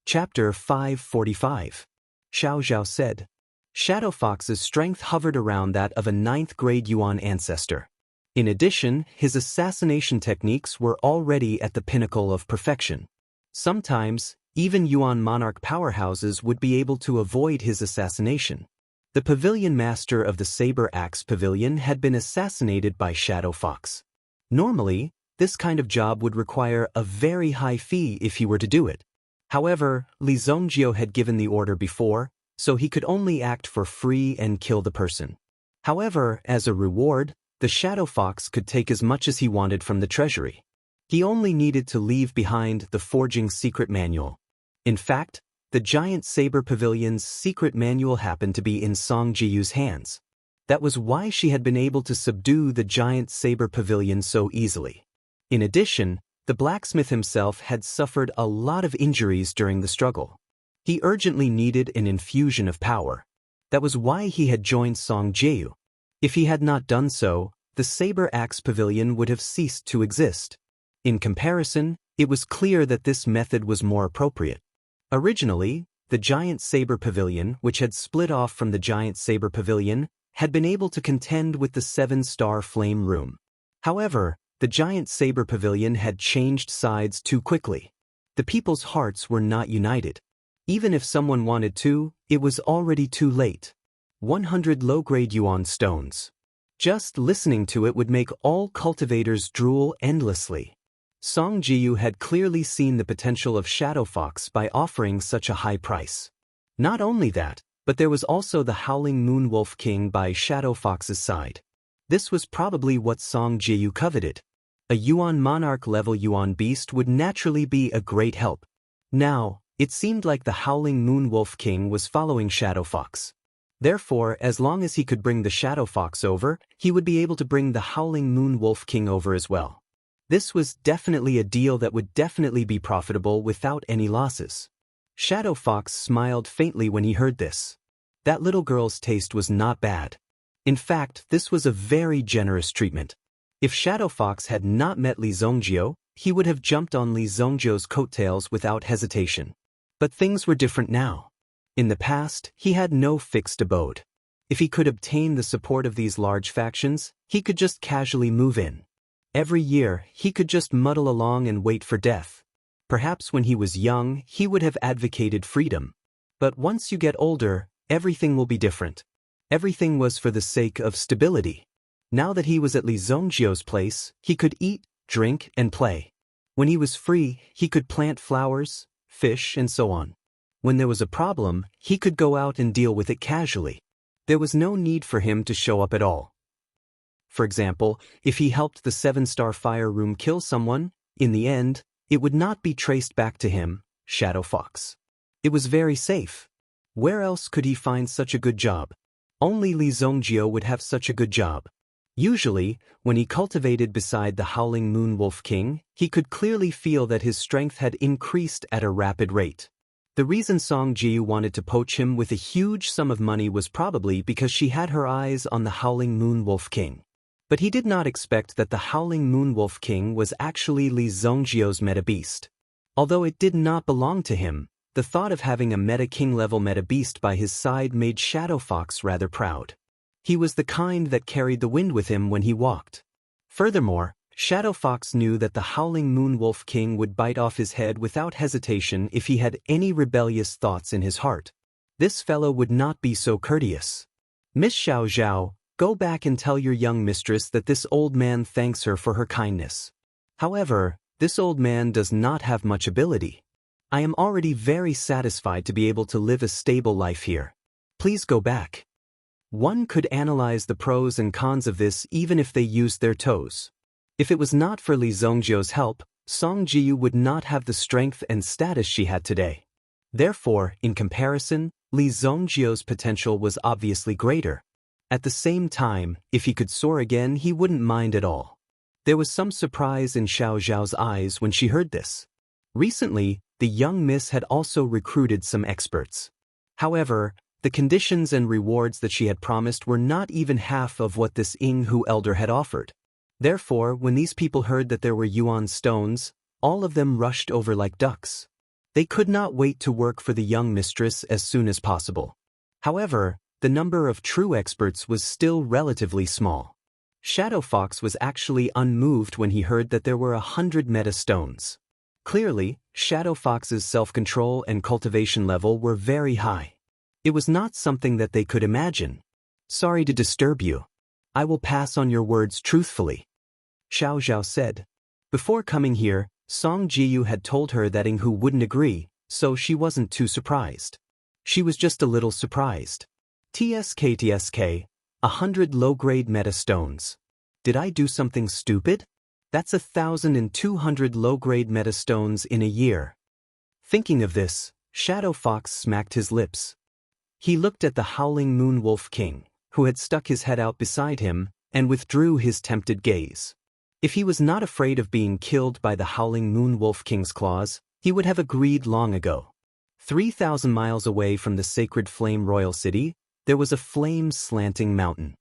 Chapter 545. Xiao Zhao said. Shadow Fox's strength hovered around that of a 9th-grade Yuan ancestor. In addition, his assassination techniques were already at the pinnacle of perfection. Sometimes, even Yuan monarch powerhouses would be able to avoid his assassination. The pavilion master of the Saber Axe Pavilion had been assassinated by Shadow Fox. Normally, this kind of job would require a very high fee if he were to do it. However, Li Zongjio had given the order before, so he could only act for free and kill the person. However, as a reward, the Shadow Fox could take as much as he wanted from the treasury. He only needed to leave behind the forging secret manual. In fact, the giant saber pavilion's secret manual happened to be in Song Jiyu's hands. That was why she had been able to subdue the giant saber pavilion so easily. In addition, the blacksmith himself had suffered a lot of injuries during the struggle. He urgently needed an infusion of power. That was why he had joined Song Jiu. If he had not done so, the Saber Axe Pavilion would have ceased to exist. In comparison, it was clear that this method was more appropriate. Originally, the giant saber pavilion, which had split off from the giant saber pavilion, had been able to contend with the 7-star flame room. However, the giant saber pavilion had changed sides too quickly. The people's hearts were not united. Even if someone wanted to, it was already too late. 100 low-grade Yuan stones. Just listening to it would make all cultivators drool endlessly. Song Jiu had clearly seen the potential of Shadow Fox by offering such a high price. Not only that, but there was also the Howling Moon Wolf King by Shadow Fox's side. This was probably what Song Jiu coveted. A Yuan monarch-level Yuan beast would naturally be a great help. Now, it seemed like the Howling Moon Wolf King was following Shadow Fox. Therefore, as long as he could bring the Shadow Fox over, he would be able to bring the Howling Moon Wolf King over as well. This was definitely a deal that would definitely be profitable without any losses. Shadow Fox smiled faintly when he heard this. That little girl's taste was not bad. In fact, this was a very generous treatment. If Shadow Fox had not met Li Zongjio, he would have jumped on Li Zongjio's coattails without hesitation. But things were different now. In the past, he had no fixed abode. If he could obtain the support of these large factions, he could just casually move in. Every year, he could just muddle along and wait for death. Perhaps when he was young, he would have advocated freedom. But once you get older, everything will be different. Everything was for the sake of stability. Now that he was at Li Zongjio's place, he could eat, drink, and play. When he was free, he could plant flowers, fish, and so on. When there was a problem, he could go out and deal with it casually. There was no need for him to show up at all. For example, if he helped the 7-star fire room kill someone, in the end, it would not be traced back to him, Shadow Fox. It was very safe. Where else could he find such a good job? Only Li Zongjio would have such a good job. Usually, when he cultivated beside the Howling Moon Wolf King, he could clearly feel that his strength had increased at a rapid rate. The reason Song Jiu wanted to poach him with a huge sum of money was probably because she had her eyes on the Howling Moon Wolf King. But he did not expect that the Howling Moon Wolf King was actually Li Zongjio's meta beast. Although it did not belong to him, the thought of having a meta king-level meta beast by his side made Shadow Fox rather proud. He was the kind that carried the wind with him when he walked. Furthermore, Shadow Fox knew that the Howling Moon Wolf King would bite off his head without hesitation if he had any rebellious thoughts in his heart. This fellow would not be so courteous. Miss Xiao Zhao, go back and tell your young mistress that this old man thanks her for her kindness. However, this old man does not have much ability. I am already very satisfied to be able to live a stable life here. Please go back. One could analyze the pros and cons of this even if they used their toes. If it was not for Li Zongjio's help, Song Jiu would not have the strength and status she had today. Therefore, in comparison, Li Zongjio's potential was obviously greater. At the same time, if he could soar again, he wouldn't mind at all. There was some surprise in Xiao Zhao's eyes when she heard this. Recently, the young miss had also recruited some experts. However, the conditions and rewards that she had promised were not even half of what this Yinghu elder had offered. Therefore, when these people heard that there were Yuan stones, all of them rushed over like ducks. They could not wait to work for the young mistress as soon as possible. However, the number of true experts was still relatively small. Shadow Fox was actually unmoved when he heard that there were 100 meta stones. Clearly, Shadow Fox's self-control and cultivation level were very high. It was not something that they could imagine. "Sorry to disturb you. I will pass on your words truthfully," Xiao Zhao said. Before coming here, Song Jiyu had told her that Inghu wouldn't agree, so she wasn't too surprised. She was just a little surprised. TSK, 100 low-grade meta stones. Did I do something stupid? That's 1,200 low-grade meta stones in a year. Thinking of this, Shadow Fox smacked his lips. He looked at the Howling Moon Wolf King, who had stuck his head out beside him, and withdrew his tempted gaze. If he was not afraid of being killed by the Howling Moon Wolf King's claws, he would have agreed long ago. 3,000 miles away from the sacred Flame Royal City, there was a flame-slanting mountain.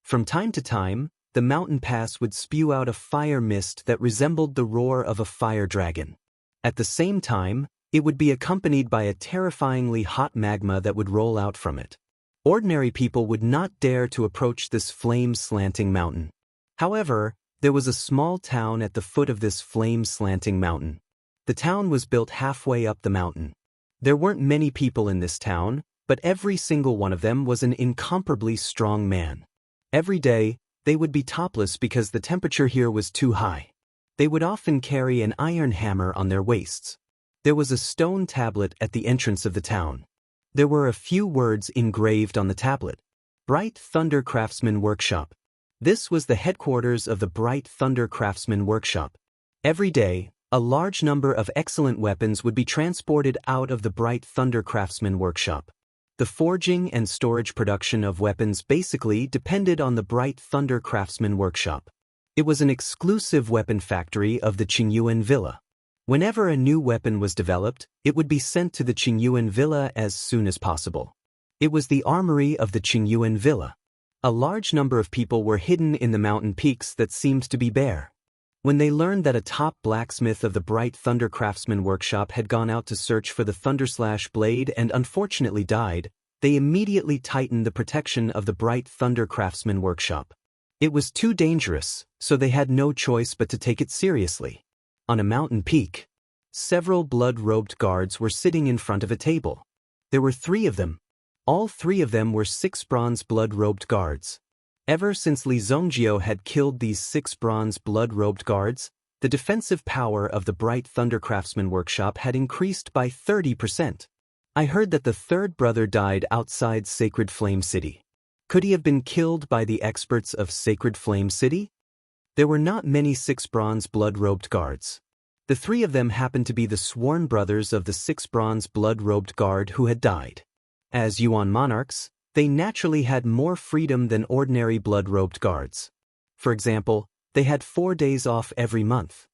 From time to time, the mountain pass would spew out a fire mist that resembled the roar of a fire dragon. At the same time, it would be accompanied by a terrifyingly hot magma that would roll out from it. Ordinary people would not dare to approach this flame-slanting mountain. However, there was a small town at the foot of this flame-slanting mountain. The town was built halfway up the mountain. There weren't many people in this town, but every single one of them was an incomparably strong man. Every day, they would be topless because the temperature here was too high. They would often carry an iron hammer on their waists. There was a stone tablet at the entrance of the town. There were a few words engraved on the tablet. Bright Thunder Craftsman Workshop. This was the headquarters of the Bright Thunder Craftsman Workshop. Every day, a large number of excellent weapons would be transported out of the Bright Thunder Craftsman Workshop. The forging and storage production of weapons basically depended on the Bright Thunder Craftsman Workshop. It was an exclusive weapon factory of the Qingyuan Villa. Whenever a new weapon was developed, it would be sent to the Qingyuan Villa as soon as possible. It was the armory of the Qingyuan Villa. A large number of people were hidden in the mountain peaks that seemed to be bare. When they learned that a top blacksmith of the Bright Thunder Craftsman Workshop had gone out to search for the Thunderslash blade and unfortunately died, they immediately tightened the protection of the Bright Thunder Craftsman Workshop. It was too dangerous, so they had no choice but to take it seriously. On a mountain peak, several blood-robed guards were sitting in front of a table. There were 3 of them. All 3 of them were 6 bronze blood-robed guards. Ever since Li Zhongjio had killed these 6 bronze blood-robed guards, the defensive power of the Bright Thunder Craftsman Workshop had increased by 30%. I heard that the 3rd brother died outside Sacred Flame City. Could he have been killed by the experts of Sacred Flame City? There were not many 6 bronze blood-robed guards. The 3 of them happened to be the sworn brothers of the 6 bronze blood-robed guard who had died. As Yuan monarchs, they naturally had more freedom than ordinary blood-robed guards. For example, they had 4 days off every month.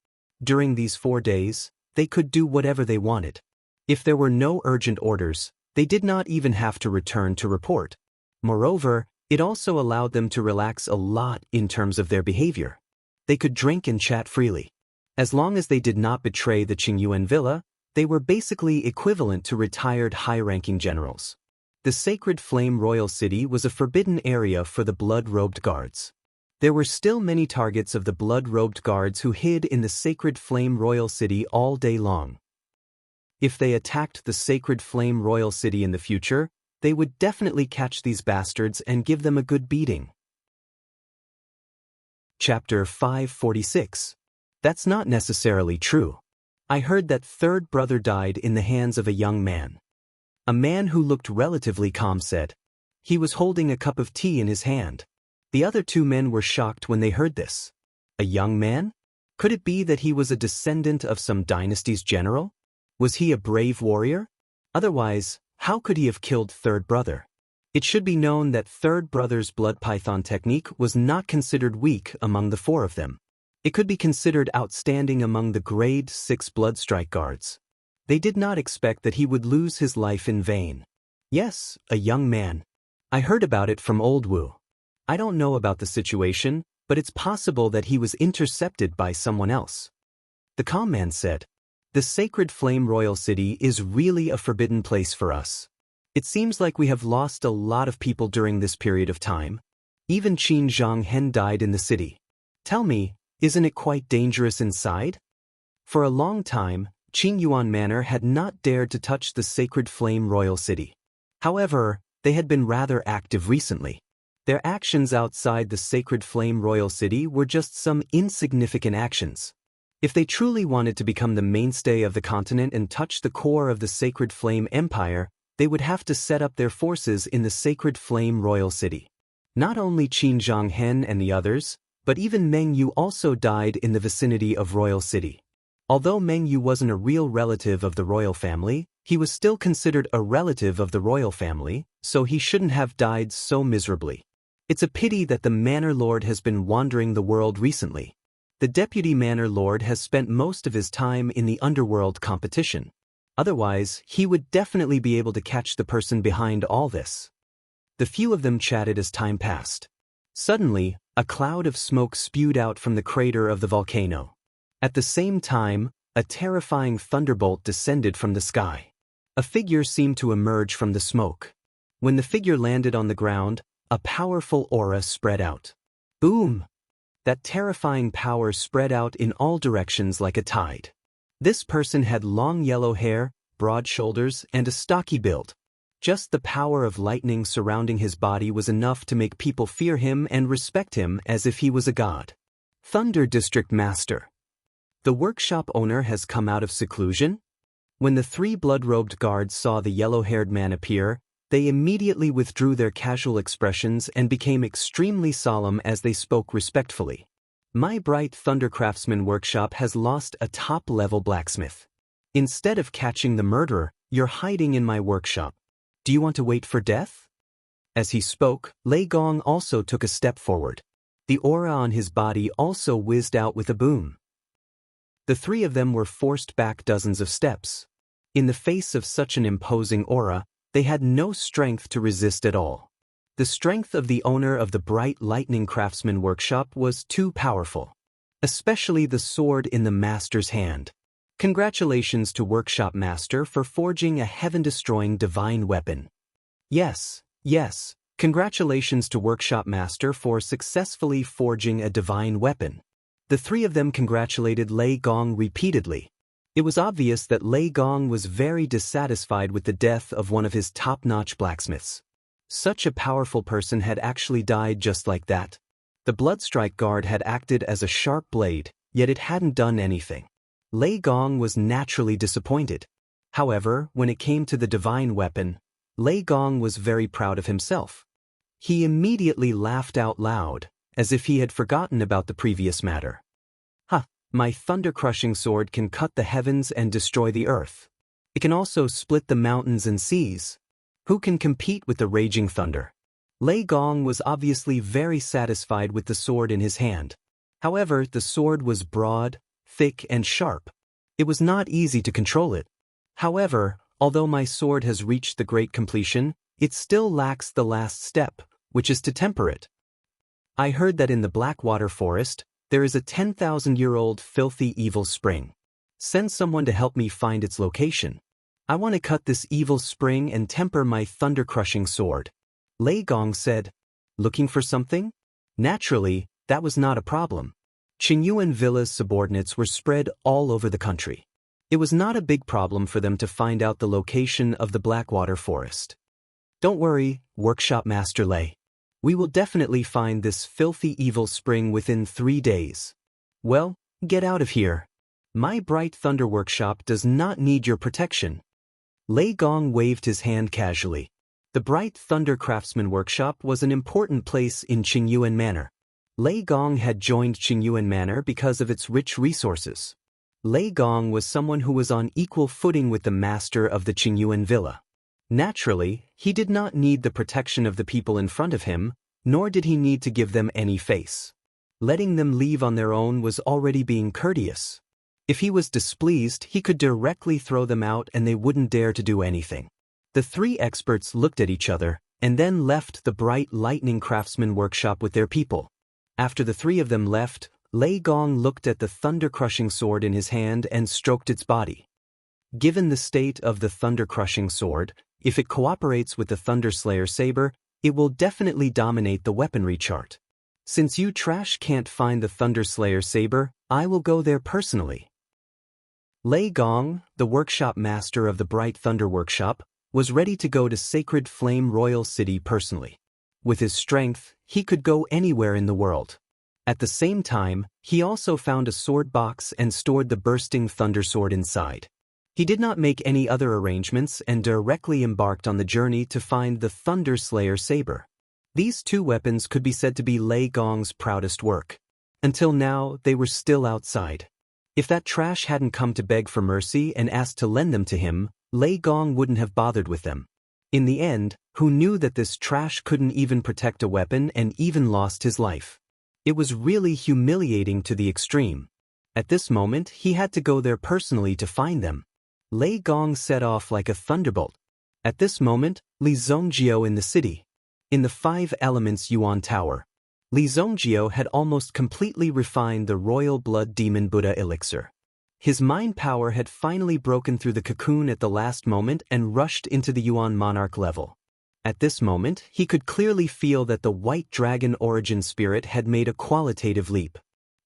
During these 4 days, they could do whatever they wanted. If there were no urgent orders, they did not even have to return to report. Moreover, it also allowed them to relax a lot in terms of their behavior. They could drink and chat freely. As long as they did not betray the Qingyuan Villa, they were basically equivalent to retired high-ranking generals. The Sacred Flame Royal City was a forbidden area for the blood-robed guards. There were still many targets of the blood-robed guards who hid in the Sacred Flame Royal City all day long. If they attacked the Sacred Flame Royal City in the future, they would definitely catch these bastards and give them a good beating. Chapter 546. That's not necessarily true. I heard that 3rd brother died in the hands of a young man. A man who looked relatively calm said. He was holding a cup of tea in his hand. The other 2 men were shocked when they heard this. A young man? Could it be that he was a descendant of some dynasty's general? Was he a brave warrior? Otherwise, how could he have killed 3rd brother? It should be known that 3rd brother's blood python technique was not considered weak among the 4 of them. It could be considered outstanding among the grade 6 blood strike guards. They did not expect that he would lose his life in vain. Yes, a young man. I heard about it from Old Wu. I don't know about the situation, but it's possible that he was intercepted by someone else. The calm man said. The Sacred Flame Royal City is really a forbidden place for us. It seems like we have lost a lot of people during this period of time. Even Qin Zhanghen died in the city. Tell me, isn't it quite dangerous inside? For a long time, Qingyuan Manor had not dared to touch the Sacred Flame Royal City. However, they had been rather active recently. Their actions outside the Sacred Flame Royal City were just some insignificant actions. If they truly wanted to become the mainstay of the continent and touch the core of the Sacred Flame Empire, they would have to set up their forces in the Sacred Flame Royal City. Not only Qin Zhanghen and the others, but even Meng Yu also died in the vicinity of Royal City. Although Meng Yu wasn't a real relative of the royal family, he was still considered a relative of the royal family, so he shouldn't have died so miserably. It's a pity that the Manor Lord has been wandering the world recently. The Deputy Manor Lord has spent most of his time in the underworld competition. Otherwise, he would definitely be able to catch the person behind all this. The few of them chatted as time passed. Suddenly, a cloud of smoke spewed out from the crater of the volcano. At the same time, a terrifying thunderbolt descended from the sky. A figure seemed to emerge from the smoke. When the figure landed on the ground, a powerful aura spread out. Boom! That terrifying power spread out in all directions like a tide. This person had long yellow hair, broad shoulders, and a stocky build. Just the power of lightning surrounding his body was enough to make people fear him and respect him as if he was a god. Thunder District Master. The workshop owner has come out of seclusion? When the three blood-robed guards saw the yellow-haired man appear, they immediately withdrew their casual expressions and became extremely solemn as they spoke respectfully. My Bright Thunder Craftsman Workshop has lost a top-level blacksmith. Instead of catching the murderer, you're hiding in my workshop. Do you want to wait for death? As he spoke, Lei Gong also took a step forward. The aura on his body also whizzed out with a boom. The three of them were forced back dozens of steps. In the face of such an imposing aura, they had no strength to resist at all. The strength of the owner of the Bright Lightning Craftsman Workshop was too powerful. Especially the sword in the master's hand. Congratulations to Workshop Master for forging a heaven-destroying divine weapon. Yes, congratulations to Workshop Master for successfully forging a divine weapon. The three of them congratulated Lei Gong repeatedly. It was obvious that Lei Gong was very dissatisfied with the death of one of his top-notch blacksmiths. Such a powerful person had actually died just like that. The Bloodstrike Guard had acted as a sharp blade, yet it hadn't done anything. Lei Gong was naturally disappointed. However, when it came to the divine weapon, Lei Gong was very proud of himself. He immediately laughed out loud, as if he had forgotten about the previous matter. My thunder-crushing sword can cut the heavens and destroy the earth. It can also split the mountains and seas. Who can compete with the raging thunder? Lei Gong was obviously very satisfied with the sword in his hand. However, the sword was broad, thick, and sharp. It was not easy to control it. However, although my sword has reached the great completion, it still lacks the last step, which is to temper it. I heard that in the Blackwater Forest, there is a 10,000-year-old filthy evil spring. Send someone to help me find its location. I want to cut this evil spring and temper my thunder-crushing sword. Lei Gong said. Looking for something? Naturally, that was not a problem. Qingyuan Villa's subordinates were spread all over the country. It was not a big problem for them to find out the location of the Blackwater Forest. Don't worry, Workshop Master Lei. We will definitely find this filthy evil spring within 3 days. Well, get out of here. My Bright Thunder Workshop does not need your protection. Lei Gong waved his hand casually. The Bright Thunder Craftsman Workshop was an important place in Qingyuan Manor. Lei Gong had joined Qingyuan Manor because of its rich resources. Lei Gong was someone who was on equal footing with the master of the Qingyuan Villa. Naturally, he did not need the protection of the people in front of him, nor did he need to give them any face. Letting them leave on their own was already being courteous. If he was displeased, he could directly throw them out and they wouldn't dare to do anything. The three experts looked at each other, and then left the Bright Lightning Craftsman Workshop with their people. After the three of them left, Lei Gong looked at the thunder-crushing sword in his hand and stroked its body. Given the state of the thunder-crushing sword, if it cooperates with the Thunder Slayer saber, it will definitely dominate the weaponry chart. Since you trash can't find the Thunder Slayer saber, I will go there personally. Lei Gong, the workshop master of the Bright Thunder Workshop, was ready to go to Sacred Flame Royal City personally. With his strength, he could go anywhere in the world. At the same time, he also found a sword box and stored the bursting thunder sword inside. He did not make any other arrangements and directly embarked on the journey to find the Thunder Slayer saber. These two weapons could be said to be Lei Gong's proudest work. Until now, they were still outside. If that trash hadn't come to beg for mercy and asked to lend them to him, Lei Gong wouldn't have bothered with them. In the end, who knew that this trash couldn't even protect a weapon and even lost his life? It was really humiliating to the extreme. At this moment, he had to go there personally to find them. Lei Gong set off like a thunderbolt. At this moment, Li Zongjio in the city. In the 5 Elements Yuan Tower, Li Zongjio had almost completely refined the Royal Blood Demon Buddha elixir. His mind power had finally broken through the cocoon at the last moment and rushed into the Yuan Monarch level. At this moment, he could clearly feel that the White Dragon origin spirit had made a qualitative leap.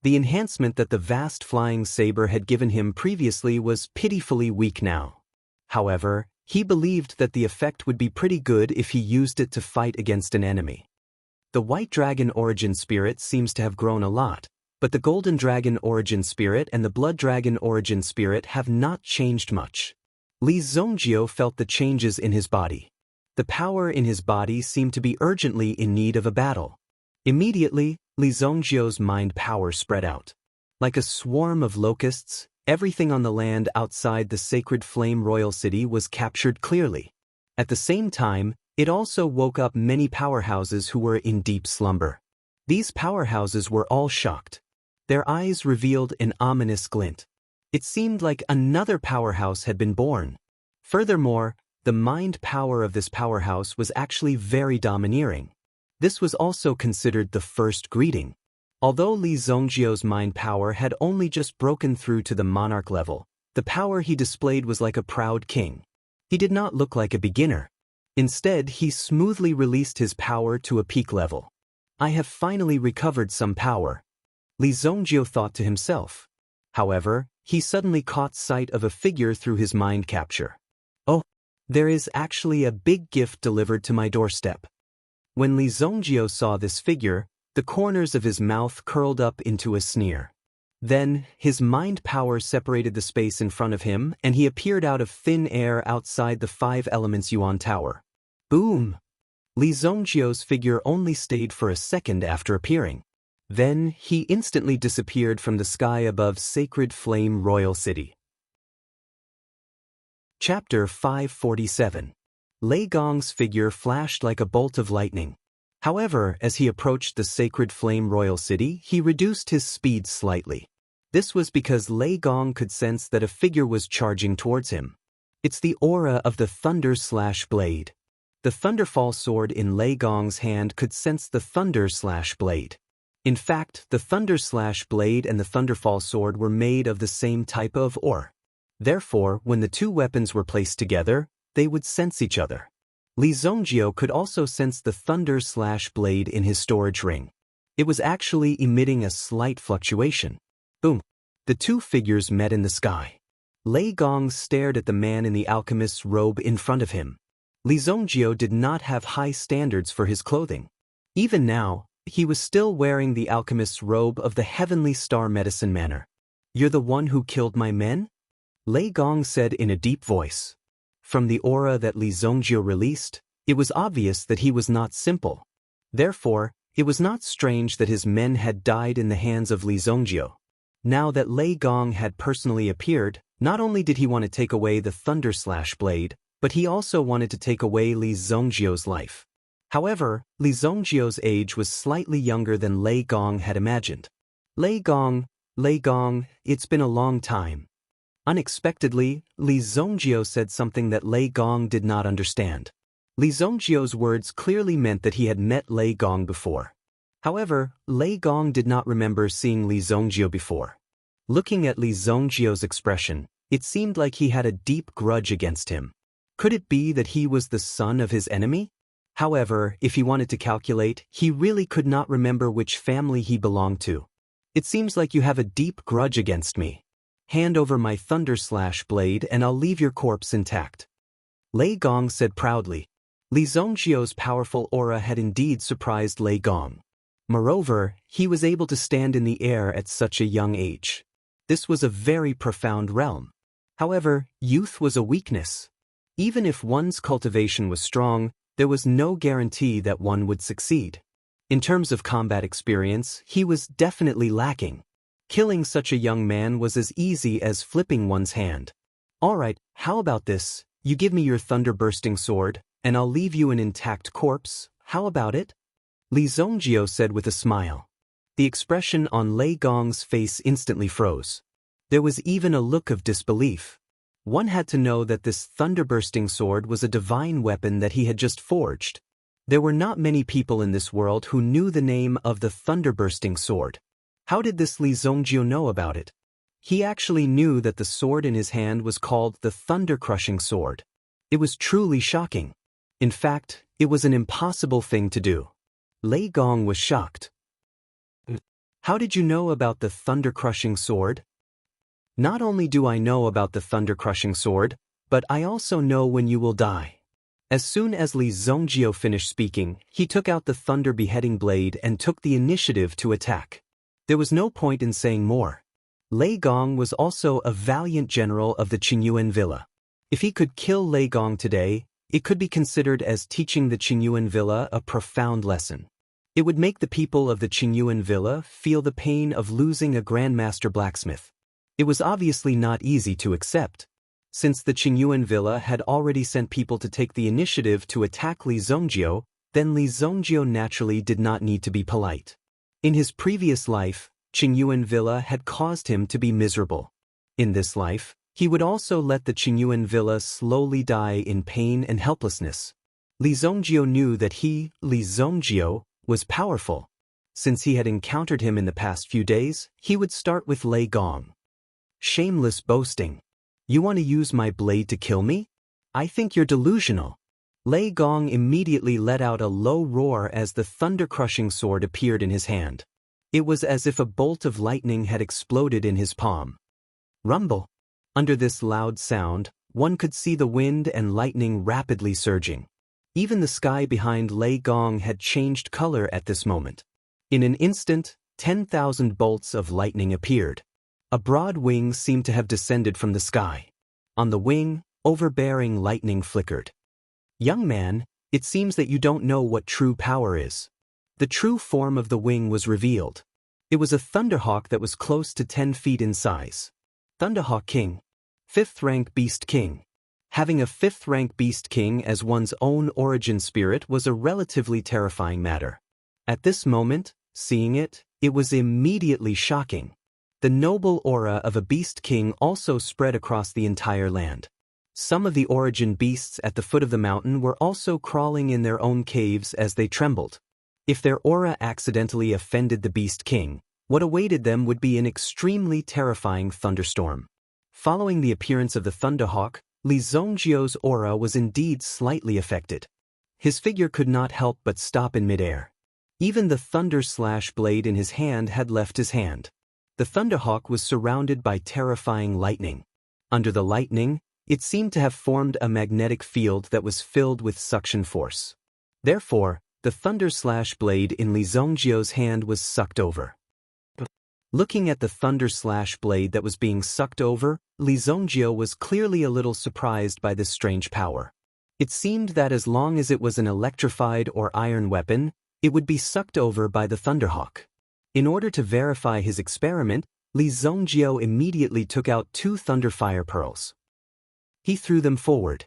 The enhancement that the vast flying saber had given him previously was pitifully weak now. However, he believed that the effect would be pretty good if he used it to fight against an enemy. The White Dragon origin spirit seems to have grown a lot, but the Golden Dragon origin spirit and the Blood Dragon origin spirit have not changed much. Li Zongjio felt the changes in his body. The power in his body seemed to be urgently in need of a battle. Immediately, Li Zongjio's mind power spread out. Like a swarm of locusts, everything on the land outside the Sacred Flame Royal City was captured clearly. At the same time, it also woke up many powerhouses who were in deep slumber. These powerhouses were all shocked. Their eyes revealed an ominous glint. It seemed like another powerhouse had been born. Furthermore, the mind power of this powerhouse was actually very domineering. This was also considered the first greeting. Although Li Zongjio's mind power had only just broken through to the monarch level, the power he displayed was like a proud king. He did not look like a beginner. Instead, he smoothly released his power to a peak level. I have finally recovered some power, Li Zongjio thought to himself. However, he suddenly caught sight of a figure through his mind capture. Oh, there is actually a big gift delivered to my doorstep. When Li Zongjio saw this figure, the corners of his mouth curled up into a sneer. Then, his mind power separated the space in front of him and he appeared out of thin air outside the 5 Elements Yuan Tower. Boom! Li Zongjio's figure only stayed for a second after appearing. Then, he instantly disappeared from the sky above Sacred Flame Royal City. Chapter 547. Lei Gong's figure flashed like a bolt of lightning. However, as he approached the Sacred Flame Royal City, he reduced his speed slightly. This was because Lei Gong could sense that a figure was charging towards him. It's the aura of the Thunder/Blade. The Thunderfall sword in Lei Gong's hand could sense the Thunder/Blade. In fact, the Thunder/Blade and the Thunderfall sword were made of the same type of ore. Therefore, when the two weapons were placed together, they would sense each other. Li Zongjio could also sense the Thunder/Blade in his storage ring. It was actually emitting a slight fluctuation. Boom! The two figures met in the sky. Lei Gong stared at the man in the alchemist's robe in front of him. Li Zongjio did not have high standards for his clothing. Even now, he was still wearing the alchemist's robe of the Heavenly Star Medicine Manor. "You're the one who killed my men?" Lei Gong said in a deep voice. From the aura that Li Zongjio released, it was obvious that he was not simple. Therefore, it was not strange that his men had died in the hands of Li Zongjio. Now that Lei Gong had personally appeared, not only did he want to take away the Thunder/Blade, but he also wanted to take away Li Zongjio's life. However, Li Zongjio's age was slightly younger than Lei Gong had imagined. Lei Gong, it's been a long time." Unexpectedly, Li Zongjio said something that Lei Gong did not understand. Li Zongjio's words clearly meant that he had met Lei Gong before. However, Lei Gong did not remember seeing Li Zongjio before. Looking at Li Zongjio's expression, it seemed like he had a deep grudge against him. Could it be that he was the son of his enemy? However, if he wanted to calculate, he really could not remember which family he belonged to. It seems like you have a deep grudge against me. Hand over my thunder slash blade and I'll leave your corpse intact. Lei Gong said proudly. Li Zongjio's powerful aura had indeed surprised Lei Gong. Moreover, he was able to stand in the air at such a young age. This was a very profound realm. However, youth was a weakness. Even if one's cultivation was strong, there was no guarantee that one would succeed. In terms of combat experience, he was definitely lacking. Killing such a young man was as easy as flipping one's hand. Alright, how about this? You give me your thunder-bursting sword, and I'll leave you an intact corpse. How about it? Li Zongjio said with a smile. The expression on Lei Gong's face instantly froze. There was even a look of disbelief. One had to know that this thunder-bursting sword was a divine weapon that he had just forged. There were not many people in this world who knew the name of the thunder-bursting sword. How did this Li Zongjio know about it? He actually knew that the sword in his hand was called the thunder-crushing sword. It was truly shocking. In fact, it was an impossible thing to do. Lei Gong was shocked. How did you know about the thunder-crushing sword? Not only do I know about the thunder-crushing sword, but I also know when you will die. As soon as Li Zongjio finished speaking, he took out the thunder-beheading blade and took the initiative to attack. There was no point in saying more. Lei Gong was also a valiant general of the Qingyuan Villa. If he could kill Lei Gong today, it could be considered as teaching the Qingyuan Villa a profound lesson. It would make the people of the Qingyuan Villa feel the pain of losing a grandmaster blacksmith. It was obviously not easy to accept. Since the Qingyuan Villa had already sent people to take the initiative to attack Li Zongjio, then Li Zongjio naturally did not need to be polite. In his previous life, Qingyuan Villa had caused him to be miserable. In this life, he would also let the Qingyuan Villa slowly die in pain and helplessness. Li Zongjio knew that he, Li Zongjio, was powerful. Since he had encountered him in the past few days, he would start with Lei Gong. Shameless boasting. You want to use my blade to kill me? I think you're delusional. Lei Gong immediately let out a low roar as the thunder-crushing sword appeared in his hand. It was as if a bolt of lightning had exploded in his palm. Rumble. Under this loud sound, one could see the wind and lightning rapidly surging. Even the sky behind Lei Gong had changed color at this moment. In an instant, 10,000 bolts of lightning appeared. A broad wing seemed to have descended from the sky. On the wing, overbearing lightning flickered. Young man, it seems that you don't know what true power is. The true form of the wing was revealed. It was a thunderhawk that was close to 10 feet in size. Thunderhawk King. 5th rank Beast King. Having a 5th rank Beast King as one's own origin spirit was a relatively terrifying matter. At this moment, seeing it, it was immediately shocking. The noble aura of a Beast King also spread across the entire land. Some of the origin beasts at the foot of the mountain were also crawling in their own caves as they trembled. If their aura accidentally offended the Beast King, what awaited them would be an extremely terrifying thunderstorm. Following the appearance of the Thunderhawk, Li Zongjio's aura was indeed slightly affected. His figure could not help but stop in midair. Even the thunder slash blade in his hand had left his hand. The Thunderhawk was surrounded by terrifying lightning. Under the lightning, it seemed to have formed a magnetic field that was filled with suction force. Therefore, the thunder slash blade in Li Zongjio's hand was sucked over. Looking at the thunder slash blade that was being sucked over, Li Zongjio was clearly a little surprised by this strange power. It seemed that as long as it was an electrified or iron weapon, it would be sucked over by the Thunderhawk. In order to verify his experiment, Li Zongjio immediately took out 2 Thunderfire Pearls. He threw them forward.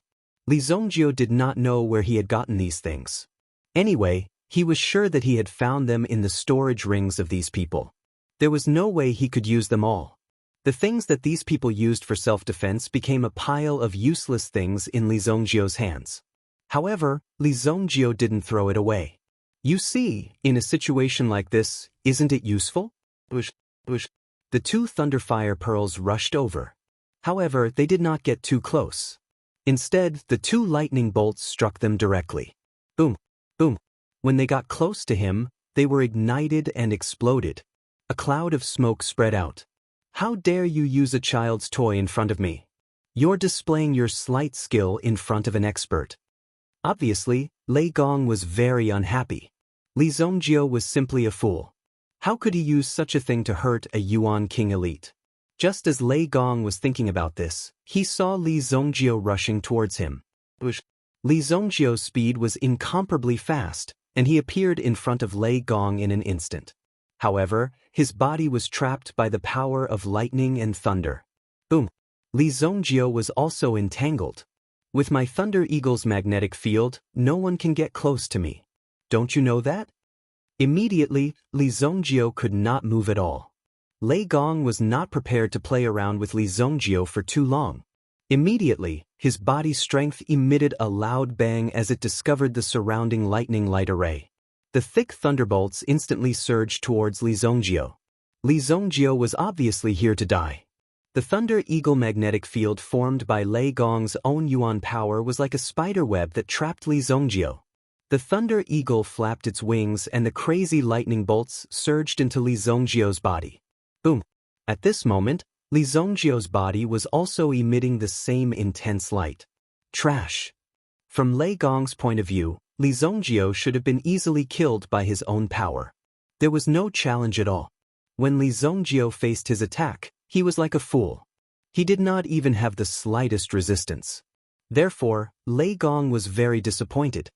Li Zongjio did not know where he had gotten these things. Anyway, he was sure that he had found them in the storage rings of these people. There was no way he could use them all. The things that these people used for self-defense became a pile of useless things in Li Zongjio's hands. However, Li Zongjio didn't throw it away. You see, in a situation like this, isn't it useful? Bush, bush. The two Thunderfire pearls rushed over. However, they did not get too close. Instead, the two lightning bolts struck them directly. Boom, boom. When they got close to him, they were ignited and exploded. A cloud of smoke spread out. How dare you use a child's toy in front of me? You're displaying your slight skill in front of an expert. Obviously, Lei Gong was very unhappy. Li Zongjio was simply a fool. How could he use such a thing to hurt a Yuan King elite? Just as Lei Gong was thinking about this, he saw Li Zongjio rushing towards him. Li Zongjio's speed was incomparably fast, and he appeared in front of Lei Gong in an instant. However, his body was trapped by the power of lightning and thunder. Boom! Li Zongjio was also entangled. With my Thunder Eagle's magnetic field, no one can get close to me. Don't you know that? Immediately, Li Zongjio could not move at all. Lei Gong was not prepared to play around with Li Zongjio for too long. Immediately, his body's strength emitted a loud bang as it discovered the surrounding lightning light array. The thick thunderbolts instantly surged towards Li Zongjio. Li Zongjio was obviously here to die. The Thunder Eagle magnetic field formed by Lei Gong's own Yuan power was like a spider web that trapped Li Zongjio. The Thunder Eagle flapped its wings and the crazy lightning bolts surged into Li Zongjio's body. Boom! At this moment, Li Zongjio's body was also emitting the same intense light. Trash! From Lei Gong's point of view, Li Zongjio should have been easily killed by his own power. There was no challenge at all. When Li Zongjio faced his attack, he was like a fool. He did not even have the slightest resistance. Therefore, Lei Gong was very disappointed.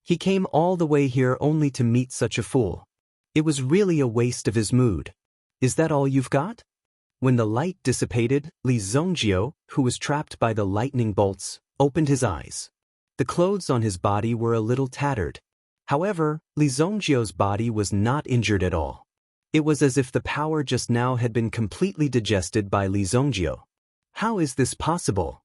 He came all the way here only to meet such a fool. It was really a waste of his mood. Is that all you've got? When the light dissipated, Li Zongjio, who was trapped by the lightning bolts, opened his eyes. The clothes on his body were a little tattered. However, Li Zongjio's body was not injured at all. It was as if the power just now had been completely digested by Li Zongjio. How is this possible?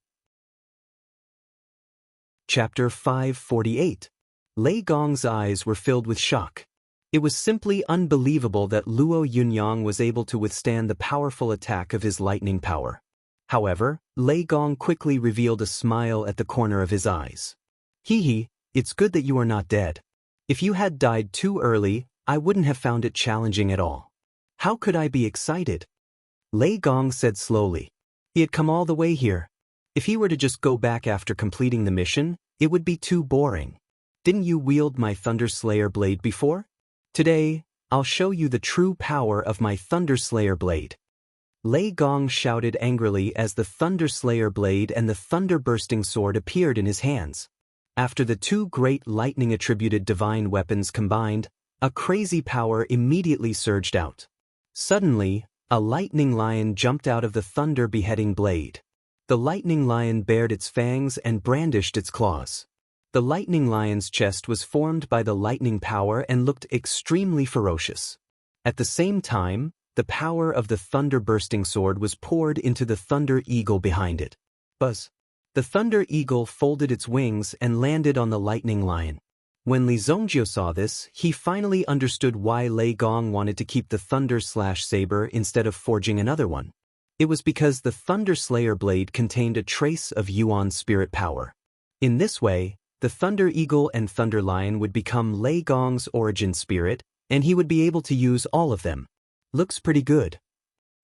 Chapter 548. Lei Gong's eyes were filled with shock. It was simply unbelievable that Luo Yunyang was able to withstand the powerful attack of his lightning power. However, Lei Gong quickly revealed a smile at the corner of his eyes. Hee, it's good that you are not dead. If you had died too early, I wouldn't have found it challenging at all. How could I be excited? Lei Gong said slowly. He had come all the way here. If he were to just go back after completing the mission, it would be too boring. Didn't you wield my Thunder Slayer blade before? Today, I'll show you the true power of my Thunder Slayer blade. Lei Gong shouted angrily as the Thunder Slayer blade and the Thunder Bursting Sword appeared in his hands. After the two great lightning-attributed divine weapons combined, a crazy power immediately surged out. Suddenly, a lightning lion jumped out of the thunder beheading blade. The lightning lion bared its fangs and brandished its claws. The lightning lion's chest was formed by the lightning power and looked extremely ferocious. At the same time, the power of the Thunder Bursting Sword was poured into the Thunder Eagle behind it. Buzz! The Thunder Eagle folded its wings and landed on the lightning lion. When Li Zongjio saw this, he finally understood why Lei Gong wanted to keep the Thunder/Saber instead of forging another one. It was because the Thunder Slayer blade contained a trace of Yuan spirit power. In this way, the Thunder Eagle and Thunder Lion would become Lei Gong's origin spirit, and he would be able to use all of them. Looks pretty good.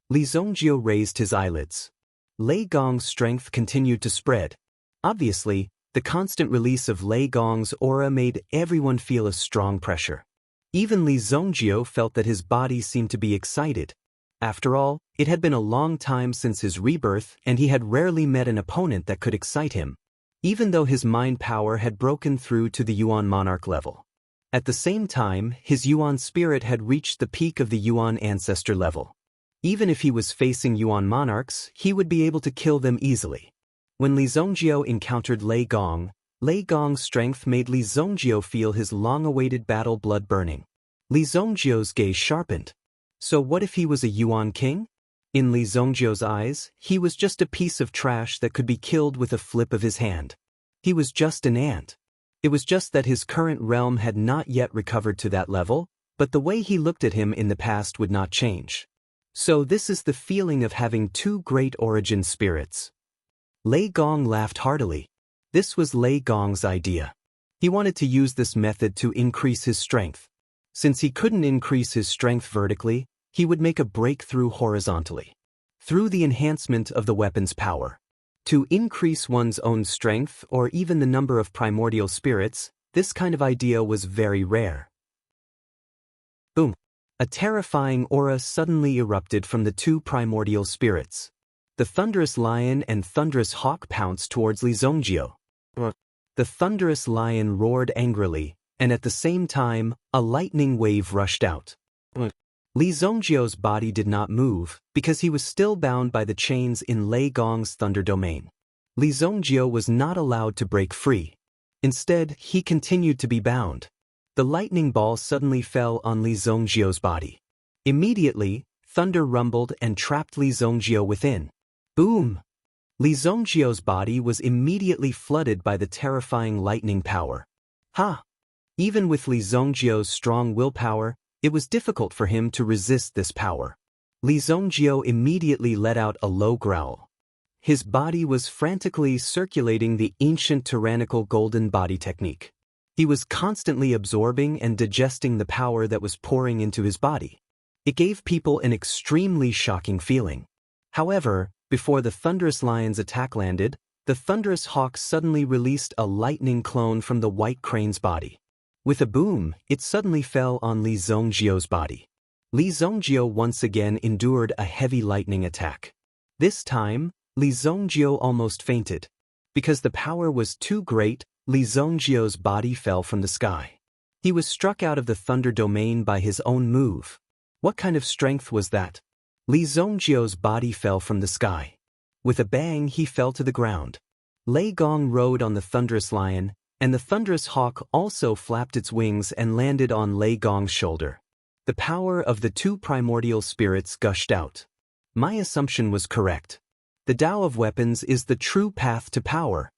Li Zongjio raised his eyelids. Lei Gong's strength continued to spread. Obviously, the constant release of Lei Gong's aura made everyone feel a strong pressure. Even Li Zongjio felt that his body seemed to be excited. After all, it had been a long time since his rebirth and he had rarely met an opponent that could excite him, even though his mind power had broken through to the Yuan Monarch level. At the same time, his Yuan spirit had reached the peak of the Yuan Ancestor level. Even if he was facing Yuan Monarchs, he would be able to kill them easily. When Li Zongjio encountered Lei Gong's strength made Li Zongjio feel his long-awaited battle blood burning. Li Zongjio's gaze sharpened. So what if he was a Yuan king? In Li Zongjio's eyes, he was just a piece of trash that could be killed with a flip of his hand. He was just an ant. It was just that his current realm had not yet recovered to that level, but the way he looked at him in the past would not change. So this is the feeling of having two great origin spirits. Lei Gong laughed heartily. This was Lei Gong's idea. He wanted to use this method to increase his strength. Since he couldn't increase his strength vertically, he would make a breakthrough horizontally. Through the enhancement of the weapon's power. To increase one's own strength or even the number of primordial spirits, this kind of idea was very rare. Boom! A terrifying aura suddenly erupted from the two primordial spirits. The thunderous lion and thunderous hawk pounced towards Li Zongjio. The thunderous lion roared angrily, and at the same time, a lightning wave rushed out. Li Zongjio's body did not move, because he was still bound by the chains in Lei Gong's thunder domain. Li Zongjio was not allowed to break free. Instead, he continued to be bound. The lightning ball suddenly fell on Li Zongjio's body. Immediately, thunder rumbled and trapped Li Zongjio within. Boom! Li Zongjio's body was immediately flooded by the terrifying lightning power. Ha! Even with Li Zongjio's strong willpower, it was difficult for him to resist this power. Li Zongjio immediately let out a low growl. His body was frantically circulating the ancient tyrannical golden body technique. He was constantly absorbing and digesting the power that was pouring into his body. It gave people an extremely shocking feeling. However, before the thunderous lion's attack landed, the thunderous hawk suddenly released a lightning clone from the white crane's body. With a boom, it suddenly fell on Li Zongjio's body. Li Zongjio once again endured a heavy lightning attack. This time, Li Zongjio almost fainted. Because the power was too great, Li Zongjio's body fell from the sky. He was struck out of the thunder domain by his own move. What kind of strength was that? Li Zongjio's body fell from the sky. With a bang, he fell to the ground. Lei Gong rode on the thunderous lion, and the thunderous hawk also flapped its wings and landed on Lei Gong's shoulder. The power of the two primordial spirits gushed out. My assumption was correct. The Tao of weapons is the true path to power.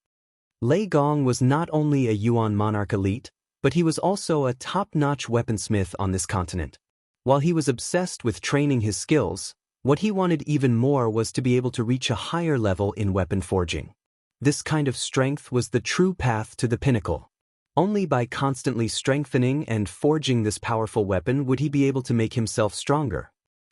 Lei Gong was not only a Yuan monarch elite, but he was also a top-notch weaponsmith on this continent. While he was obsessed with training his skills, what he wanted even more was to be able to reach a higher level in weapon forging. This kind of strength was the true path to the pinnacle. Only by constantly strengthening and forging this powerful weapon would he be able to make himself stronger.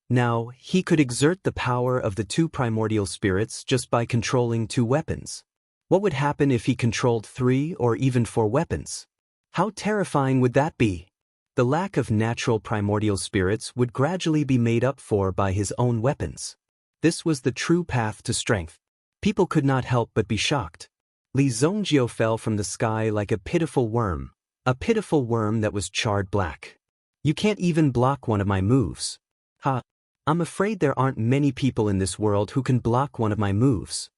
Now, he could exert the power of the two primordial spirits just by controlling two weapons. What would happen if he controlled 3 or even 4 weapons? How terrifying would that be? The lack of natural primordial spirits would gradually be made up for by his own weapons. This was the true path to strength. People could not help but be shocked. Li Zongjio fell from the sky like a pitiful worm that was charred black. You can't even block one of my moves. Ha! I'm afraid there aren't many people in this world who can block one of my moves.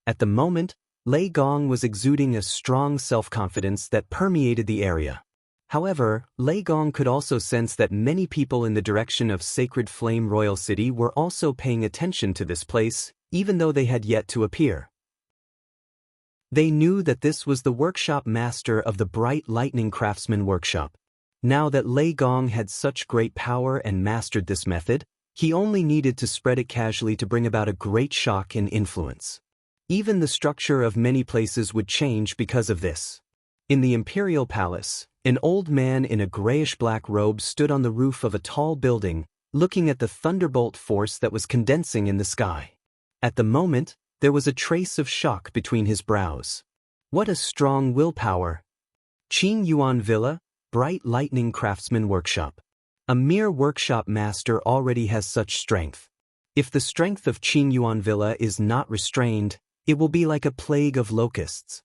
At the moment, Lei Gong was exuding a strong self-confidence that permeated the area. However, Lei Gong could also sense that many people in the direction of Sacred Flame Royal City were also paying attention to this place, even though they had yet to appear. They knew that this was the workshop master of the Bright Lightning Craftsman Workshop. Now that Lei Gong had such great power and mastered this method, he only needed to spread it casually to bring about a great shock and influence. Even the structure of many places would change because of this. In the Imperial Palace, an old man in a grayish-black robe stood on the roof of a tall building, looking at the thunderbolt force that was condensing in the sky. At the moment, there was a trace of shock between his brows. What a strong willpower! Qing Yuan Villa, Bright Lightning Craftsman Workshop. A mere workshop master already has such strength. If the strength of Qing Yuan Villa is not restrained, it will be like a plague of locusts.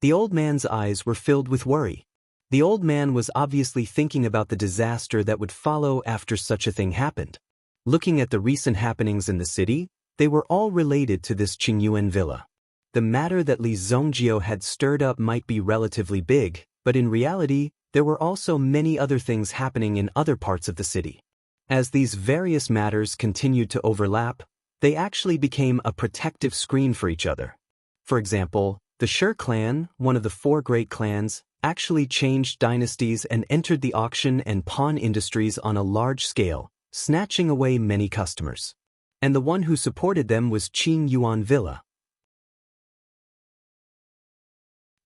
The old man's eyes were filled with worry. The old man was obviously thinking about the disaster that would follow after such a thing happened. Looking at the recent happenings in the city, they were all related to this Qingyuan villa. The matter that Li Zongjio had stirred up might be relatively big, but in reality, there were also many other things happening in other parts of the city. As these various matters continued to overlap, they actually became a protective screen for each other. For example, The Shur clan, one of the 4 great clans, actually changed dynasties and entered the auction and pawn industries on a large scale, snatching away many customers. And the one who supported them was Qing Yuan Villa.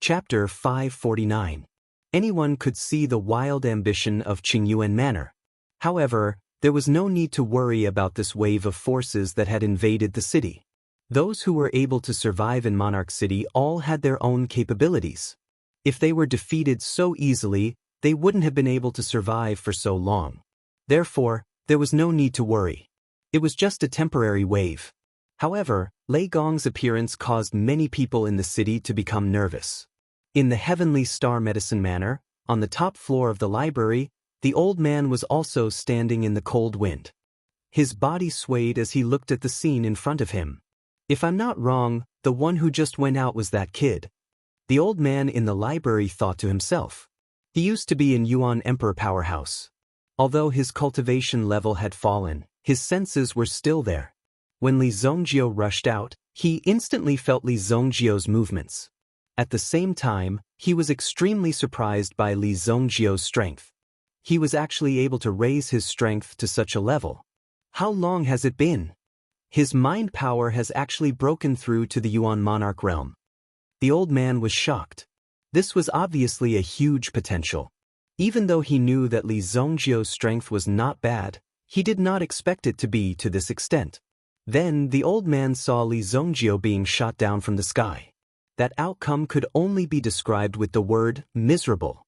Chapter 549. Anyone could see the wild ambition of Qingyuan Manor. However, there was no need to worry about this wave of forces that had invaded the city. Those who were able to survive in Monarch City all had their own capabilities. If they were defeated so easily, they wouldn't have been able to survive for so long. Therefore, there was no need to worry. It was just a temporary wave. However, Lei Gong's appearance caused many people in the city to become nervous. In the Heavenly Star Medicine Manor, on the top floor of the library, the old man was also standing in the cold wind. His body swayed as he looked at the scene in front of him. If I'm not wrong, the one who just went out was that kid. The old man in the library thought to himself. He used to be in Yuan Emperor Powerhouse. Although his cultivation level had fallen, his senses were still there. When Li Zongjio rushed out, he instantly felt Li Zongjio's movements. At the same time, he was extremely surprised by Li Zongjio's strength. He was actually able to raise his strength to such a level. How long has it been? His mind power has actually broken through to the Yuan monarch realm. The old man was shocked. This was obviously a huge potential. Even though he knew that Li Zongjio's strength was not bad, he did not expect it to be to this extent. Then the old man saw Li Zongjio being shot down from the sky. That outcome could only be described with the word miserable.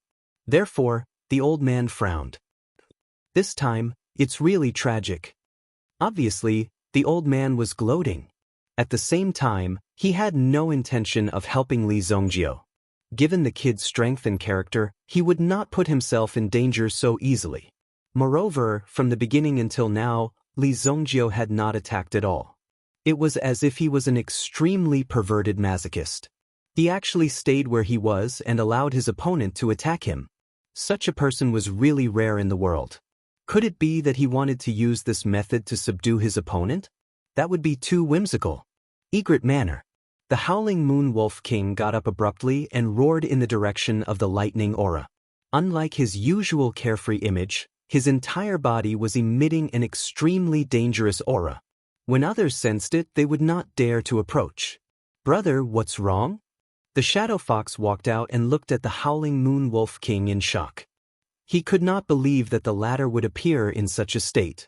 Therefore, the old man frowned. This time, it's really tragic. Obviously, the old man was gloating. At the same time, he had no intention of helping Li Zongjio. Given the kid's strength and character, he would not put himself in danger so easily. Moreover, from the beginning until now, Li Zongjio had not attacked at all. It was as if he was an extremely perverted masochist. He actually stayed where he was and allowed his opponent to attack him. Such a person was really rare in the world. Could it be that he wanted to use this method to subdue his opponent? That would be too whimsical. Egret Manor. The Howling Moon Wolf King got up abruptly and roared in the direction of the lightning aura. Unlike his usual carefree image, his entire body was emitting an extremely dangerous aura. When others sensed it, they would not dare to approach. "Brother, what's wrong?" The Shadow Fox walked out and looked at the Howling Moon Wolf King in shock. He could not believe that the latter would appear in such a state.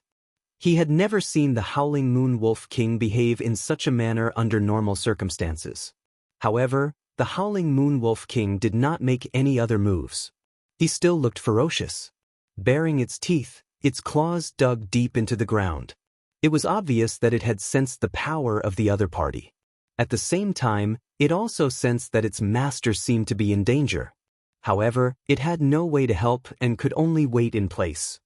He had never seen the Howling Moon Wolf King behave in such a manner under normal circumstances. However, the Howling Moon Wolf King did not make any other moves. He still looked ferocious. Baring its teeth, its claws dug deep into the ground. It was obvious that it had sensed the power of the other party. At the same time, it also sensed that its master seemed to be in danger. However, it had no way to help and could only wait in place.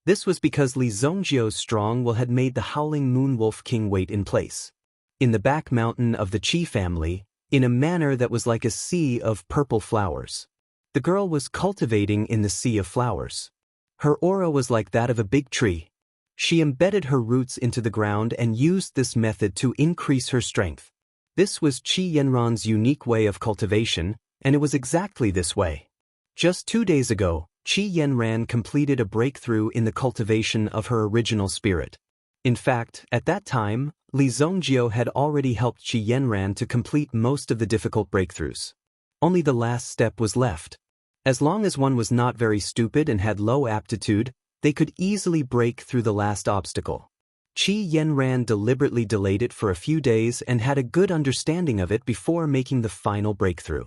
This was because Li Zongjio's strong will had made the Howling Moon Wolf King wait in place. In the back mountain of the Qi family, in a manner that was like a sea of purple flowers. The girl was cultivating in the sea of flowers. Her aura was like that of a big tree. She embedded her roots into the ground and used this method to increase her strength. This was Qi Yanran's unique way of cultivation, and it was exactly this way. Just 2 days ago, Qi Yanran completed a breakthrough in the cultivation of her original spirit. In fact, at that time, Li Zongjio had already helped Qi Yanran to complete most of the difficult breakthroughs. Only the last step was left. As long as one was not very stupid and had low aptitude, they could easily break through the last obstacle. Qi Yanran deliberately delayed it for a few days and had a good understanding of it before making the final breakthrough.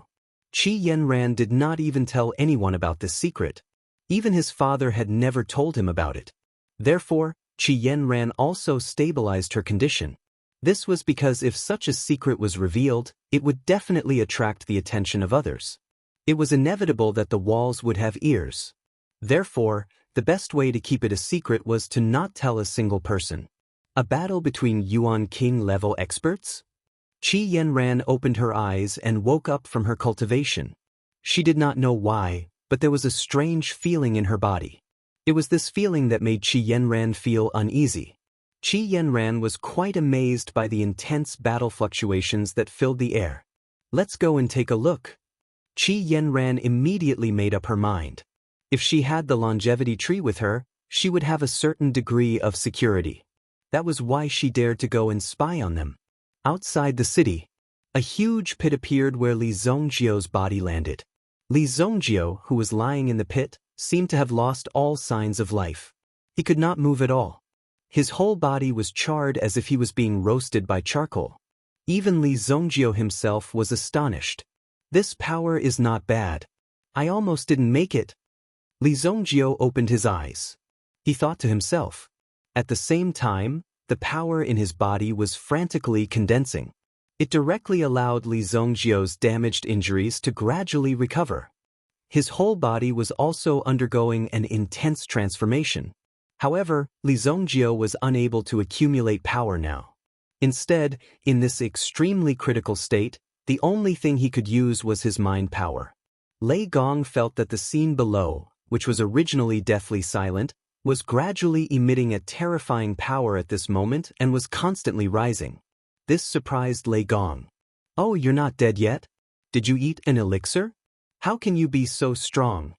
Qi Yanran did not even tell anyone about this secret. Even his father had never told him about it. Therefore, Qi Yanran also stabilized her condition. This was because if such a secret was revealed, it would definitely attract the attention of others. It was inevitable that the walls would have ears. Therefore, the best way to keep it a secret was to not tell a single person. A battle between Yuan King level experts? Qi Yanran opened her eyes and woke up from her cultivation. She did not know why, but there was a strange feeling in her body. It was this feeling that made Qi Yanran feel uneasy. Qi Yanran was quite amazed by the intense battle fluctuations that filled the air. Let's go and take a look. Qi Yanran immediately made up her mind. If she had the longevity tree with her, she would have a certain degree of security. That was why she dared to go and spy on them. Outside the city, a huge pit appeared where Li Zhongjio's body landed. Li Zhongjio, who was lying in the pit, seemed to have lost all signs of life. He could not move at all. His whole body was charred as if he was being roasted by charcoal. Even Li Zhongjio himself was astonished. This power is not bad. I almost didn't make it. Li Zhongjio opened his eyes. He thought to himself. At the same time, the power in his body was frantically condensing. It directly allowed Li Zhongjio's damaged injuries to gradually recover. His whole body was also undergoing an intense transformation. However, Li Zhongjio was unable to accumulate power now. Instead, in this extremely critical state, the only thing he could use was his mind power. Lei Gong felt that the scene below, which was originally deathly silent, was gradually emitting a terrifying power at this moment and was constantly rising. This surprised Lei Gong. Oh, you're not dead yet? Did you eat an elixir? How can you be so strong?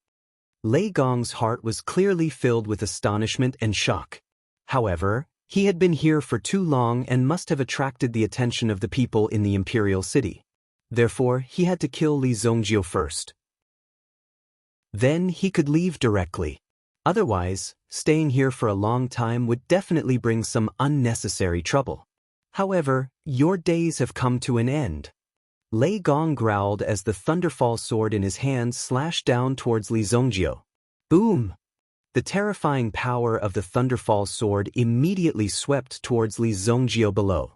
Lei Gong's heart was clearly filled with astonishment and shock. However, he had been here for too long and must have attracted the attention of the people in the imperial city. Therefore, he had to kill Li Zhongjio first. Then he could leave directly. Otherwise, staying here for a long time would definitely bring some unnecessary trouble. However, your days have come to an end. Lei Gong growled as the Thunderfall sword in his hand slashed down towards Li Zhongjio. Boom! The terrifying power of the Thunderfall sword immediately swept towards Li Zhongjio below.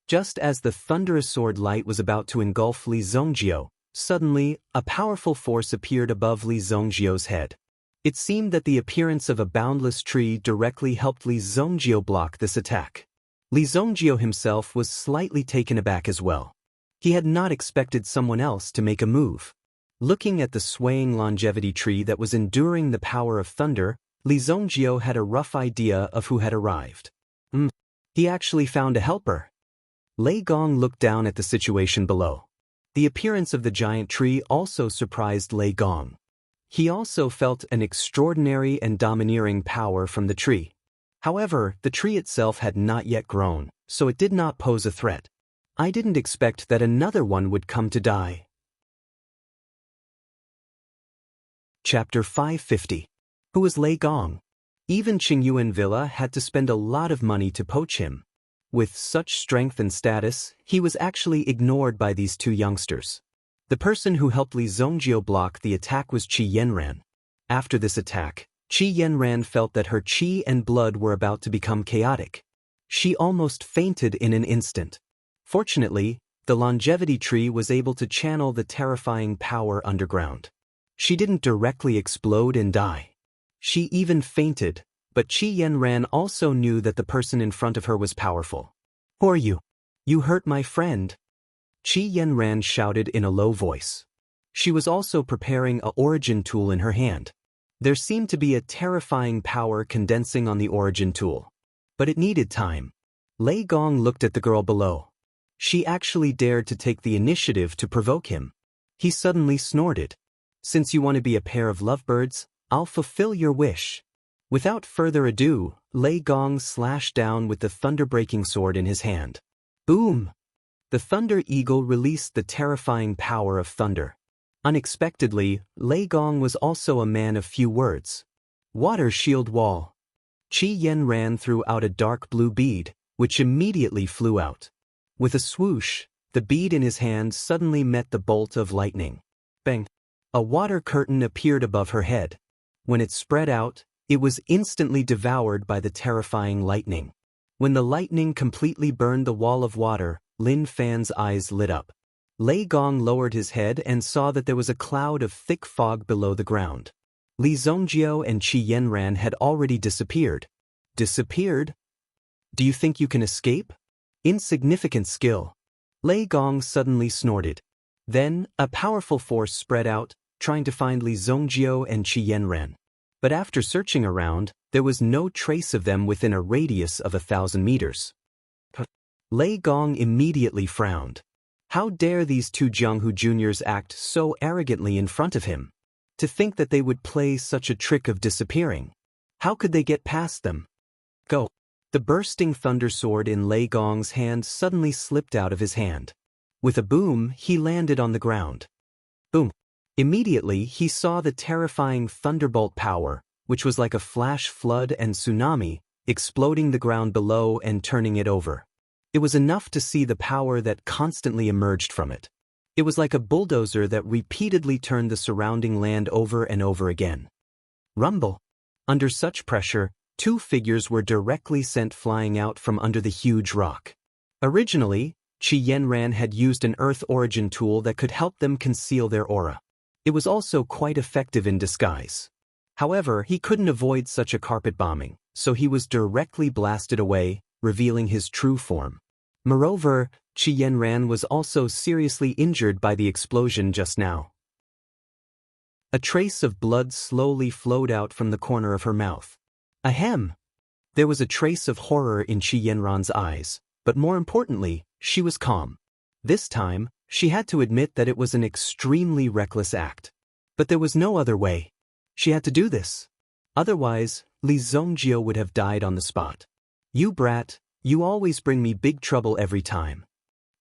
Just as the thunderous sword light was about to engulf Li Zhongjio, suddenly, a powerful force appeared above Li Zhongjio's head. It seemed that the appearance of a boundless tree directly helped Li Zhongjio block this attack. Li Zhongjio himself was slightly taken aback as well. He had not expected someone else to make a move. Looking at the swaying longevity tree that was enduring the power of thunder, Li Zhongjio had a rough idea of who had arrived. He actually found a helper. Lei Gong looked down at the situation below. The appearance of the giant tree also surprised Lei Gong. He also felt an extraordinary and domineering power from the tree. However, the tree itself had not yet grown, so it did not pose a threat. I didn't expect that another one would come to die. Chapter 550. Who is Lei Gong? Even Qingyuan Villa had to spend a lot of money to poach him. With such strength and status, he was actually ignored by these two youngsters. The person who helped Li Zhongjio block the attack was Qi Yanran. After this attack, Qi Yanran felt that her qi and blood were about to become chaotic. She almost fainted in an instant. Fortunately, the longevity tree was able to channel the terrifying power underground. She didn't directly explode and die. She even fainted, but Qi Yanran also knew that the person in front of her was powerful. Who are you? You hurt my friend. Qi Yanran shouted in a low voice. She was also preparing a origin tool in her hand. There seemed to be a terrifying power condensing on the origin tool. But it needed time. Lei Gong looked at the girl below. She actually dared to take the initiative to provoke him. He suddenly snorted. Since you want to be a pair of lovebirds, I'll fulfill your wish. Without further ado, Lei Gong slashed down with the thunder-breaking sword in his hand. Boom! The Thunder Eagle released the terrifying power of thunder. Unexpectedly, Lei Gong was also a man of few words. Water shield wall. Qi Yanran threw out a dark blue bead, which immediately flew out. With a swoosh, the bead in his hand suddenly met the bolt of lightning. Bang! A water curtain appeared above her head. When it spread out, it was instantly devoured by the terrifying lightning. When the lightning completely burned the wall of water, Lin Fan's eyes lit up. Lei Gong lowered his head and saw that there was a cloud of thick fog below the ground. Li Zhongjio and Qi Yanran had already disappeared. Disappeared? Do you think you can escape? Insignificant skill. Lei Gong suddenly snorted. Then, a powerful force spread out, trying to find Li Zhongjio and Qi Yanran. But after searching around, There was no trace of them within a radius of 1,000 meters. Lei Gong immediately frowned. How dare these two Jianghu juniors act so arrogantly in front of him? To think that they would play such a trick of disappearing. How could they get past them? Go. The bursting thunder sword in Lei Gong's hand suddenly slipped out of his hand. With a boom, he landed on the ground. Boom. Immediately, he saw the terrifying thunderbolt power, which was like a flash flood and tsunami, exploding the ground below and turning it over. It was enough to see the power that constantly emerged from it. It was like a bulldozer that repeatedly turned the surrounding land over and over again. Rumble. Under such pressure, two figures were directly sent flying out from under the huge rock. Originally, Qi Yanran had used an Earth origin tool that could help them conceal their aura. It was also quite effective in disguise. However, he couldn't avoid such a carpet bombing, so he was directly blasted away, revealing his true form. Moreover, Qi Yanran was also seriously injured by the explosion just now. A trace of blood slowly flowed out from the corner of her mouth. Ahem! There was a trace of horror in Qi Yanran's eyes, but more importantly, she was calm. This time, she had to admit that it was an extremely reckless act. But there was no other way. She had to do this. Otherwise, Li Zongjio would have died on the spot. You brat, you always bring me big trouble every time.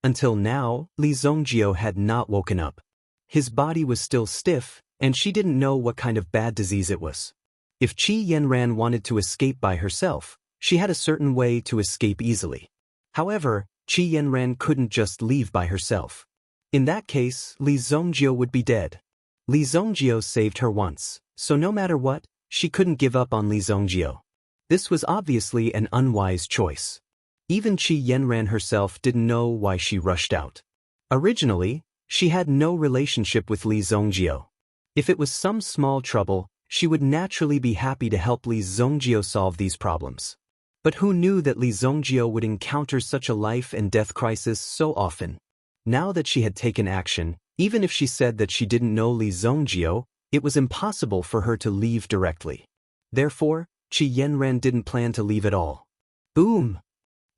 Until now, Li Zongjio had not woken up. His body was still stiff, and she didn't know what kind of bad disease it was. If Qi Yanran wanted to escape by herself, she had a certain way to escape easily. However, Qi Yanran couldn't just leave by herself. In that case, Li Zongjio would be dead. Li Zongjio saved her once, so no matter what, she couldn't give up on Li Zongjio. This was obviously an unwise choice. Even Qi Yanran herself didn't know why she rushed out. Originally, she had no relationship with Li Zongjio. If it was some small trouble, she would naturally be happy to help Li Zongjio solve these problems. But who knew that Li Zongjio would encounter such a life and death crisis so often? Now that she had taken action, even if she said that she didn't know Li Zongjio, it was impossible for her to leave directly. Therefore, Qi Yanran didn't plan to leave at all. Boom!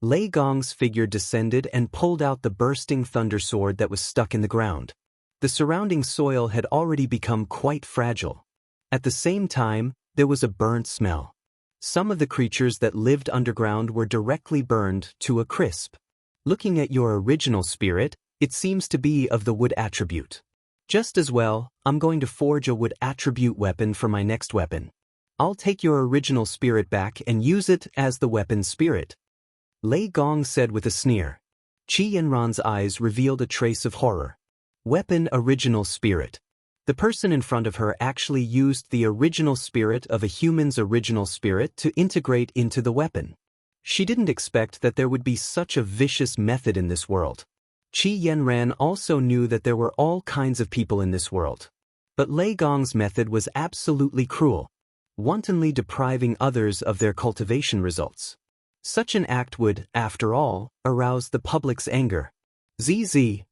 Lei Gong's figure descended and pulled out the bursting thunder sword that was stuck in the ground. The surrounding soil had already become quite fragile. At the same time, there was a burnt smell. Some of the creatures that lived underground were directly burned to a crisp. Looking at your original spirit, it seems to be of the wood attribute. Just as well, I'm going to forge a wood attribute weapon for my next weapon. I'll take your original spirit back and use it as the weapon spirit. Lei Gong said with a sneer. Qi Yanran's eyes revealed a trace of horror. Weapon original spirit. The person in front of her actually used the original spirit of a human's original spirit to integrate into the weapon. She didn't expect that there would be such a vicious method in this world. Qi Yanran also knew that there were all kinds of people in this world. But Lei Gong's method was absolutely cruel, wantonly depriving others of their cultivation results. Such an act would, after all, arouse the public's anger. ZZ.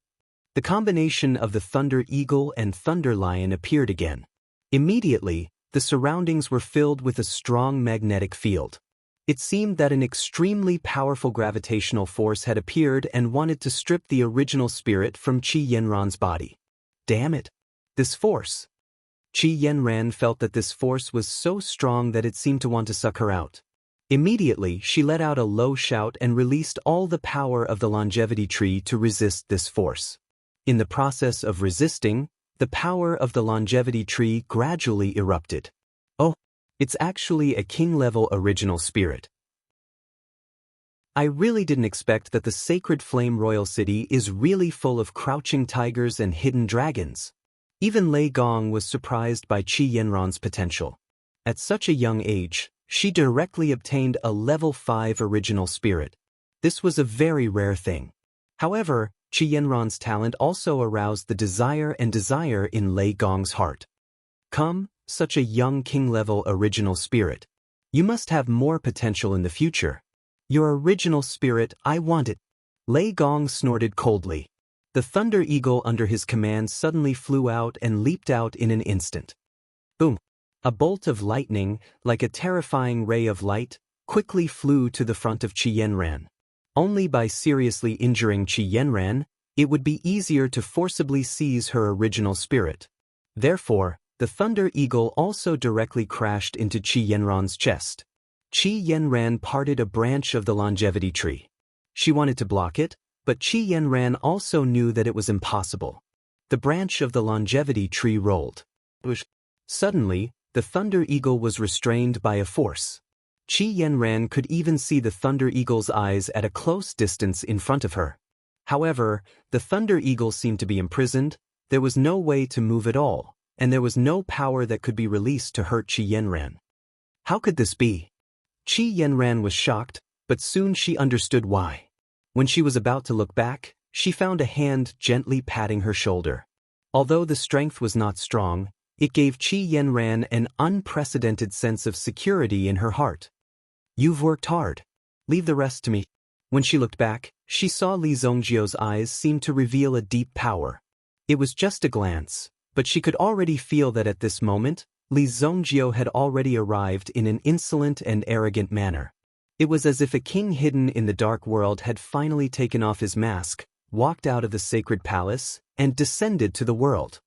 The combination of the Thunder Eagle and Thunder Lion appeared again. Immediately, the surroundings were filled with a strong magnetic field. It seemed that an extremely powerful gravitational force had appeared and wanted to strip the original spirit from Qi Yanran's body. Damn it! This force! Qi Yanran felt that this force was so strong that it seemed to want to suck her out. Immediately, she let out a low shout and released all the power of the longevity tree to resist this force. In the process of resisting, the power of the longevity tree gradually erupted. Oh, it's actually a king-level original spirit. I really didn't expect that the sacred Flame Royal City is really full of crouching tigers and hidden dragons. Even Lei Gong was surprised by Qi Yanran's potential. At such a young age, she directly obtained a level 5 original spirit. This was a very rare thing. However, Qi Yanran's talent also aroused the desire in Lei Gong's heart. Come, such a young king-level original spirit. You must have more potential in the future. Your original spirit, I want it. Lei Gong snorted coldly. The Thunder Eagle under his command suddenly flew out and leaped out in an instant. Boom! A bolt of lightning, like a terrifying ray of light, quickly flew to the front of Qi Yanran. Only by seriously injuring Qi Yanran, it would be easier to forcibly seize her original spirit. Therefore, the Thunder Eagle also directly crashed into Qi Yanran's chest. Qi Yanran parted a branch of the longevity tree. She wanted to block it, but Qi Yanran also knew that it was impossible. The branch of the longevity tree rolled. Suddenly, the Thunder Eagle was restrained by a force. Qi Yanran could even see the Thunder Eagle's eyes at a close distance in front of her. However, the Thunder Eagle seemed to be imprisoned. There was no way to move at all, and there was no power that could be released to hurt Qi Yanran. How could this be? Qi Yanran was shocked, but soon she understood why. When she was about to look back, she found a hand gently patting her shoulder. Although the strength was not strong, it gave Qi Yanran an unprecedented sense of security in her heart. "You've worked hard. Leave the rest to me." When she looked back, she saw Li Zongjiu's eyes seem to reveal a deep power. It was just a glance, but she could already feel that at this moment, Li Zongjiu had already arrived in an insolent and arrogant manner. It was as if a king hidden in the dark world had finally taken off his mask, walked out of the sacred palace, and descended to the world.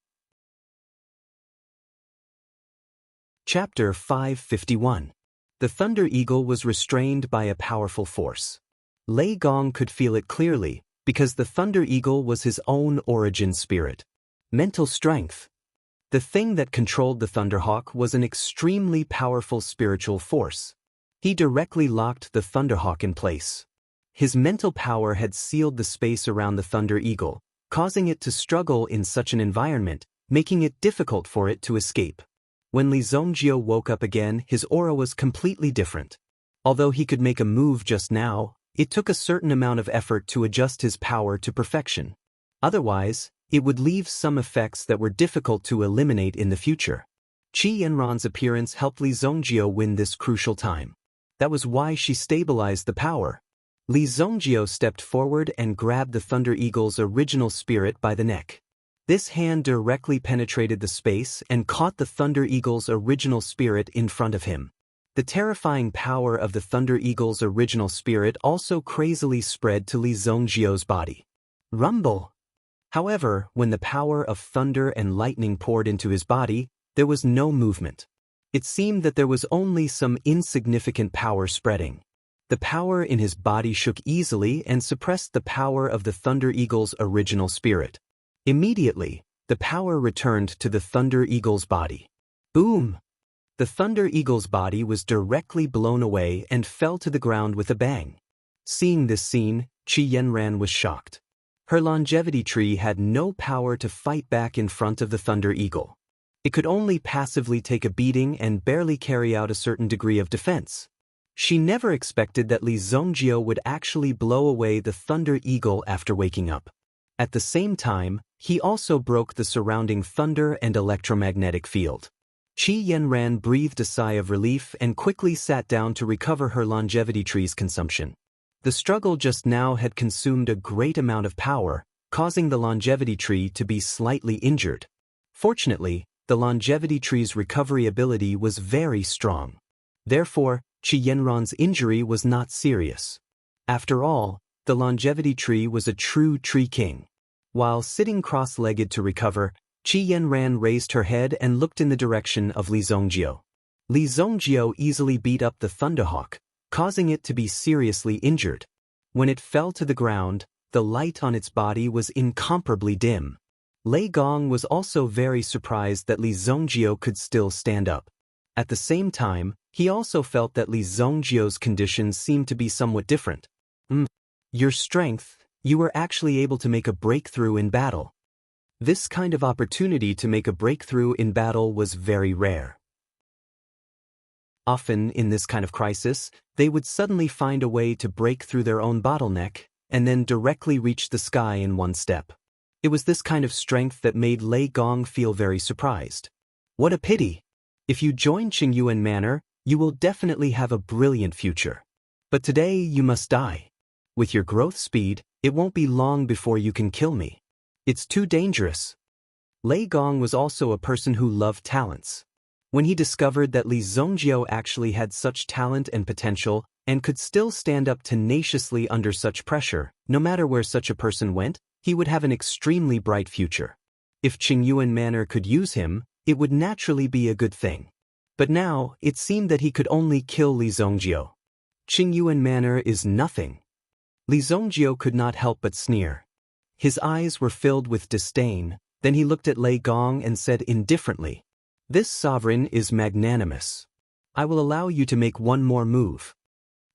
Chapter 551. The Thunder Eagle was restrained by a powerful force. Lei Gong could feel it clearly, because the Thunder Eagle was his own origin spirit. Mental strength. The thing that controlled the Thunderhawk was an extremely powerful spiritual force. He directly locked the Thunderhawk in place. His mental power had sealed the space around the Thunder Eagle, causing it to struggle in such an environment, making it difficult for it to escape. When Li Zongjiu woke up again, his aura was completely different. Although he could make a move just now, it took a certain amount of effort to adjust his power to perfection. Otherwise, it would leave some effects that were difficult to eliminate in the future. Qi Yanran's appearance helped Li Zongjiu win this crucial time. That was why she stabilized the power. Li Zongjiu stepped forward and grabbed the Thunder Eagle's original spirit by the neck. This hand directly penetrated the space and caught the Thunder Eagle's original spirit in front of him. The terrifying power of the Thunder Eagle's original spirit also crazily spread to Li Zongjiu's body. Rumble! However, when the power of thunder and lightning poured into his body, there was no movement. It seemed that there was only some insignificant power spreading. The power in his body shook easily and suppressed the power of the Thunder Eagle's original spirit. Immediately, the power returned to the Thunder Eagle's body. Boom! The Thunder Eagle's body was directly blown away and fell to the ground with a bang. Seeing this scene, Qi Yanran was shocked. Her longevity tree had no power to fight back in front of the Thunder Eagle. It could only passively take a beating and barely carry out a certain degree of defense. She never expected that Li Zongjiu would actually blow away the Thunder Eagle after waking up. At the same time, he also broke the surrounding thunder and electromagnetic field. Qi Yanran breathed a sigh of relief and quickly sat down to recover her longevity tree's consumption. The struggle just now had consumed a great amount of power, causing the longevity tree to be slightly injured. Fortunately, the longevity tree's recovery ability was very strong. Therefore, Qi Yanran's injury was not serious. After all, the longevity tree was a true tree king. While sitting cross-legged to recover, Qi Yanran raised her head and looked in the direction of Li Zongjiu. Li Zongjiu easily beat up the Thunderhawk, causing it to be seriously injured. When it fell to the ground, the light on its body was incomparably dim. Lei Gong was also very surprised that Li Zongjiu could still stand up. At the same time, he also felt that Li Zongjiu's conditions seemed to be somewhat different. Your strength, you were actually able to make a breakthrough in battle. This kind of opportunity to make a breakthrough in battle was very rare. Often, in this kind of crisis, they would suddenly find a way to break through their own bottleneck, and then directly reach the sky in one step. It was this kind of strength that made Lei Gong feel very surprised. What a pity! If you join Qingyuan Manor, you will definitely have a brilliant future. But today you must die. With your growth speed, it won't be long before you can kill me. It's too dangerous. Lei Gong was also a person who loved talents. When he discovered that Li Zhongjiao actually had such talent and potential and could still stand up tenaciously under such pressure, no matter where such a person went, he would have an extremely bright future. If Qingyuan Manor could use him, it would naturally be a good thing. But now, it seemed that he could only kill Li Zhongjiao. Qingyuan Manor is nothing. Li Zhongjiao could not help but sneer. His eyes were filled with disdain, then he looked at Lei Gong and said indifferently, "This sovereign is magnanimous. I will allow you to make one more move."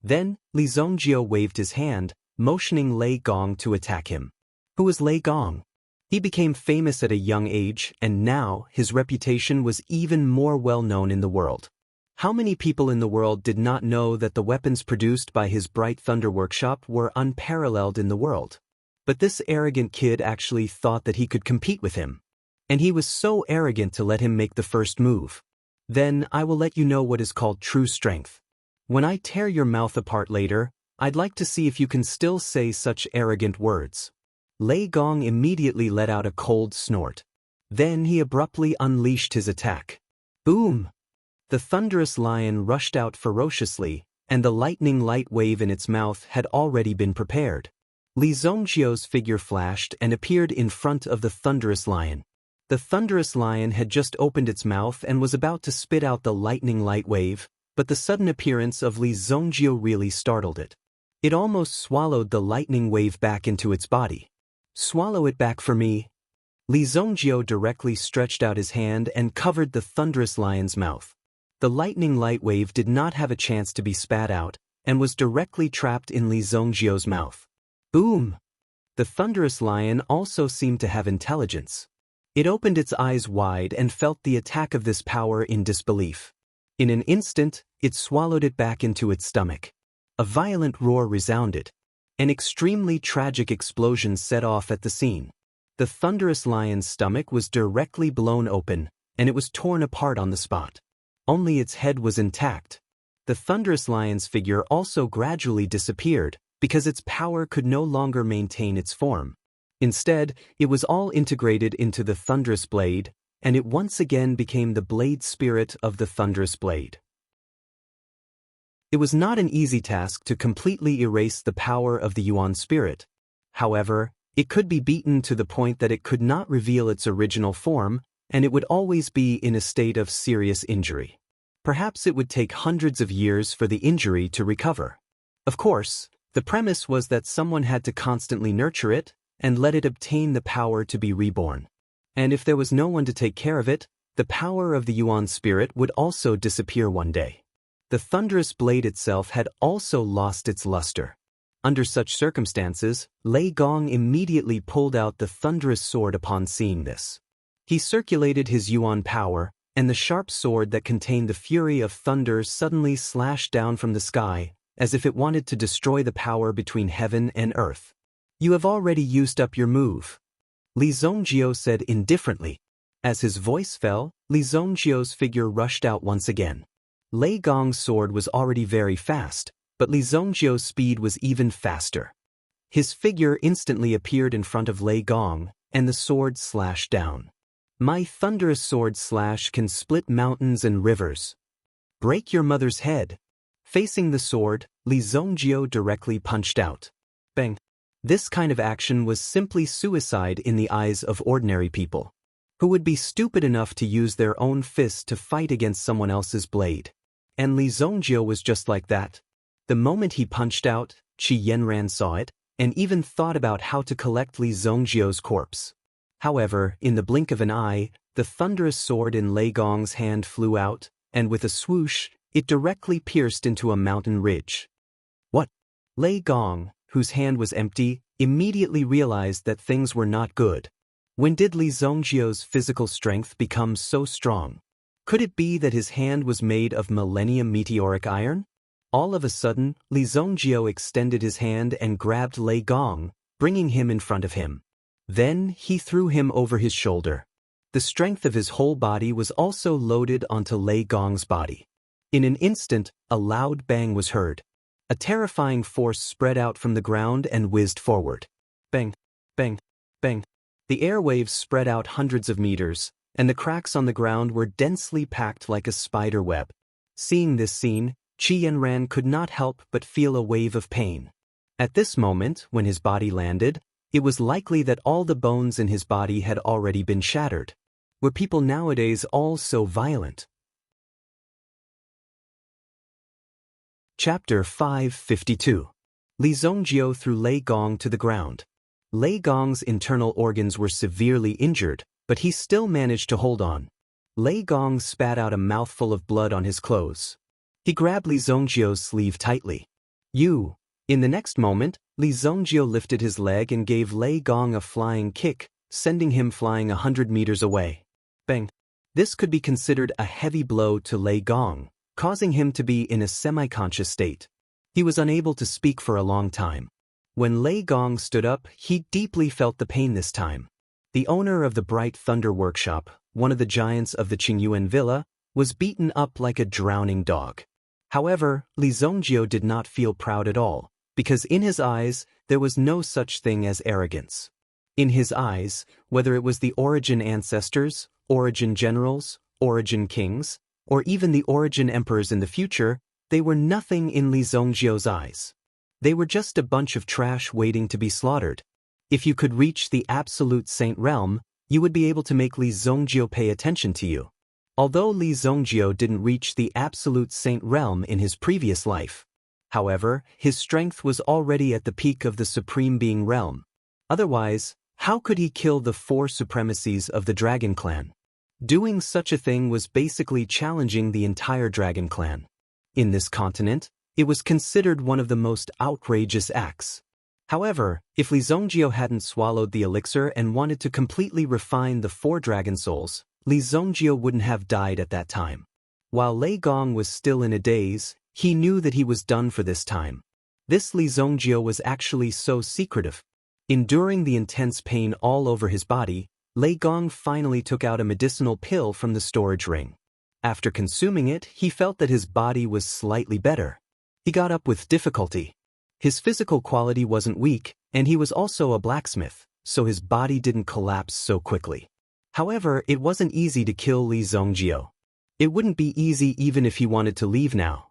Then, Li Zhongjiao waved his hand, motioning Lei Gong to attack him. Who was Lei Gong? He became famous at a young age, and now his reputation was even more well-known in the world. How many people in the world did not know that the weapons produced by his Bright Thunder workshop were unparalleled in the world? But this arrogant kid actually thought that he could compete with him. And he was so arrogant to let him make the first move. Then I will let you know what is called true strength. When I tear your mouth apart later, I'd like to see if you can still say such arrogant words. Lei Gong immediately let out a cold snort. Then he abruptly unleashed his attack. Boom! The thunderous lion rushed out ferociously, and the lightning light wave in its mouth had already been prepared. Li Zhongjiao's figure flashed and appeared in front of the thunderous lion. The thunderous lion had just opened its mouth and was about to spit out the lightning light wave, but the sudden appearance of Li Zhongjiao really startled it. It almost swallowed the lightning wave back into its body. "Swallow it back for me." Li Zhongjiao directly stretched out his hand and covered the thunderous lion's mouth. The lightning light wave did not have a chance to be spat out, and was directly trapped in Li Zhongjiao's mouth. Boom! The thunderous lion also seemed to have intelligence. It opened its eyes wide and felt the attack of this power in disbelief. In an instant, it swallowed it back into its stomach. A violent roar resounded. An extremely tragic explosion set off at the scene. The thunderous lion's stomach was directly blown open, and it was torn apart on the spot. Only its head was intact. The thunderous lion's figure also gradually disappeared, because its power could no longer maintain its form. Instead, it was all integrated into the thunderous blade, and it once again became the blade spirit of the thunderous blade. It was not an easy task to completely erase the power of the Yuan spirit. However, it could be beaten to the point that it could not reveal its original form, and it would always be in a state of serious injury. Perhaps it would take hundreds of years for the injury to recover. Of course, the premise was that someone had to constantly nurture it and let it obtain the power to be reborn. And if there was no one to take care of it, the power of the Yuan spirit would also disappear one day. The thunderous blade itself had also lost its luster. Under such circumstances, Lei Gong immediately pulled out the thunderous sword upon seeing this. He circulated his Yuan power, and the sharp sword that contained the fury of thunder suddenly slashed down from the sky, as if it wanted to destroy the power between heaven and earth. "You have already used up your move," Li Zhongjiao said indifferently. As his voice fell, Li Zhongjiao's figure rushed out once again. Lei Gong's sword was already very fast, but Li Zhongjiao's speed was even faster. His figure instantly appeared in front of Lei Gong, and the sword slashed down. "My thunderous sword slash can split mountains and rivers. Break your mother's head." Facing the sword, Li Zhongjiao directly punched out. Bang! This kind of action was simply suicide in the eyes of ordinary people. Who would be stupid enough to use their own fist to fight against someone else's blade? And Li Zhongjiao was just like that. The moment he punched out, Qi Yanran saw it, and even thought about how to collect Li Zhongjiao's corpse. However, in the blink of an eye, the thunderous sword in Lei Gong's hand flew out, and with a swoosh, it directly pierced into a mountain ridge. What? Lei Gong, whose hand was empty, immediately realized that things were not good. When did Li Zhongjiao's physical strength become so strong? Could it be that his hand was made of millennium meteoric iron? All of a sudden, Li Zhongjiao extended his hand and grabbed Lei Gong, bringing him in front of him. Then he threw him over his shoulder. The strength of his whole body was also loaded onto Lei Gong's body. In an instant, a loud bang was heard. A terrifying force spread out from the ground and whizzed forward. Bang, bang, bang. The airwaves spread out hundreds of meters, and the cracks on the ground were densely packed like a spider web. Seeing this scene, Qi Yanran could not help but feel a wave of pain. At this moment, when his body landed, it was likely that all the bones in his body had already been shattered. Were people nowadays all so violent? Chapter 552. Li Zongjio threw Lei Gong to the ground. Lei Gong's internal organs were severely injured, but he still managed to hold on. Lei Gong spat out a mouthful of blood on his clothes. He grabbed Li Zongjio's sleeve tightly. "You!" In the next moment, Li Zongjio lifted his leg and gave Lei Gong a flying kick, sending him flying 100 meters away. Bang! This could be considered a heavy blow to Lei Gong, causing him to be in a semi-conscious state. He was unable to speak for a long time. When Lei Gong stood up, he deeply felt the pain this time. The owner of the Bright Thunder Workshop, one of the giants of the Qingyuan Villa, was beaten up like a drowning dog. However, Li Zongjio did not feel proud at all, because in his eyes, there was no such thing as arrogance. In his eyes, whether it was the Origin ancestors, Origin generals, Origin kings, or even the Origin emperors in the future, they were nothing in Li Zongjio's eyes. They were just a bunch of trash waiting to be slaughtered. If you could reach the absolute saint realm, you would be able to make Li Zongjio pay attention to you. Although Li Zongjio didn't reach the absolute saint realm in his previous life, however, his strength was already at the peak of the Supreme Being realm. Otherwise, how could he kill the 4 supremacies of the Dragon Clan? Doing such a thing was basically challenging the entire Dragon Clan. In this continent, it was considered one of the most outrageous acts. However, if Li Zongjio hadn't swallowed the elixir and wanted to completely refine the 4 dragon souls, Li Zongjio wouldn't have died at that time. While Lei Gong was still in a daze, he knew that he was done for this time. This Li Zongjio was actually so secretive. Enduring the intense pain all over his body, Lei Gong finally took out a medicinal pill from the storage ring. After consuming it, he felt that his body was slightly better. He got up with difficulty. His physical quality wasn't weak, and he was also a blacksmith, so his body didn't collapse so quickly. However, it wasn't easy to kill Li Zongjio. It wouldn't be easy even if he wanted to leave now.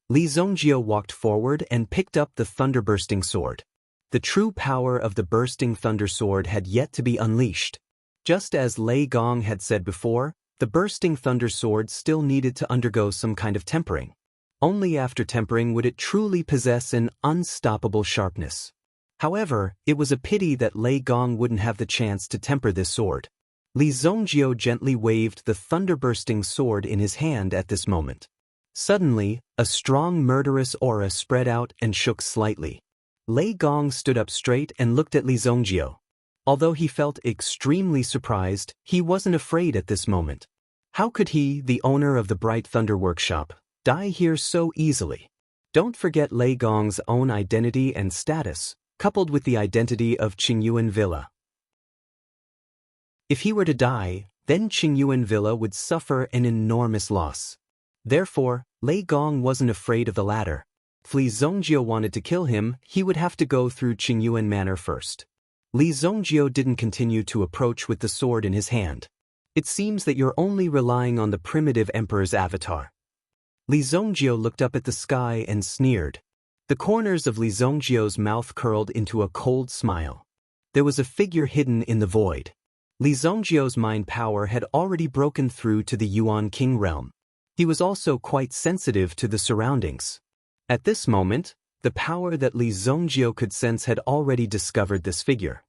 Li Zongjio walked forward and picked up the thunder-bursting sword. The true power of the bursting thunder sword had yet to be unleashed. Just as Lei Gong had said before, the bursting thunder sword still needed to undergo some kind of tempering. Only after tempering would it truly possess an unstoppable sharpness. However, it was a pity that Lei Gong wouldn't have the chance to temper this sword. Li Zongjio gently waved the thunder-bursting sword in his hand at this moment. Suddenly, a strong murderous aura spread out and shook slightly. Lei Gong stood up straight and looked at Li Zongjio. Although he felt extremely surprised, he wasn't afraid at this moment. How could he, the owner of the Bright Thunder Workshop, die here so easily? Don't forget Lei Gong's own identity and status, coupled with the identity of Qingyuan Villa. If he were to die, then Qingyuan Villa would suffer an enormous loss. Therefore, Lei Gong wasn't afraid of the latter. If Li Zongjio wanted to kill him, he would have to go through Qingyuan Manor first. Li Zongjio didn't continue to approach with the sword in his hand. It seems that you're only relying on the primitive emperor's avatar. Li Zongjio looked up at the sky and sneered. The corners of Li Zongjio's mouth curled into a cold smile. There was a figure hidden in the void. Li Zongjio's mind power had already broken through to the Yuan King realm. He was also quite sensitive to the surroundings. At this moment, the power that Li Zongjio could sense had already discovered this figure.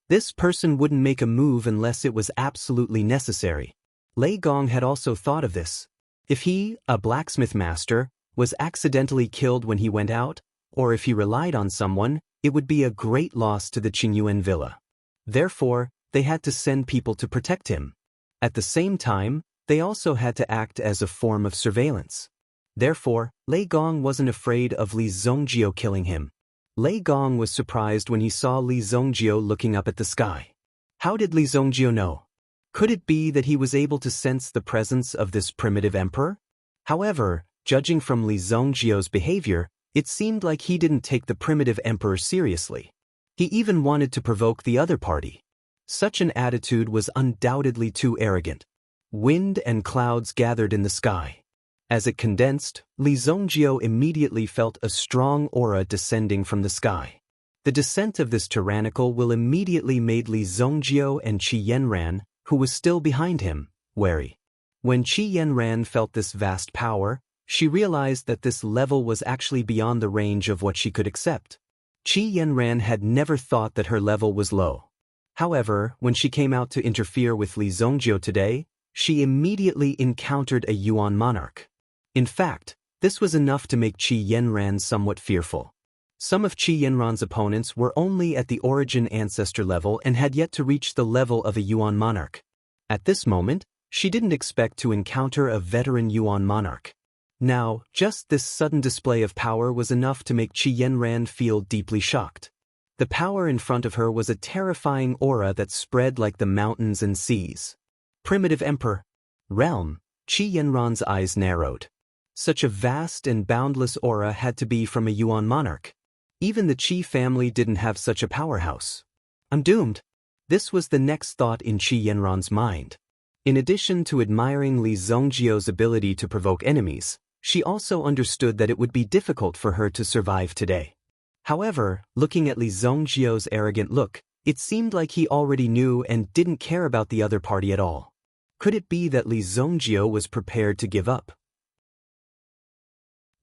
This person wouldn't make a move unless it was absolutely necessary. Lei Gong had also thought of this. If he, a blacksmith master, was accidentally killed when he went out, or if he relied on someone, it would be a great loss to the Qingyuan Villa. Therefore, they had to send people to protect him. At the same time, they also had to act as a form of surveillance. Therefore, Lei Gong wasn't afraid of Li Zongjio killing him. Lei Gong was surprised when he saw Li Zongjio looking up at the sky. How did Li Zongjio know? Could it be that he was able to sense the presence of this primitive emperor? However, judging from Li Zongjio's behavior, it seemed like he didn't take the primitive emperor seriously. He even wanted to provoke the other party. Such an attitude was undoubtedly too arrogant. Wind and clouds gathered in the sky. As it condensed, Li Zongjio immediately felt a strong aura descending from the sky. The descent of this tyrannical will immediately made Li Zongjio and Qi Yanran, who was still behind him, wary. When Qi Yanran felt this vast power, she realized that this level was actually beyond the range of what she could accept. Qi Yanran had never thought that her level was low. However, when she came out to interfere with Li Zongjio today, she immediately encountered a Yuan monarch. In fact, this was enough to make Qi Yanran somewhat fearful. Some of Qi Yanran's opponents were only at the origin ancestor level and had yet to reach the level of a Yuan monarch. At this moment, she didn't expect to encounter a veteran Yuan monarch. Now, just this sudden display of power was enough to make Qi Yanran feel deeply shocked. The power in front of her was a terrifying aura that spread like the mountains and seas. Primitive Emperor. Realm. Qi Yanran's eyes narrowed. Such a vast and boundless aura had to be from a Yuan monarch. Even the Qi family didn't have such a powerhouse. I'm doomed. This was the next thought in Qi Yanran's mind. In addition to admiring Li Zongjio's ability to provoke enemies, she also understood that it would be difficult for her to survive today. However, looking at Li Zongjio's arrogant look, it seemed like he already knew and didn't care about the other party at all. Could it be that Li Zongjio was prepared to give up?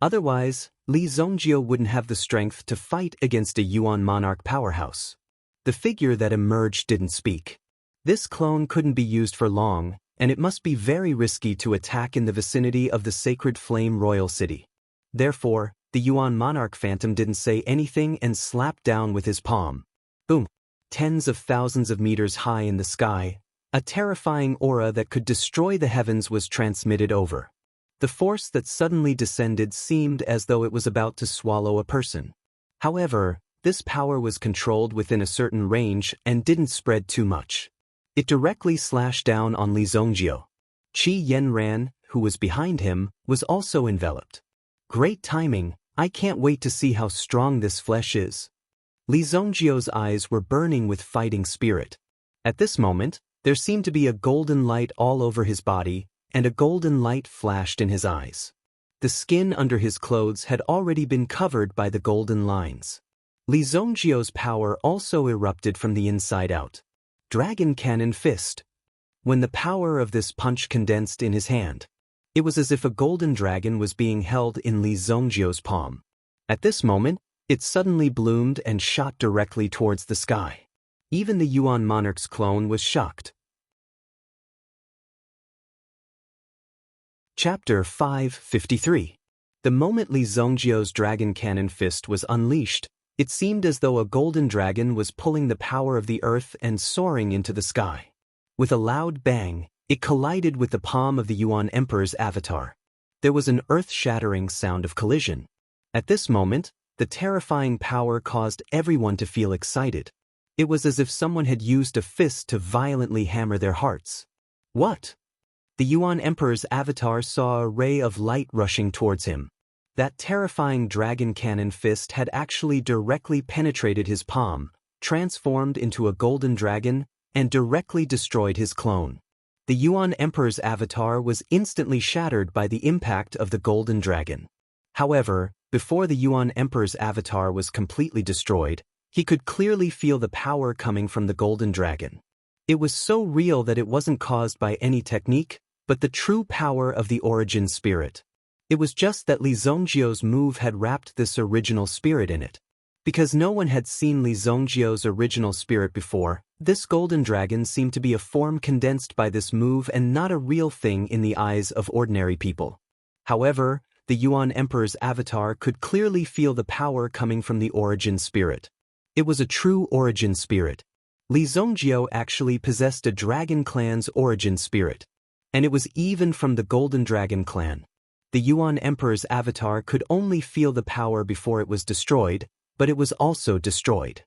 Otherwise, Li Zongjio wouldn't have the strength to fight against a Yuan monarch powerhouse. The figure that emerged didn't speak. This clone couldn't be used for long, and it must be very risky to attack in the vicinity of the sacred flame royal city. Therefore, the Yuan monarch phantom didn't say anything and slapped down with his palm. Boom! Tens of thousands of meters high in the sky, a terrifying aura that could destroy the heavens was transmitted over. The force that suddenly descended seemed as though it was about to swallow a person. However, this power was controlled within a certain range and didn't spread too much. It directly slashed down on Li Zongjio. Qi Yanran, who was behind him, was also enveloped. Great timing, I can't wait to see how strong this flesh is. Li Zongjio's eyes were burning with fighting spirit. At this moment, there seemed to be a golden light all over his body, and a golden light flashed in his eyes. The skin under his clothes had already been covered by the golden lines. Li Zongjio's power also erupted from the inside out. Dragon Cannon Fist. When the power of this punch condensed in his hand, it was as if a golden dragon was being held in Li Zongjio's palm. At this moment, it suddenly bloomed and shot directly towards the sky. Even the Yuan monarch's clone was shocked. Chapter 553. The moment Li Zongjio's Dragon Cannon Fist was unleashed, it seemed as though a golden dragon was pulling the power of the earth and soaring into the sky. With a loud bang, it collided with the palm of the Yuan Emperor's avatar. There was an earth-shattering sound of collision. At this moment, the terrifying power caused everyone to feel excited. It was as if someone had used a fist to violently hammer their hearts. What? The Yuan Emperor's avatar saw a ray of light rushing towards him. That terrifying dragon cannon fist had actually directly penetrated his palm, transformed into a golden dragon, and directly destroyed his clone. The Yuan Emperor's avatar was instantly shattered by the impact of the golden dragon. However, before the Yuan Emperor's avatar was completely destroyed, he could clearly feel the power coming from the golden dragon. It was so real that it wasn't caused by any technique, but the true power of the origin spirit. It was just that Li Zongjio's move had wrapped this original spirit in it. Because no one had seen Li Zongjio's original spirit before, this golden dragon seemed to be a form condensed by this move and not a real thing in the eyes of ordinary people. However, the Yuan Emperor's avatar could clearly feel the power coming from the origin spirit. It was a true origin spirit. Li Zongjio actually possessed a dragon clan's origin spirit. And it was even from the Golden Dragon clan. The Yuan Emperor's avatar could only feel the power before it was destroyed, but it was also destroyed.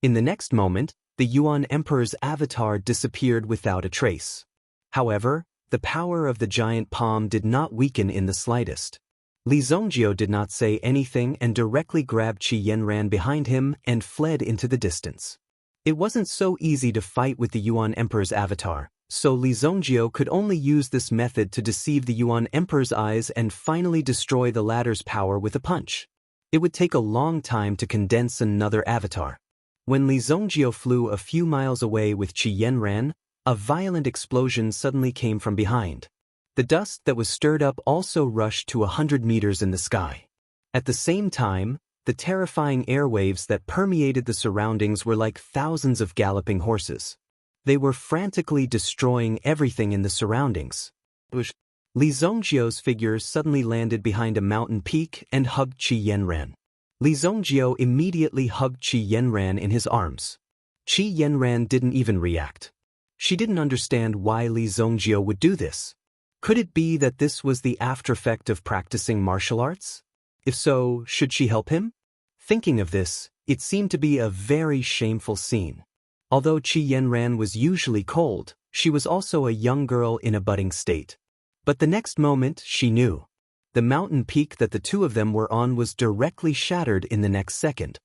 In the next moment, the Yuan Emperor's avatar disappeared without a trace. However, the power of the giant palm did not weaken in the slightest. Li Zongjio did not say anything and directly grabbed Qi Yanran behind him and fled into the distance. It wasn't so easy to fight with the Yuan Emperor's avatar, so Li Zongjio could only use this method to deceive the Yuan Emperor's eyes and finally destroy the latter's power with a punch. It would take a long time to condense another avatar. When Li Zongjio flew a few miles away with Qi Yanran, a violent explosion suddenly came from behind. The dust that was stirred up also rushed to 100 meters in the sky. At the same time, the terrifying airwaves that permeated the surroundings were like thousands of galloping horses. They were frantically destroying everything in the surroundings. Li Zongjio's figure suddenly landed behind a mountain peak and hugged Qi Yanran. Li Zongjio immediately hugged Qi Yanran in his arms. Qi Yanran didn't even react. She didn't understand why Li Zongjio would do this. Could it be that this was the aftereffect of practicing martial arts? If so, should she help him? Thinking of this, it seemed to be a very shameful scene. Although Qi Yanran was usually cold, she was also a young girl in a budding state. But the next moment, she knew. The mountain peak that the two of them were on was directly shattered in the next second.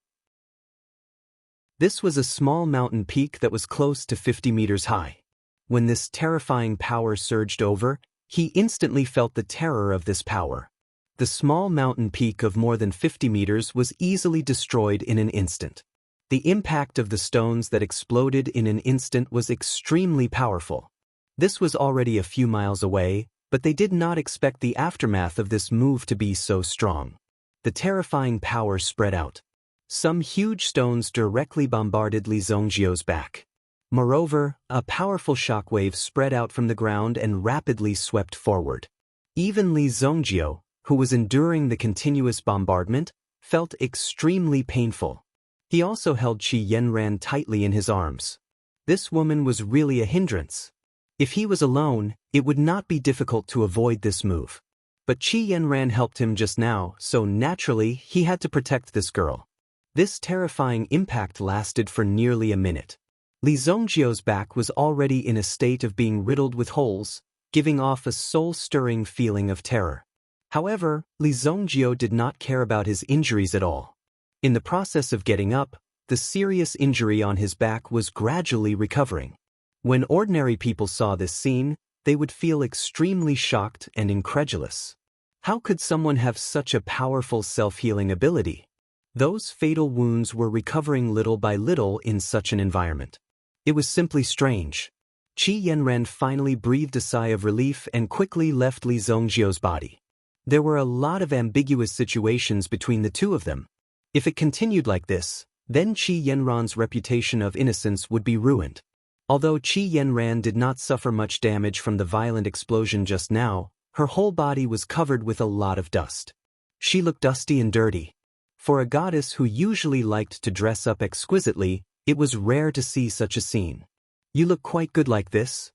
This was a small mountain peak that was close to 50 meters high. When this terrifying power surged over, he instantly felt the terror of this power. The small mountain peak of more than 50 meters was easily destroyed in an instant. The impact of the stones that exploded in an instant was extremely powerful. This was already a few miles away, but they did not expect the aftermath of this move to be so strong. The terrifying power spread out. Some huge stones directly bombarded Li Zongjio's back. Moreover, a powerful shockwave spread out from the ground and rapidly swept forward. Even Li Zongjio, who was enduring the continuous bombardment, felt extremely painful. He also held Qi Yanran tightly in his arms. This woman was really a hindrance. If he was alone, it would not be difficult to avoid this move. But Qi Yanran helped him just now, so naturally he had to protect this girl. This terrifying impact lasted for nearly a minute. Li Zongjio's back was already in a state of being riddled with holes, giving off a soul-stirring feeling of terror. However, Li Zongjio did not care about his injuries at all. In the process of getting up, the serious injury on his back was gradually recovering. When ordinary people saw this scene, they would feel extremely shocked and incredulous. How could someone have such a powerful self-healing ability? Those fatal wounds were recovering little by little in such an environment. It was simply strange. Qi Yanran finally breathed a sigh of relief and quickly left Li Zongjio's body. There were a lot of ambiguous situations between the two of them. If it continued like this, then Qi Yanran's reputation of innocence would be ruined. Although Qi Yanran did not suffer much damage from the violent explosion just now, her whole body was covered with a lot of dust. She looked dusty and dirty. For a goddess who usually liked to dress up exquisitely, it was rare to see such a scene. "You look quite good like this."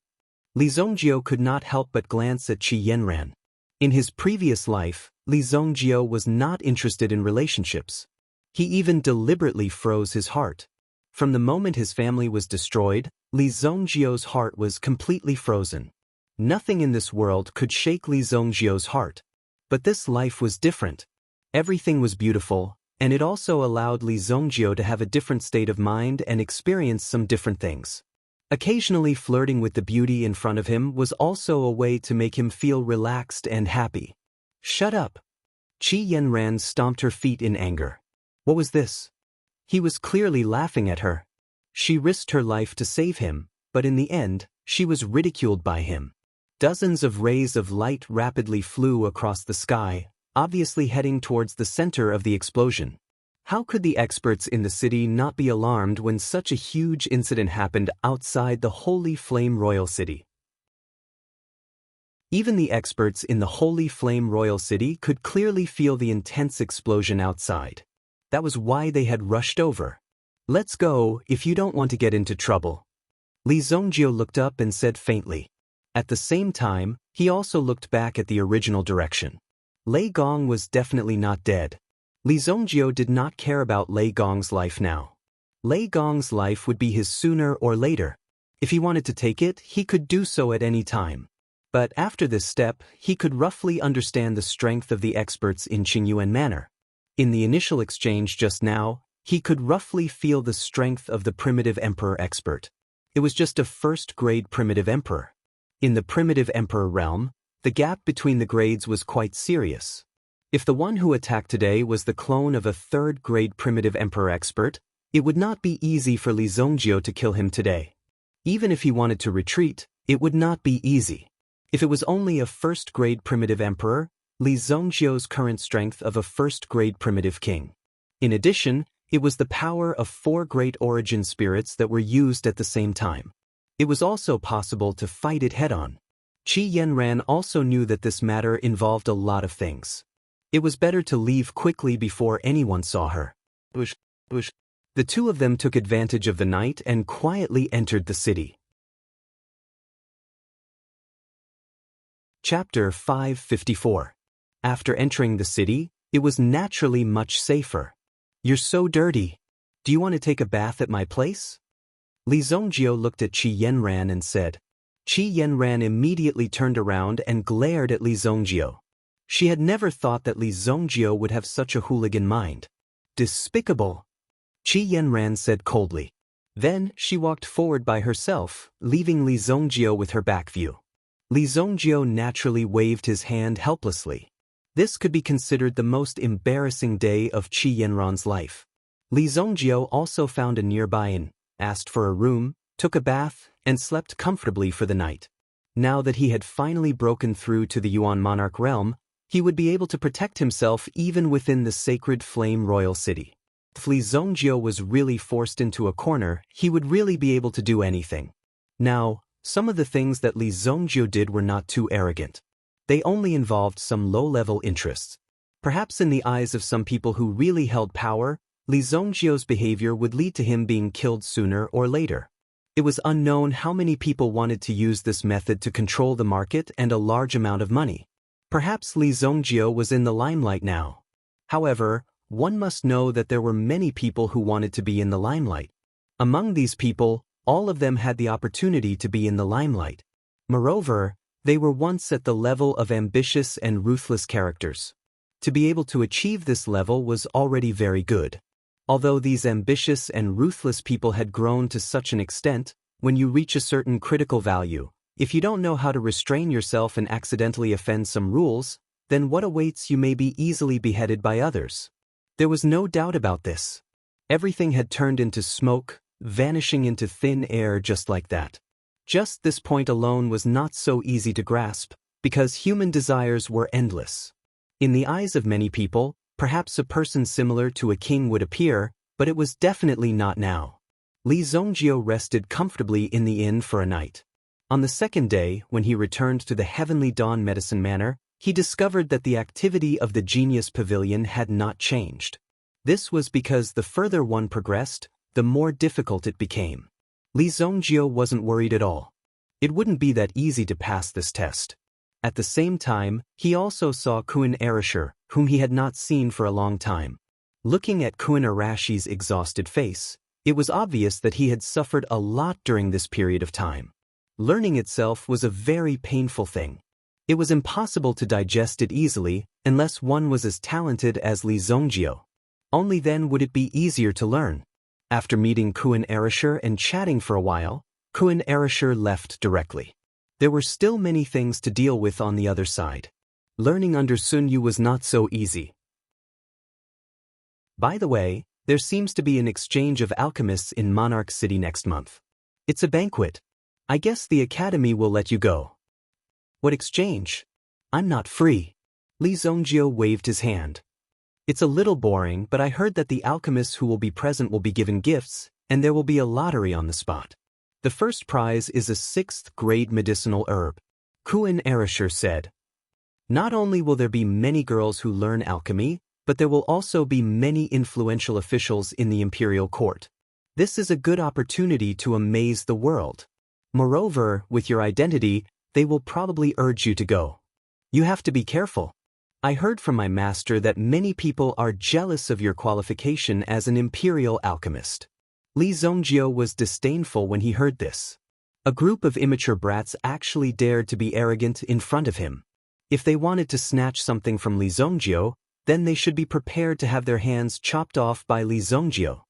Li Zongjio could not help but glance at Qi Yanran. In his previous life, Li Zongjio was not interested in relationships. He even deliberately froze his heart. From the moment his family was destroyed, Li Zongjio's heart was completely frozen. Nothing in this world could shake Li Zongjio's heart. But this life was different. Everything was beautiful, and it also allowed Li Zongjio to have a different state of mind and experience some different things. Occasionally flirting with the beauty in front of him was also a way to make him feel relaxed and happy. "Shut up." Qi Yanran stomped her feet in anger. What was this? He was clearly laughing at her. She risked her life to save him, but in the end, she was ridiculed by him. Dozens of rays of light rapidly flew across the sky, obviously heading towards the center of the explosion. How could the experts in the city not be alarmed when such a huge incident happened outside the Holy Flame Royal City? Even the experts in the Holy Flame Royal City could clearly feel the intense explosion outside. That was why they had rushed over. "Let's go if you don't want to get into trouble." Li Zongjio looked up and said faintly. At the same time, he also looked back at the original direction. Lei Gong was definitely not dead. Li Zongjio did not care about Lei Gong's life now. Lei Gong's life would be his sooner or later. If he wanted to take it, he could do so at any time. But after this step, he could roughly understand the strength of the experts in Qingyuan Manor. In the initial exchange just now, he could roughly feel the strength of the primitive emperor expert. It was just a first-grade primitive emperor. In the primitive emperor realm, the gap between the grades was quite serious. If the one who attacked today was the clone of a third-grade primitive emperor expert, it would not be easy for Li Zongjio to kill him today. Even if he wanted to retreat, it would not be easy. If it was only a first-grade primitive emperor, Li Zongjio's current strength of a first-grade primitive king. In addition, it was the power of 4 great origin spirits that were used at the same time. It was also possible to fight it head-on. Qi Yanran also knew that this matter involved a lot of things. It was better to leave quickly before anyone saw her. The two of them took advantage of the night and quietly entered the city. Chapter 554. After entering the city, it was naturally much safer. You're so dirty. Do you want to take a bath at my place? Li Zongjio looked at Qi Yanran and said. Qi Yanran immediately turned around and glared at Li Zongjio. She had never thought that Li Zongjio would have such a hooligan mind. Despicable. Qi Yanran said coldly. Then she walked forward by herself, leaving Li Zongjio with her back view. Li Zongjio naturally waved his hand helplessly. This could be considered the most embarrassing day of Qi Yanran's life. Li Zongjio also found a nearby inn, asked for a room, took a bath, and slept comfortably for the night. Now that he had finally broken through to the Yuan monarch realm, he would be able to protect himself even within the sacred flame royal city. If Li Zongjio was really forced into a corner, he would really be able to do anything. Now, some of the things that Li Zongjio did were not too arrogant. They only involved some low-level interests. Perhaps in the eyes of some people who really held power, Li Zongjio's behavior would lead to him being killed sooner or later. It was unknown how many people wanted to use this method to control the market and a large amount of money. Perhaps Li Zongjio was in the limelight now. However, one must know that there were many people who wanted to be in the limelight. Among these people, all of them had the opportunity to be in the limelight. Moreover, they were once at the level of ambitious and ruthless characters. To be able to achieve this level was already very good. Although these ambitious and ruthless people had grown to such an extent, when you reach a certain critical value, if you don't know how to restrain yourself and accidentally offend some rules, then what awaits you may be easily beheaded by others. There was no doubt about this. Everything had turned into smoke, vanishing into thin air just like that. Just this point alone was not so easy to grasp, because human desires were endless. In the eyes of many people, perhaps a person similar to a king would appear, but it was definitely not now. Li Zongjio rested comfortably in the inn for a night. On the second day, when he returned to the Heavenly Dawn Medicine Manor, he discovered that the activity of the Genius Pavilion had not changed. This was because the further one progressed, the more difficult it became. Li Zongjio wasn't worried at all. It wouldn't be that easy to pass this test. At the same time, he also saw Kuin Arashir, whom he had not seen for a long time. Looking at Kuin Arash's exhausted face, it was obvious that he had suffered a lot during this period of time. Learning itself was a very painful thing. It was impossible to digest it easily unless one was as talented as Li Zongjio. Only then would it be easier to learn. After meeting Kuin Arashir and chatting for a while, Kuin Arashir left directly. There were still many things to deal with on the other side. Learning under Sun Yu was not so easy. By the way, there seems to be an exchange of alchemists in Monarch City next month. It's a banquet. I guess the academy will let you go. What exchange? I'm not free. Li Zongjio waved his hand. It's a little boring, but I heard that the alchemists who will be present will be given gifts, and there will be a lottery on the spot. The first prize is a 6th-grade medicinal herb. Kuin Arashir said. Not only will there be many girls who learn alchemy, but there will also be many influential officials in the imperial court. This is a good opportunity to amaze the world. Moreover, with your identity, they will probably urge you to go. You have to be careful. I heard from my master that many people are jealous of your qualification as an imperial alchemist. Li Zongjio was disdainful when he heard this. A group of immature brats actually dared to be arrogant in front of him. If they wanted to snatch something from Li Zongjio, then they should be prepared to have their hands chopped off by Li Zongjio.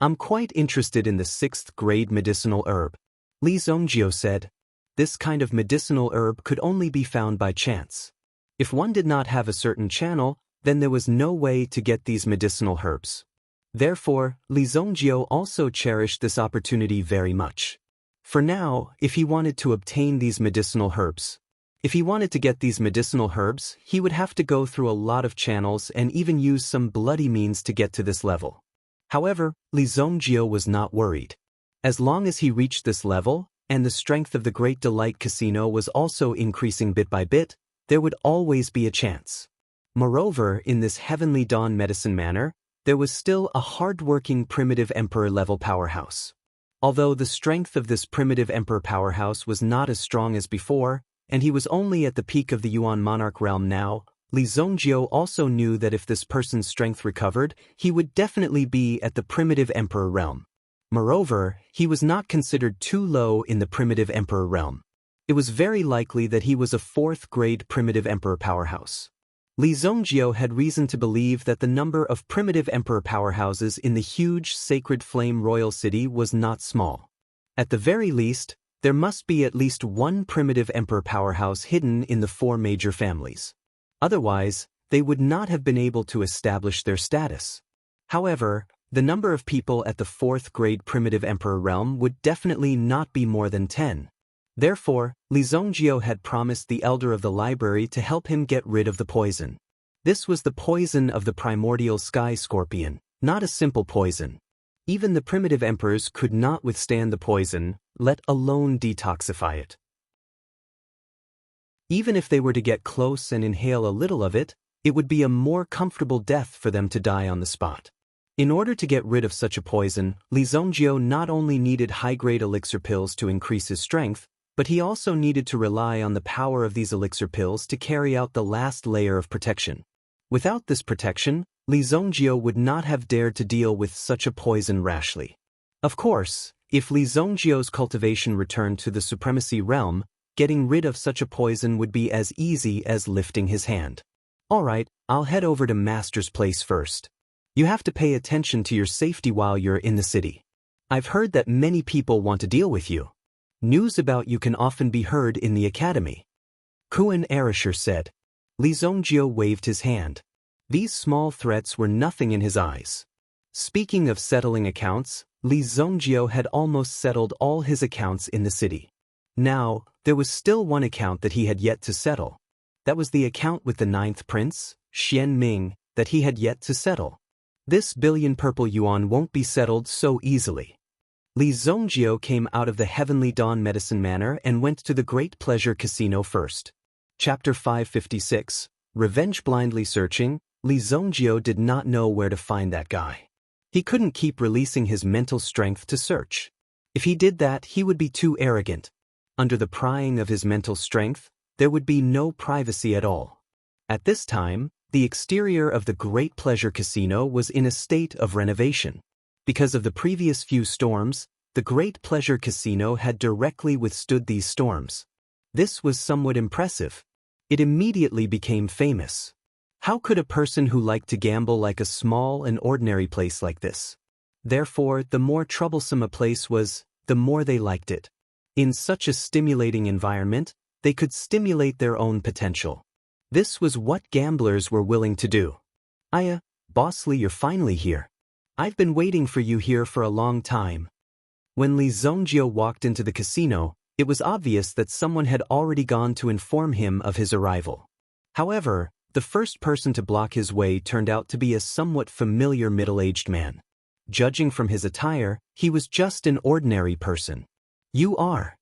I'm quite interested in the 6th-grade medicinal herb. Li Zongjio said. This kind of medicinal herb could only be found by chance. If one did not have a certain channel, then there was no way to get these medicinal herbs. Therefore, Li Zongjio also cherished this opportunity very much. For now, if he wanted to obtain these medicinal herbs, he would have to go through a lot of channels and even use some bloody means to get to this level. However, Li Zongjio was not worried. As long as he reached this level, and the strength of the Great Delight Casino was also increasing bit by bit, there would always be a chance. Moreover, in this Heavenly Dawn medicine manor, there was still a hard-working primitive emperor-level powerhouse. Although the strength of this primitive emperor powerhouse was not as strong as before, and he was only at the peak of the Yuan monarch realm now, Li Zongjio also knew that if this person's strength recovered, he would definitely be at the primitive emperor realm. Moreover, he was not considered too low in the primitive emperor realm. It was very likely that he was a 4th-grade primitive emperor powerhouse. Li Zongjio had reason to believe that the number of primitive emperor powerhouses in the huge sacred flame royal city was not small. At the very least, there must be at least one primitive emperor powerhouse hidden in the 4 major families. Otherwise, they would not have been able to establish their status. However, the number of people at the 4th-grade primitive emperor realm would definitely not be more than 10. Therefore, Li Zongjio had promised the elder of the library to help him get rid of the poison. This was the poison of the primordial sky scorpion, not a simple poison. Even the primitive emperors could not withstand the poison, let alone detoxify it. Even if they were to get close and inhale a little of it, it would be a more comfortable death for them to die on the spot. In order to get rid of such a poison, Li Zongjio not only needed high-grade elixir pills to increase his strength, but he also needed to rely on the power of these elixir pills to carry out the last layer of protection. Without this protection, Li Zongjio would not have dared to deal with such a poison rashly. Of course, if Li Zongjio's cultivation returned to the supremacy realm, getting rid of such a poison would be as easy as lifting his hand. Alright, I'll head over to Master's place first. You have to pay attention to your safety while you're in the city. I've heard that many people want to deal with you. News about you can often be heard in the academy. Kuan Arisher said. Li Zongjio waved his hand. These small threats were nothing in his eyes. Speaking of settling accounts, Li Zongjio had almost settled all his accounts in the city. Now, there was still one account that he had yet to settle. That was the account with the 9th prince, Xian Ming, that he had yet to settle. This billion purple yuan won't be settled so easily. Li Zongjio came out of the Heavenly Dawn medicine manor and went to the Great Pleasure Casino first. Chapter 556, Revenge. Blindly searching, Li Zongjio did not know where to find that guy. He couldn't keep releasing his mental strength to search. If he did that, he would be too arrogant. Under the prying of his mental strength, there would be no privacy at all. At this time, the exterior of the Great Pleasure Casino was in a state of renovation. Because of the previous few storms, the Great Pleasure Casino had directly withstood these storms. This was somewhat impressive. It immediately became famous. How could a person who liked to gamble like a small and ordinary place like this? Therefore, the more troublesome a place was, the more they liked it. In such a stimulating environment, they could stimulate their own potential. This was what gamblers were willing to do. Boss Li, you're finally here. I've been waiting for you here for a long time. When Li Zongjio walked into the casino, it was obvious that someone had already gone to inform him of his arrival. However, the first person to block his way turned out to be a somewhat familiar middle-aged man. Judging from his attire, he was just an ordinary person. You are.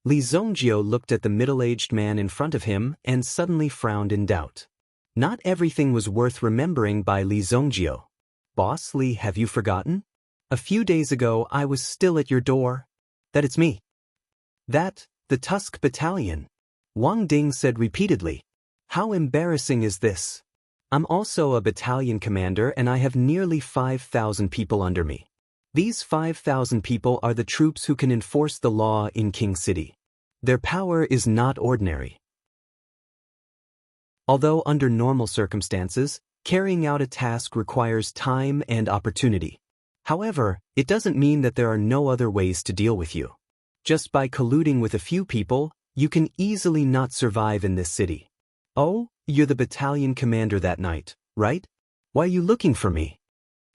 Li Zongjio looked at the middle-aged man in front of him and suddenly frowned in doubt. Not everything was worth remembering by Li Zongjio. Boss Li, have you forgotten? A few days ago I was still at your door. That it's me. That, the Tusk Battalion. Wang Ding said repeatedly. How embarrassing is this? I'm also a battalion commander and I have nearly 5,000 people under me. These 5,000 people are the troops who can enforce the law in King City. Their power is not ordinary. Although under normal circumstances, carrying out a task requires time and opportunity. However, it doesn't mean that there are no other ways to deal with you. Just by colluding with a few people, you can easily not survive in this city. Oh, you're the battalion commander that night, right? Why are you looking for me?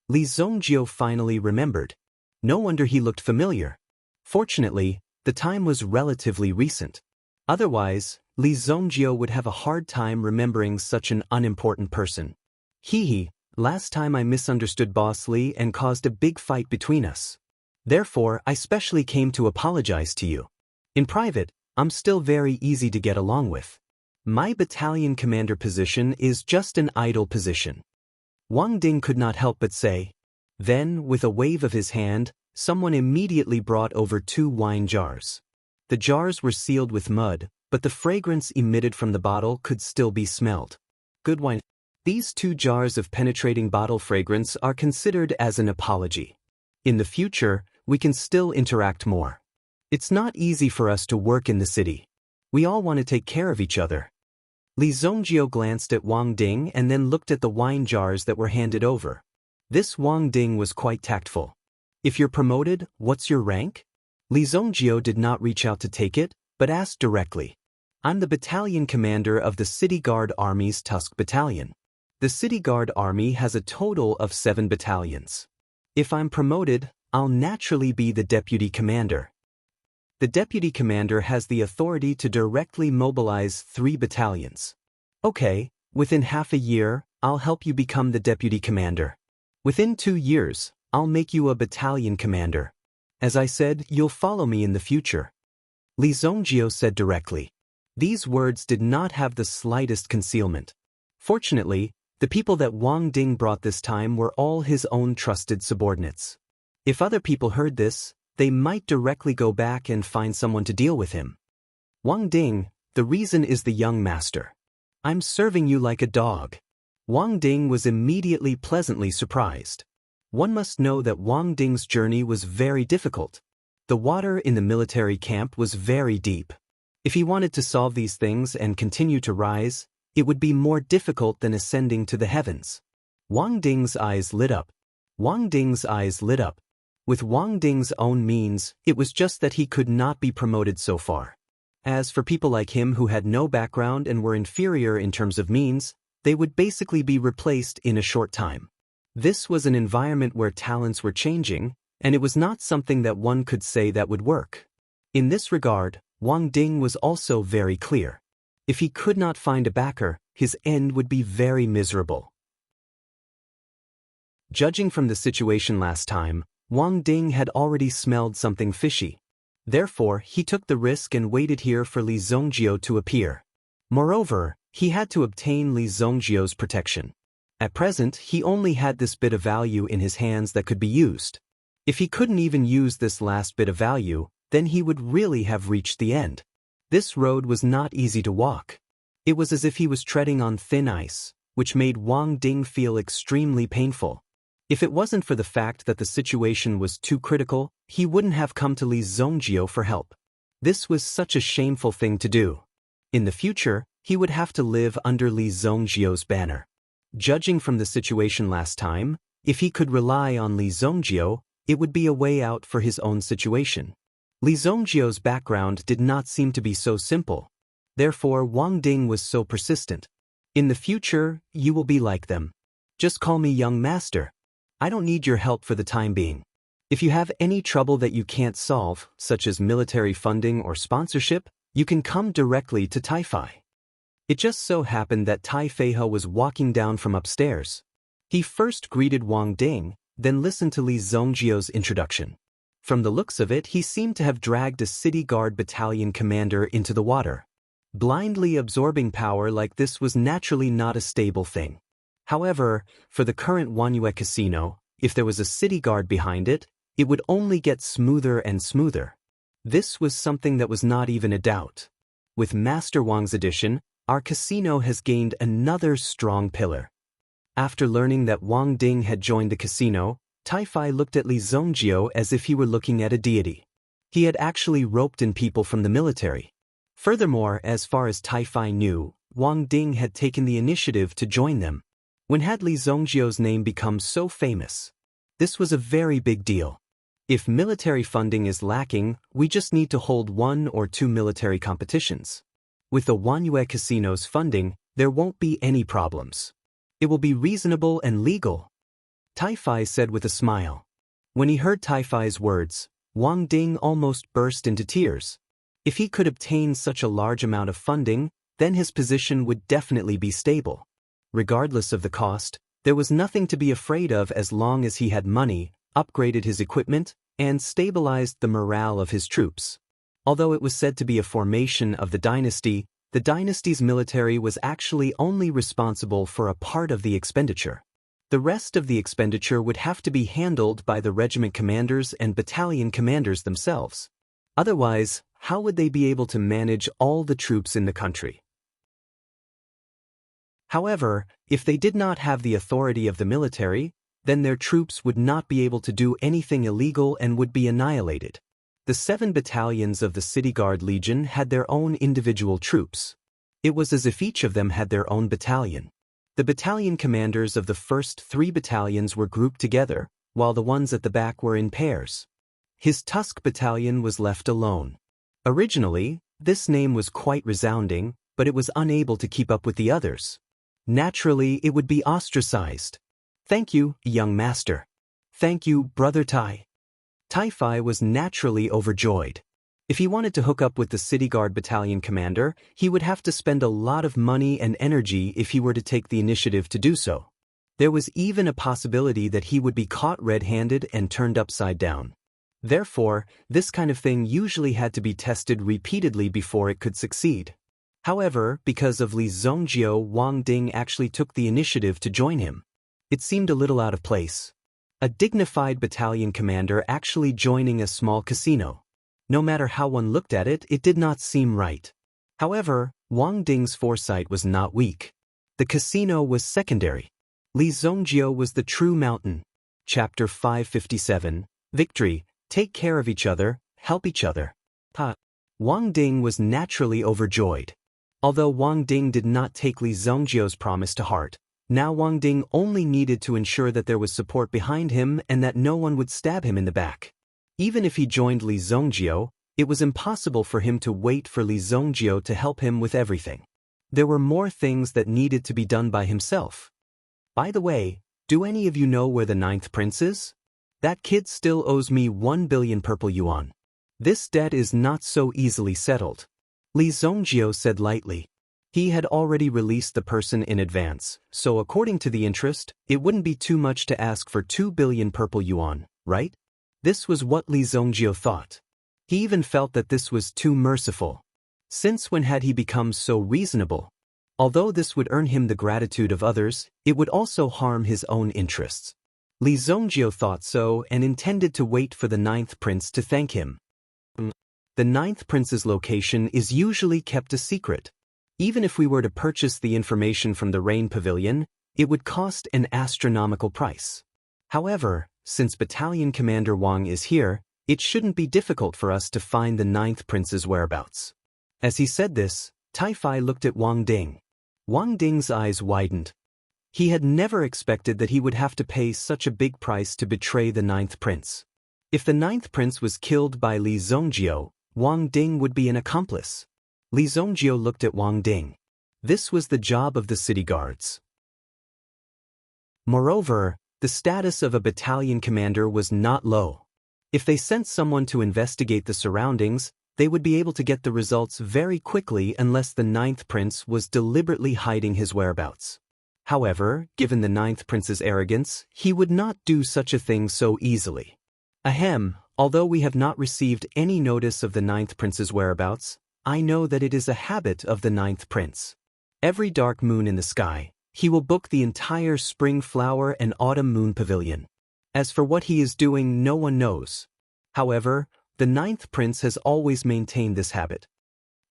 Li Zongjio finally remembered. No wonder he looked familiar. Fortunately, the time was relatively recent. Otherwise, Li Zongjio would have a hard time remembering such an unimportant person. Hee, last time I misunderstood Boss Li and caused a big fight between us. Therefore, I specially came to apologize to you. In private, I'm still very easy to get along with. My battalion commander position is just an idle position. Wang Ding could not help but say. Then, with a wave of his hand, someone immediately brought over 2 wine jars. The jars were sealed with mud, but the fragrance emitted from the bottle could still be smelled. Good wine. These 2 jars of penetrating bottle fragrance are considered as an apology. In the future, we can still interact more. It's not easy for us to work in the city. We all want to take care of each other. Li Zongjio glanced at Wang Ding and then looked at the wine jars that were handed over. This Wang Ding was quite tactful. If you're promoted, what's your rank? Li Zongjio did not reach out to take it, but asked directly. I'm the battalion commander of the City Guard Army's Tusk Battalion. The City Guard Army has a total of 7 battalions. If I'm promoted, I'll naturally be the deputy commander. The deputy commander has the authority to directly mobilize 3 battalions. Okay, within half a year, I'll help you become the deputy commander. Within 2 years, I'll make you a battalion commander. As I said, you'll follow me in the future. Li Zongjio said directly. These words did not have the slightest concealment. Fortunately, the people that Wang Ding brought this time were all his own trusted subordinates. If other people heard this, they might directly go back and find someone to deal with him. Wang Ding, the reason is the young master. I'm serving you like a dog. Wang Ding was immediately pleasantly surprised. One must know that Wang Ding's journey was very difficult. The water in the military camp was very deep. If he wanted to solve these things and continue to rise, it would be more difficult than ascending to the heavens. Wang Ding's eyes lit up. Wang Ding's eyes lit up. With Wang Ding's own means, it was just that he could not be promoted so far. As for people like him who had no background and were inferior in terms of means, they would basically be replaced in a short time. This was an environment where talents were changing, and it was not something that one could say that would work. In this regard, Wang Ding was also very clear. If he could not find a backer, his end would be very miserable. Judging from the situation last time, Wang Ding had already smelled something fishy. Therefore, he took the risk and waited here for Li Zongjio to appear. Moreover, he had to obtain Li Zongjio's protection. At present, he only had this bit of value in his hands that could be used. If he couldn't even use this last bit of value, then he would really have reached the end. This road was not easy to walk. It was as if he was treading on thin ice, which made Wang Ding feel extremely painful. If it wasn't for the fact that the situation was too critical, he wouldn't have come to Li Zongjio for help. This was such a shameful thing to do. In the future, he would have to live under Li Zongjio's banner. Judging from the situation last time, if he could rely on Li Zongjio, it would be a way out for his own situation. Li Zongjio's background did not seem to be so simple. Therefore, Wang Ding was so persistent. In the future, you will be like them. Just call me young master. I don't need your help for the time being. If you have any trouble that you can't solve, such as military funding or sponsorship, you can come directly to Tai-Fei. It just so happened that Tai Feihe was walking down from upstairs. He first greeted Wang Ding, then listened to Li Zongjio's introduction. From the looks of it, he seemed to have dragged a city guard battalion commander into the water. Blindly absorbing power like this was naturally not a stable thing. However, for the current Wanyue casino, if there was a city guard behind it, it would only get smoother and smoother. This was something that was not even a doubt. With Master Wang's addition, our casino has gained another strong pillar. After learning that Wang Ding had joined the casino, Tai-Fei looked at Li Zongjio as if he were looking at a deity. He had actually roped in people from the military. Furthermore, as far as Tai-Fei knew, Wang Ding had taken the initiative to join them. When had Li Zongjio's name become so famous? This was a very big deal. If military funding is lacking, we just need to hold 1 or 2 military competitions. With the Wanyue Casino's funding, there won't be any problems. It will be reasonable and legal, Tai-Fai said with a smile. When he heard Tai-Fai's words, Wang Ding almost burst into tears. If he could obtain such a large amount of funding, then his position would definitely be stable. Regardless of the cost, there was nothing to be afraid of as long as he had money, upgraded his equipment, and stabilized the morale of his troops. Although it was said to be a formation of the dynasty's military was actually only responsible for a part of the expenditure. The rest of the expenditure would have to be handled by the regiment commanders and battalion commanders themselves. Otherwise, how would they be able to manage all the troops in the country? However, if they did not have the authority of the military, then their troops would not be able to do anything illegal and would be annihilated. The 7 battalions of the City Guard Legion had their own individual troops. It was as if each of them had their own battalion. The battalion commanders of the first 3 battalions were grouped together, while the ones at the back were in pairs. His Tusk battalion was left alone. Originally, this name was quite resounding, but it was unable to keep up with the others. Naturally, it would be ostracized. Thank you, young master. Thank you, brother Tai. Tai-Fai was naturally overjoyed. If he wanted to hook up with the City Guard battalion commander, he would have to spend a lot of money and energy if he were to take the initiative to do so. There was even a possibility that he would be caught red-handed and turned upside down. Therefore, this kind of thing usually had to be tested repeatedly before it could succeed. However, because of Li Zongjio, Wang Ding actually took the initiative to join him. It seemed a little out of place. A dignified battalion commander actually joining a small casino. No matter how one looked at it, it did not seem right. However, Wang Ding's foresight was not weak. The casino was secondary. Li Zongjio was the true mountain. Chapter 557, Victory, Take care of each other, help each other. Wang Ding was naturally overjoyed. Although Wang Ding did not take Li Zongjio's promise to heart, now Wang Ding only needed to ensure that there was support behind him and that no one would stab him in the back. Even if he joined Li Zongjio, it was impossible for him to wait for Li Zongjio to help him with everything. There were more things that needed to be done by himself. By the way, do any of you know where the 9th prince is? That kid still owes me 1 billion purple yuan. This debt is not so easily settled. Li Zongjio said lightly. He had already released the person in advance, so according to the interest, it wouldn't be too much to ask for 2 billion purple yuan, right? This was what Li Zongjio thought. He even felt that this was too merciful. Since when had he become so reasonable? Although this would earn him the gratitude of others, it would also harm his own interests. Li Zongjio thought so and intended to wait for the 9th prince to thank him. The 9th prince's location is usually kept a secret. Even if we were to purchase the information from the Rain Pavilion, it would cost an astronomical price. However, since Battalion Commander Wang is here, it shouldn't be difficult for us to find the 9th prince's whereabouts. As he said this, Tai-Fai looked at Wang Ding. Wang Ding's eyes widened. He had never expected that he would have to pay such a big price to betray the 9th prince. If the 9th prince was killed by Li Zongjio, Wang Ding would be an accomplice. Li Zongjio looked at Wang Ding. This was the job of the city guards. Moreover, the status of a battalion commander was not low. If they sent someone to investigate the surroundings, they would be able to get the results very quickly unless the 9th prince was deliberately hiding his whereabouts. However, given the 9th prince's arrogance, he would not do such a thing so easily. Ahem, although we have not received any notice of the 9th prince's whereabouts, I know that it is a habit of the 9th prince. Every dark moon in the sky, he will book the entire spring flower and autumn moon pavilion. As for what he is doing, no one knows. However, the 9th prince has always maintained this habit.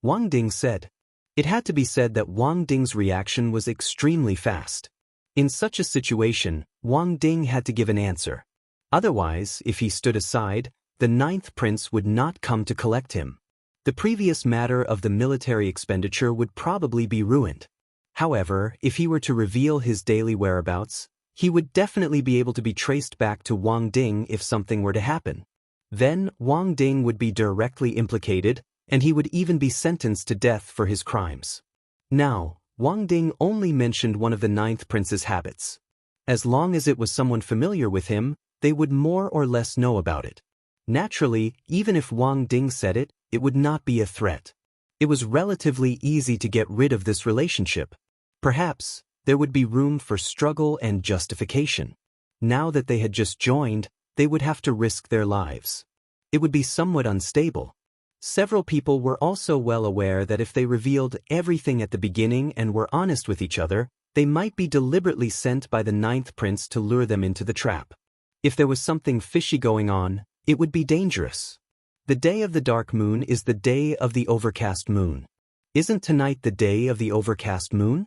Wang Ding said. It had to be said that Wang Ding's reaction was extremely fast. In such a situation, Wang Ding had to give an answer. Otherwise, if he stood aside, the 9th prince would not come to collect him. The previous matter of the military expenditure would probably be ruined. However, if he were to reveal his daily whereabouts, he would definitely be able to be traced back to Wang Ding if something were to happen. Then Wang Ding would be directly implicated, and he would even be sentenced to death for his crimes. Now, Wang Ding only mentioned one of the ninth prince's habits. As long as it was someone familiar with him, they would more or less know about it. Naturally, even if Wang Ding said it, it would not be a threat. It was relatively easy to get rid of this relationship. Perhaps, there would be room for struggle and justification. Now that they had just joined, they would have to risk their lives. It would be somewhat unstable. Several people were also well aware that if they revealed everything at the beginning and were honest with each other, they might be deliberately sent by the ninth prince to lure them into the trap. If there was something fishy going on, it would be dangerous. The day of the dark moon is the day of the overcast moon. Isn't tonight the day of the overcast moon?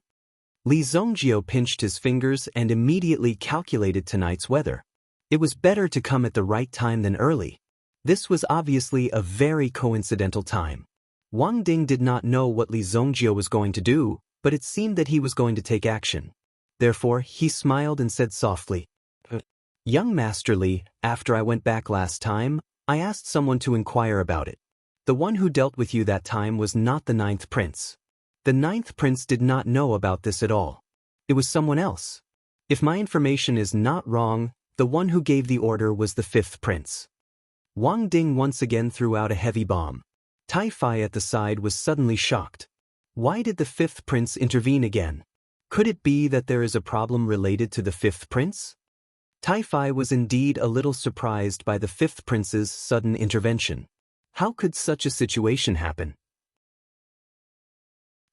Li Zongjio pinched his fingers and immediately calculated tonight's weather. It was better to come at the right time than early. This was obviously a very coincidental time. Wang Ding did not know what Li Zongjio was going to do, but it seemed that he was going to take action. Therefore, he smiled and said softly, "Young Master Li, after I went back last time, I asked someone to inquire about it. The one who dealt with you that time was not the ninth prince. The ninth prince did not know about this at all. It was someone else. If my information is not wrong, the one who gave the order was the fifth prince." Wang Ding once again threw out a heavy bomb. Tai Fai at the side was suddenly shocked. Why did the fifth prince intervene again? Could it be that there is a problem related to the fifth prince? Tai Fai was indeed a little surprised by the fifth prince's sudden intervention. How could such a situation happen?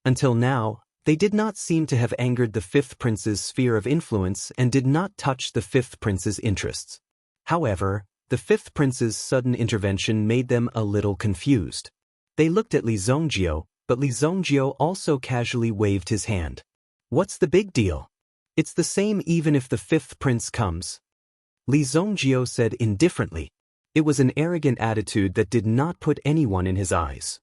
Until now, they did not seem to have angered the fifth prince's sphere of influence and did not touch the fifth prince's interests. However, the fifth prince's sudden intervention made them a little confused. They looked at Li Zongjio, but Li Zongjio also casually waved his hand. What's the big deal? It's the same even if the fifth prince comes. Li Zongjio said indifferently. It was an arrogant attitude that did not put anyone in his eyes.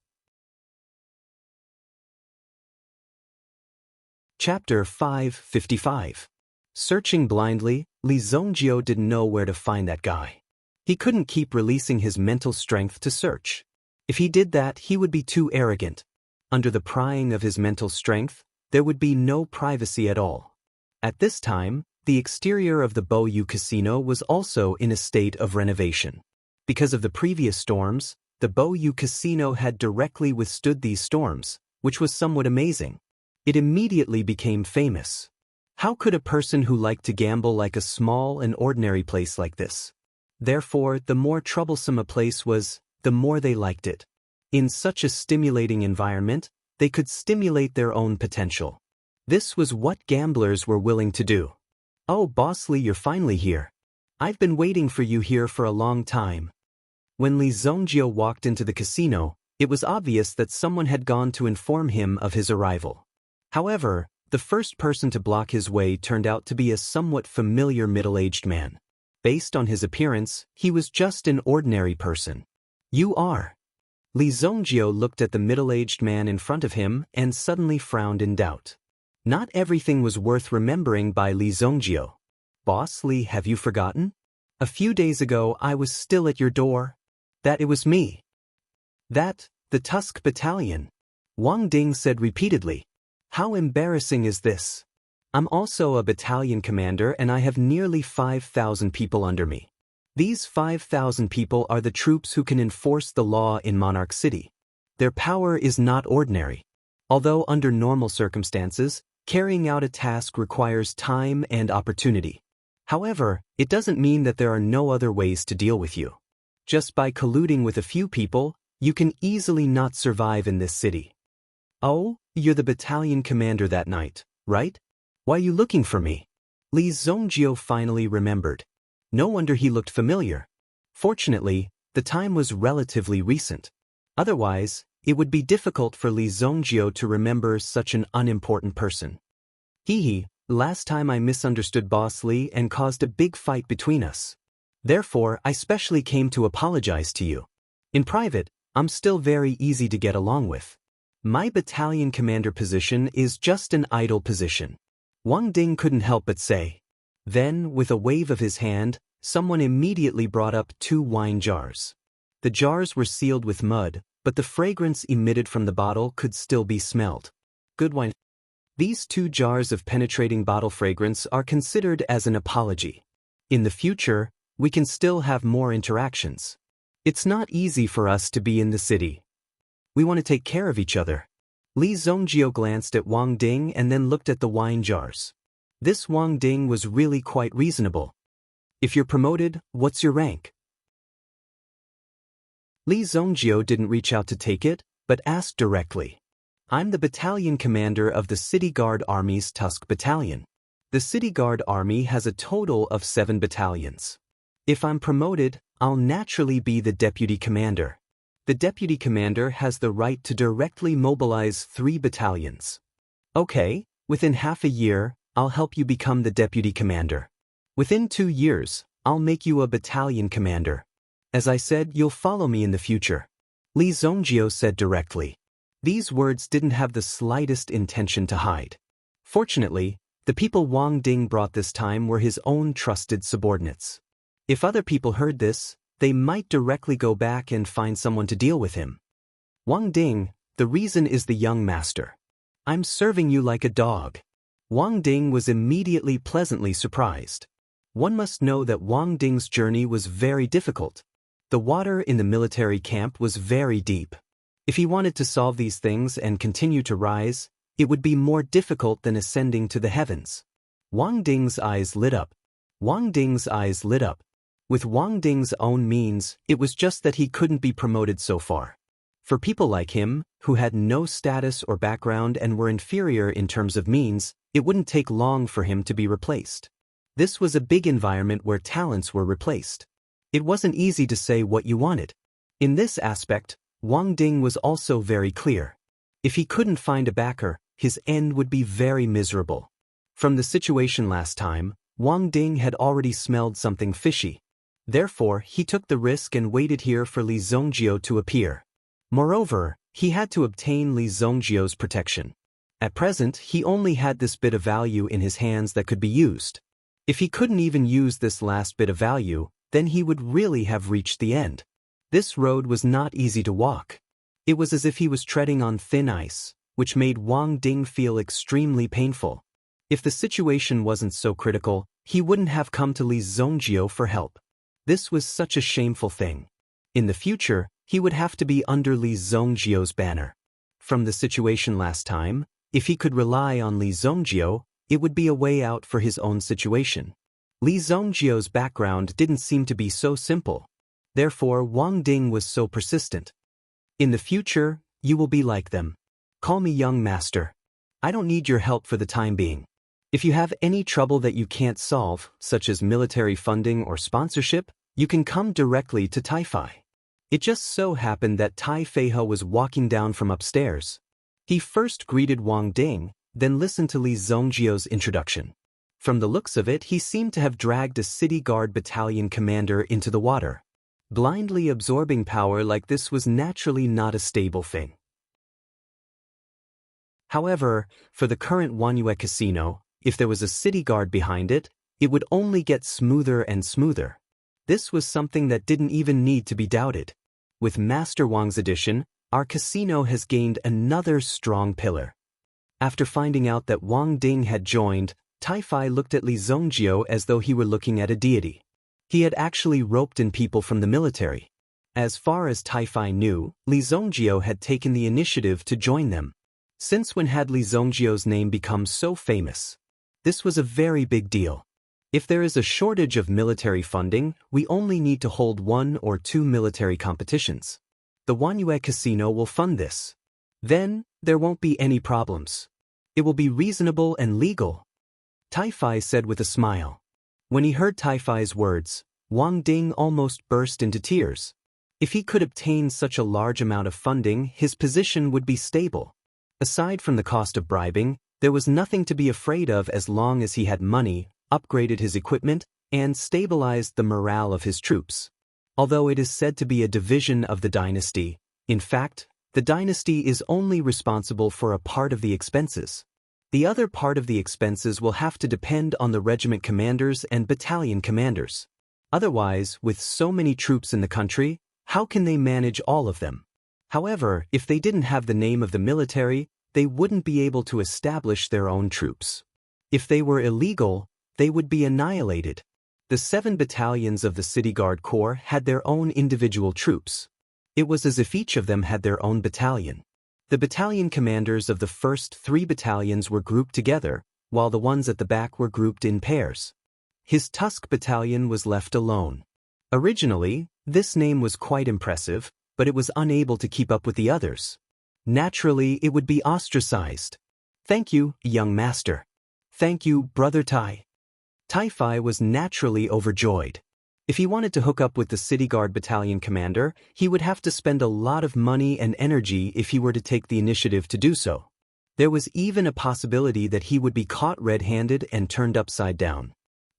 Chapter 555. Searching blindly, Li Zongjio didn't know where to find that guy. He couldn't keep releasing his mental strength to search. If he did that, he would be too arrogant. Under the prying of his mental strength, there would be no privacy at all. At this time, the exterior of the Boyu Casino was also in a state of renovation. Because of the previous storms, the Boyu Casino had directly withstood these storms, which was somewhat amazing. It immediately became famous. How could a person who liked to gamble like a small and ordinary place like this? Therefore, the more troublesome a place was, the more they liked it. In such a stimulating environment, they could stimulate their own potential. This was what gamblers were willing to do. "Oh, Boss Li, you're finally here. I've been waiting for you here for a long time." When Li Zongjio walked into the casino, it was obvious that someone had gone to inform him of his arrival. However, the first person to block his way turned out to be a somewhat familiar middle-aged man. Based on his appearance, he was just an ordinary person. "You are." Li Zongjio looked at the middle-aged man in front of him and suddenly frowned in doubt. Not everything was worth remembering by Li Zongjio. "Boss Li, have you forgotten? A few days ago I was still at your door. That it was me." "That, the Tusk Battalion," Wang Ding said repeatedly. "How embarrassing is this? I'm also a battalion commander and I have nearly 5,000 people under me. These 5,000 people are the troops who can enforce the law in Monarch City. Their power is not ordinary. Although under normal circumstances, carrying out a task requires time and opportunity. However, it doesn't mean that there are no other ways to deal with you. Just by colluding with a few people, you can easily not survive in this city." "Oh, you're the battalion commander that night, right? Why are you looking for me?" Li Zongjio finally remembered. No wonder he looked familiar. Fortunately, the time was relatively recent. Otherwise, it would be difficult for Li Zongjio to remember such an unimportant person. "Hee, last time I misunderstood Boss Li and caused a big fight between us. Therefore, I specially came to apologize to you. In private, I'm still very easy to get along with. My battalion commander position is just an idle position." Wang Ding couldn't help but say. Then, with a wave of his hand, someone immediately brought up 2 wine jars. The jars were sealed with mud, but the fragrance emitted from the bottle could still be smelled. Good wine. These 2 jars of penetrating bottle fragrance are considered as an apology. In the future, we can still have more interactions. It's not easy for us to be in the city. We want to take care of each other. Li Zongjio glanced at Wang Ding and then looked at the wine jars. This Wang Ding was really quite reasonable. If you're promoted, what's your rank? Li Zongjio didn't reach out to take it, but asked directly. I'm the battalion commander of the City Guard Army's Tusk Battalion. The City Guard Army has a total of 7 battalions. If I'm promoted, I'll naturally be the deputy commander. The deputy commander has the right to directly mobilize 3 battalions. Okay, within half a year, I'll help you become the deputy commander. Within 2 years, I'll make you a battalion commander. As I said, you'll follow me in the future. Li Zongjio said directly. These words didn't have the slightest intention to hide. Fortunately, the people Wang Ding brought this time were his own trusted subordinates. If other people heard this, they might directly go back and find someone to deal with him. Wang Ding, the reason is the young master. I'm serving you like a dog. Wang Ding was immediately pleasantly surprised. One must know that Wang Ding's journey was very difficult. The water in the military camp was very deep. If he wanted to solve these things and continue to rise, it would be more difficult than ascending to the heavens. Wang Ding's eyes lit up. Wang Ding's eyes lit up. With Wang Ding's own means, it was just that he couldn't be promoted so far. For people like him, who had no status or background and were inferior in terms of means, it wouldn't take long for him to be replaced. This was a big environment where talents were replaced. It wasn't easy to say what you wanted. In this aspect, Wang Ding was also very clear. If he couldn't find a backer, his end would be very miserable. From the situation last time, Wang Ding had already smelled something fishy. Therefore, he took the risk and waited here for Li Zongjio to appear. Moreover, he had to obtain Li Zongjio's protection. At present, he only had this bit of value in his hands that could be used. If he couldn't even use this last bit of value, then he would really have reached the end. This road was not easy to walk. It was as if he was treading on thin ice, which made Wang Ding feel extremely painful. If the situation wasn't so critical, he wouldn't have come to Li Zongjio for help. This was such a shameful thing. In the future, he would have to be under Li Zongjio's banner. From the situation last time, if he could rely on Li Zongjio, it would be a way out for his own situation. Li Zongjio's background didn't seem to be so simple. Therefore, Wang Ding was so persistent. In the future, you will be like them. Call me young master. I don't need your help for the time being. If you have any trouble that you can't solve, such as military funding or sponsorship, you can come directly to Tai-Fei. It just so happened that Tai Feihe was walking down from upstairs. He first greeted Wang Ding, then listened to Li Zongjio's introduction. From the looks of it, he seemed to have dragged a city guard battalion commander into the water. Blindly absorbing power like this was naturally not a stable thing. However, for the current Wanyue Casino, if there was a city guard behind it, it would only get smoother and smoother. This was something that didn't even need to be doubted. With Master Wang's addition, our casino has gained another strong pillar. After finding out that Wang Ding had joined, Tai-Fei looked at Li Zongjio as though he were looking at a deity. He had actually roped in people from the military. As far as Tai-Fei knew, Li Zongjio had taken the initiative to join them. Since when had Li Zongjio's name become so famous? This was a very big deal. If there is a shortage of military funding, we only need to hold 1 or 2 military competitions. The Wanyue Casino will fund this. Then, there won't be any problems. It will be reasonable and legal. Tai-Fei said with a smile. When he heard Tai-Fei's words, Wang Ding almost burst into tears. If he could obtain such a large amount of funding, his position would be stable. Aside from the cost of bribing, there was nothing to be afraid of as long as he had money, upgraded his equipment, and stabilized the morale of his troops. Although it is said to be a division of the dynasty, in fact, the dynasty is only responsible for a part of the expenses. The other part of the expenses will have to depend on the regiment commanders and battalion commanders. Otherwise, with so many troops in the country, How can they manage all of them? However, if they didn't have the name of the military, they wouldn't be able to establish their own troops. If they were illegal, they would be annihilated. The 7 battalions of the City Guard Corps had their own individual troops. It was as if each of them had their own battalion. The battalion commanders of the first 3 battalions were grouped together, while the ones at the back were grouped in pairs. His Tusk battalion was left alone. Originally, this name was quite impressive, but it was unable to keep up with the others. Naturally, it would be ostracized. "Thank you, young master. Thank you, Brother Tai." Tai was naturally overjoyed. If he wanted to hook up with the City Guard battalion commander, he would have to spend a lot of money and energy if he were to take the initiative to do so. There was even a possibility that he would be caught red-handed and turned upside down.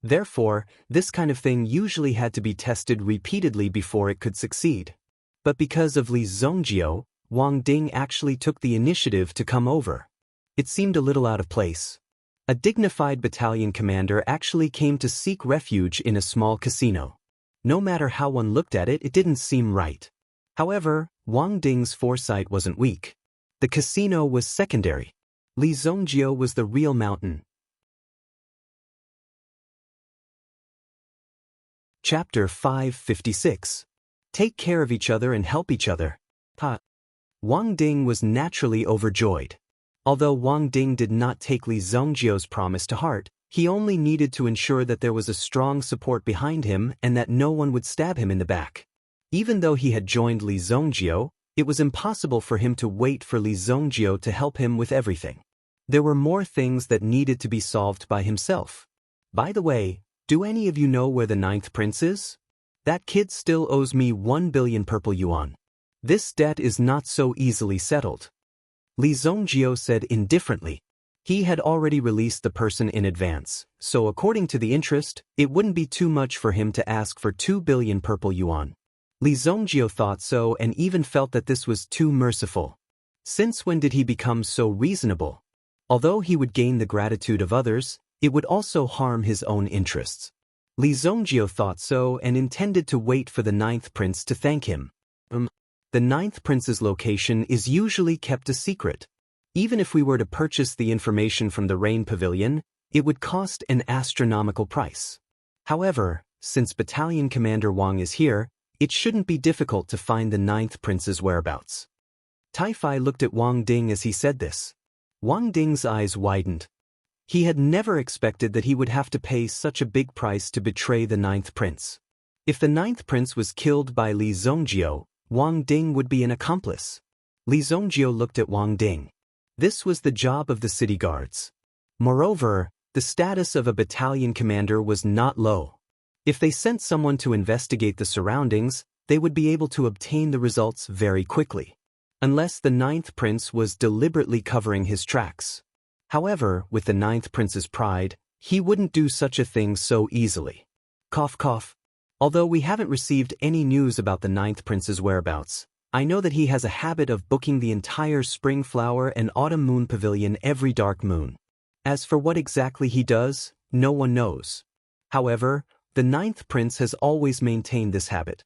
Therefore, this kind of thing usually had to be tested repeatedly before it could succeed. But because of Li Zongjio, Wang Ding actually took the initiative to come over. It seemed a little out of place. A dignified battalion commander actually came to seek refuge in a small casino. No matter how one looked at it, it didn't seem right. However, Wang Ding's foresight wasn't weak. The casino was secondary. Li Zongjio was the real mountain. Chapter 556. Take care of each other and help each other. Wang Ding was naturally overjoyed. Although Wang Ding did not take Li Zongjio's promise to heart, he only needed to ensure that there was a strong support behind him and that no one would stab him in the back. Even though he had joined Li Zongjio, it was impossible for him to wait for Li Zongjio to help him with everything. There were more things that needed to be solved by himself. By the way, do any of you know where the 9th prince is? That kid still owes me 1 billion purple yuan. This debt is not so easily settled. Li Zongjio said indifferently. He had already released the person in advance, so according to the interest, it wouldn't be too much for him to ask for 2 billion purple yuan. Li Zongjio thought so and even felt that this was too merciful. Since when did he become so reasonable? Although he would gain the gratitude of others, it would also harm his own interests. Li Zongjio thought so and intended to wait for the 9th prince to thank him. The 9th prince's location is usually kept a secret. Even if we were to purchase the information from the Rain Pavilion, it would cost an astronomical price. However, since Battalion Commander Wang is here, it shouldn't be difficult to find the 9th prince's whereabouts. Tai looked at Wang Ding as he said this. Wang Ding's eyes widened. He had never expected that he would have to pay such a big price to betray the 9th prince. If the 9th prince was killed by Li Zongjio, Wang Ding would be an accomplice. Li Zongjio looked at Wang Ding. This was the job of the city guards. Moreover, the status of a battalion commander was not low. If they sent someone to investigate the surroundings, they would be able to obtain the results very quickly. Unless the 9th prince was deliberately covering his tracks. However, with the 9th prince's pride, he wouldn't do such a thing so easily. Cough cough. Although we haven't received any news about the 9th prince's whereabouts, I know that he has a habit of booking the entire spring flower and autumn moon pavilion every dark moon. As for what exactly he does, no one knows. However, the 9th prince has always maintained this habit.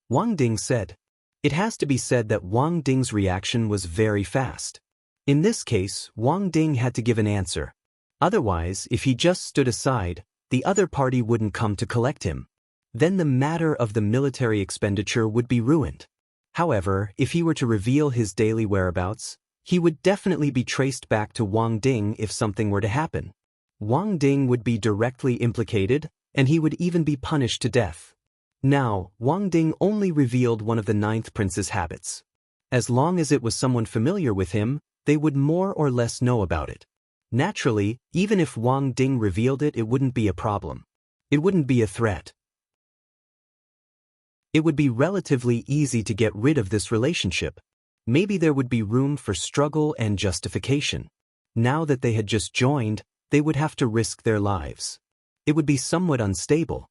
Wang Ding said. It has to be said that Wang Ding's reaction was very fast. In this case, Wang Ding had to give an answer. Otherwise, if he just stood aside, the other party wouldn't come to collect him. Then the matter of the military expenditure would be ruined. However, if he were to reveal his daily whereabouts, he would definitely be traced back to Wang Ding if something were to happen. Wang Ding would be directly implicated, and he would even be punished to death. Now, Wang Ding only revealed one of the 9th prince's habits. As long as it was someone familiar with him, they would more or less know about it. Naturally, even if Wang Ding revealed it, it wouldn't be a problem. It wouldn't be a threat. It would be relatively easy to get rid of this relationship. Maybe there would be room for struggle and justification. Now that they had just joined, they would have to risk their lives. It would be somewhat unstable.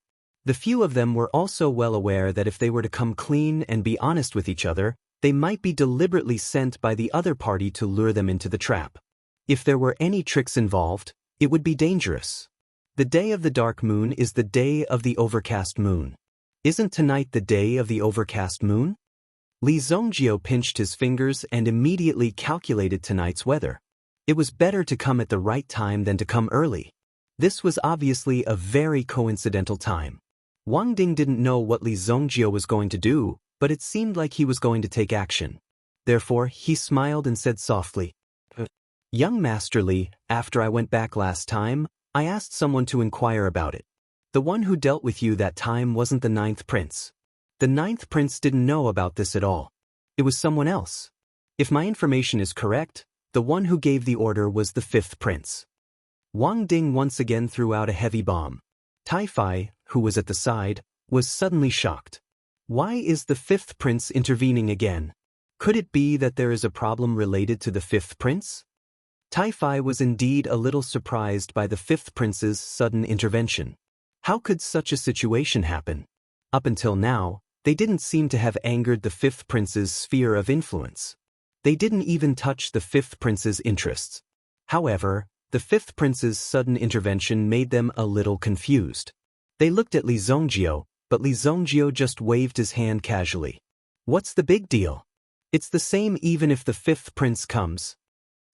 The few of them were also well aware that if they were to come clean and be honest with each other, they might be deliberately sent by the other party to lure them into the trap. If there were any tricks involved, it would be dangerous. The day of the dark moon is the day of the overcast moon. Isn't tonight the day of the overcast moon? Li Zongjio pinched his fingers and immediately calculated tonight's weather. It was better to come at the right time than to come early. This was obviously a very coincidental time. Wang Ding didn't know what Li Zongjio was going to do, but it seemed like he was going to take action. Therefore, he smiled and said softly, "Young Master Li, after I went back last time, I asked someone to inquire about it. The one who dealt with you that time wasn't the ninth prince. The ninth prince didn't know about this at all. It was someone else. If my information is correct, the one who gave the order was the fifth prince." Wang Ding once again threw out a heavy bomb. Tai Fai, who was at the side, was suddenly shocked. Why is the fifth prince intervening again? Could it be that there is a problem related to the fifth prince? Tai Fai was indeed a little surprised by the fifth prince's sudden intervention. How could such a situation happen? Up until now, they didn't seem to have angered the fifth prince's sphere of influence. They didn't even touch the fifth prince's interests. However, the fifth prince's sudden intervention made them a little confused. They looked at Li Zongjio, but Li Zongjio just waved his hand casually. What's the big deal? It's the same even if the fifth prince comes.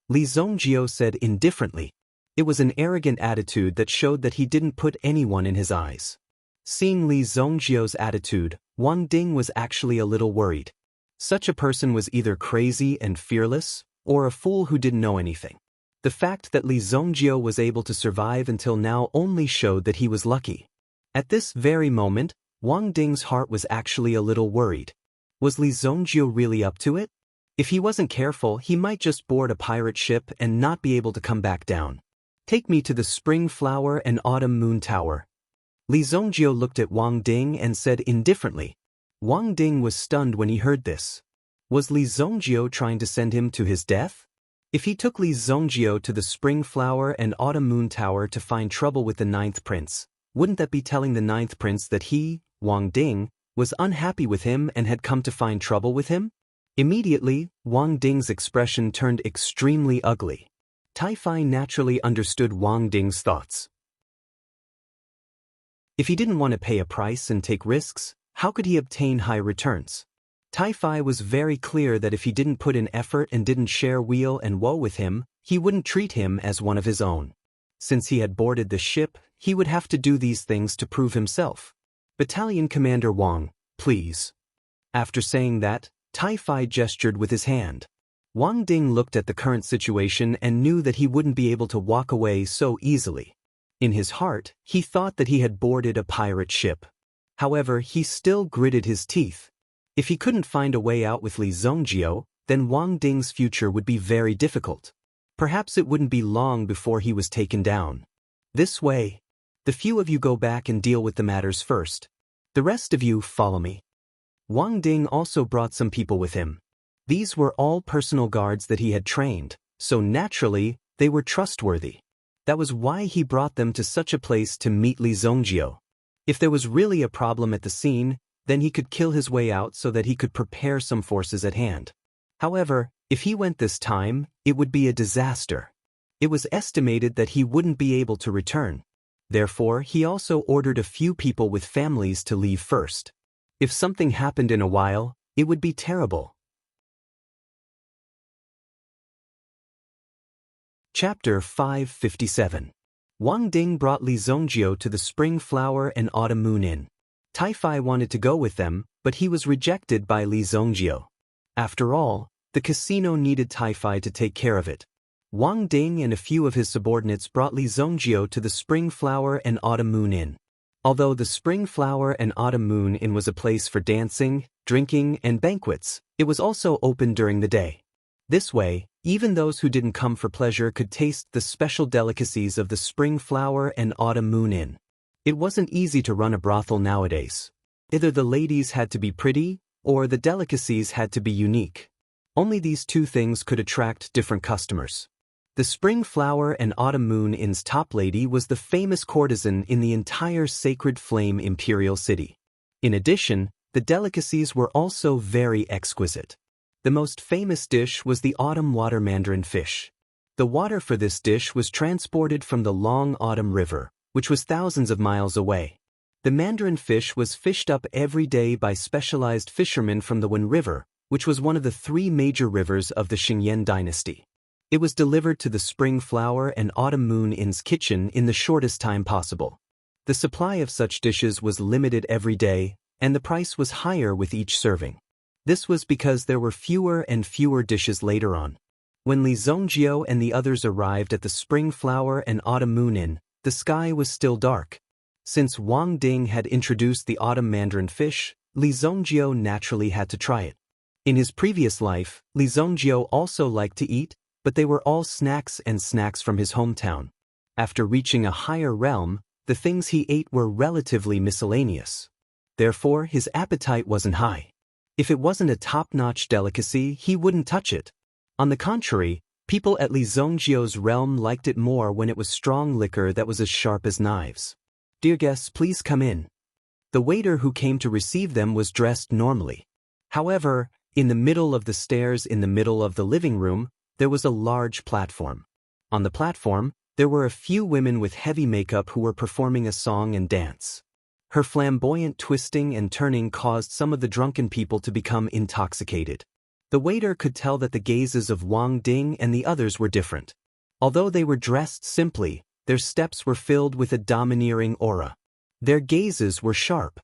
Li Zongjio said indifferently. It was an arrogant attitude that showed that he didn't put anyone in his eyes. Seeing Li Zongjio's attitude, Wang Ding was actually a little worried. Such a person was either crazy and fearless, or a fool who didn't know anything. The fact that Li Zongjio was able to survive until now only showed that he was lucky. At this very moment, Wang Ding's heart was actually a little worried. Was Li Zongjio really up to it? If he wasn't careful, he might just board a pirate ship and not be able to come back down. Take me to the Spring Flower and Autumn Moon Tower. Li Zongjio looked at Wang Ding and said indifferently. Wang Ding was stunned when he heard this. Was Li Zongjio trying to send him to his death? If he took Li Zongjio to the Spring Flower and Autumn Moon Tower to find trouble with the ninth prince, wouldn't that be telling the ninth prince that he, Wang Ding, was unhappy with him and had come to find trouble with him? Immediately, Wang Ding's expression turned extremely ugly. Tai Fai naturally understood Wang Ding's thoughts. If he didn't want to pay a price and take risks, how could he obtain high returns? Tai Fai was very clear that if he didn't put in effort and didn't share weal and woe with him, he wouldn't treat him as one of his own. Since he had boarded the ship, he would have to do these things to prove himself. Battalion Commander Wang, please. After saying that, Tai Fai gestured with his hand. Wang Ding looked at the current situation and knew that he wouldn't be able to walk away so easily. In his heart, he thought that he had boarded a pirate ship. However, he still gritted his teeth. If he couldn't find a way out with Li Zongjio, then Wang Ding's future would be very difficult. Perhaps it wouldn't be long before he was taken down. This way. The few of you go back and deal with the matters first. The rest of you follow me. Wang Ding also brought some people with him. These were all personal guards that he had trained, so naturally, they were trustworthy. That was why he brought them to such a place to meet Li Zongjio. If there was really a problem at the scene, then he could kill his way out so that he could prepare some forces at hand. However, if he went this time, it would be a disaster. It was estimated that he wouldn't be able to return. Therefore, he also ordered a few people with families to leave first. If something happened in a while, it would be terrible. Chapter 557. Wang Ding brought Li Zongjio to the Spring Flower and Autumn Moon Inn. Tai Fai wanted to go with them, but he was rejected by Li Zongjio. After all, the casino needed Tai Fai to take care of it. Wang Ding and a few of his subordinates brought Li Zongjio to the Spring Flower and Autumn Moon Inn. Although the Spring Flower and Autumn Moon Inn was a place for dancing, drinking, and banquets, it was also open during the day. This way, even those who didn't come for pleasure could taste the special delicacies of the Spring Flower and Autumn Moon Inn. It wasn't easy to run a brothel nowadays. Either the ladies had to be pretty, or the delicacies had to be unique. Only these two things could attract different customers. The Spring Flower and Autumn Moon Inn's top lady was the famous courtesan in the entire Sacred Flame Imperial City. In addition, the delicacies were also very exquisite. The most famous dish was the autumn water mandarin fish. The water for this dish was transported from the long autumn river, which was thousands of miles away. The mandarin fish was fished up every day by specialized fishermen from the Wen River, which was one of the 3 major rivers of the Qingyan dynasty. It was delivered to the Spring Flower and Autumn Moon Inn's kitchen in the shortest time possible. The supply of such dishes was limited every day, and the price was higher with each serving. This was because there were fewer and fewer dishes later on. When Li Zhongjiu and the others arrived at the Spring Flower and Autumn Moon Inn, the sky was still dark. Since Wang Ding had introduced the autumn mandarin fish, Li Zhongjiu naturally had to try it. In his previous life, Li Zhongjiu also liked to eat, but they were all snacks from his hometown. After reaching a higher realm, the things he ate were relatively miscellaneous. Therefore, his appetite wasn't high. If it wasn't a top-notch delicacy, he wouldn't touch it. On the contrary, people at Li Zhongjiu's realm liked it more when it was strong liquor that was as sharp as knives. "Dear guests, please come in." The waiter who came to receive them was dressed normally. However, in the middle of the stairs in the middle of the living room, there was a large platform. On the platform, there were a few women with heavy makeup who were performing a song and dance. Her flamboyant twisting and turning caused some of the drunken people to become intoxicated. The waiter could tell that the gazes of Wang Ding and the others were different. Although they were dressed simply, their steps were filled with a domineering aura. Their gazes were sharp.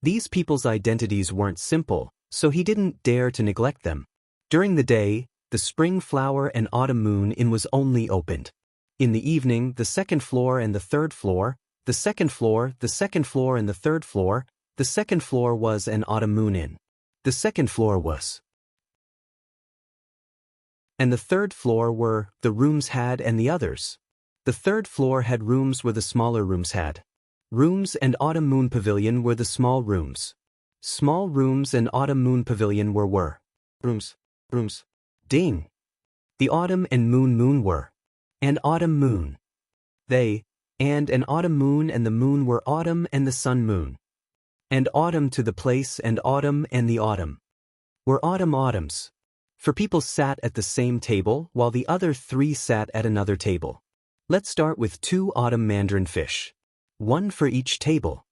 These people's identities weren't simple, so he didn't dare to neglect them. During the day, the Spring Flower and Autumn Moon Inn was only opened. In the evening, the 2nd floor and the 3rd floor, the 2nd floor, the 2nd floor and the 3rd floor, the 2nd floor was an Autumn Moon Inn. The 2nd floor was. And the 3rd floor were, the rooms had and the others. The 3rd floor had rooms where the smaller rooms had. Rooms and Autumn Moon Pavilion were the small rooms. Small rooms and Autumn Moon Pavilion were. Rooms. Ding. The Autumn and Moon were. And Autumn Moon. They, and an Autumn Moon and the Moon were Autumn and the Sun Moon. And Autumn to the place and Autumn and the Autumn. Were Autumns. For people sat at the same table while the other 3 sat at another table. Let's start with 2 autumn mandarin fish. 1 for each table.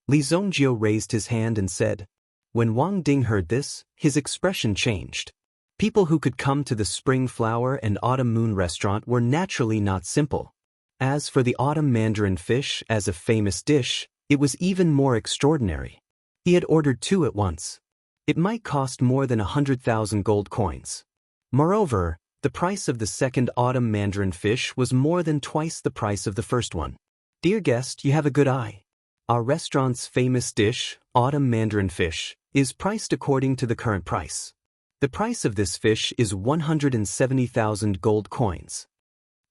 Li Zhongjiu raised his hand and said. When Wang Ding heard this, his expression changed. People who could come to the Spring Flower and Autumn Moon restaurant were naturally not simple. As for the autumn mandarin fish as a famous dish, it was even more extraordinary. He had ordered 2 at once. It might cost more than 100,000 gold coins. Moreover, the price of the 2nd autumn mandarin fish was more than twice the price of the first one. Dear guest, you have a good eye. Our restaurant's famous dish, autumn mandarin fish, is priced according to the current price. The price of this fish is 170,000 gold coins.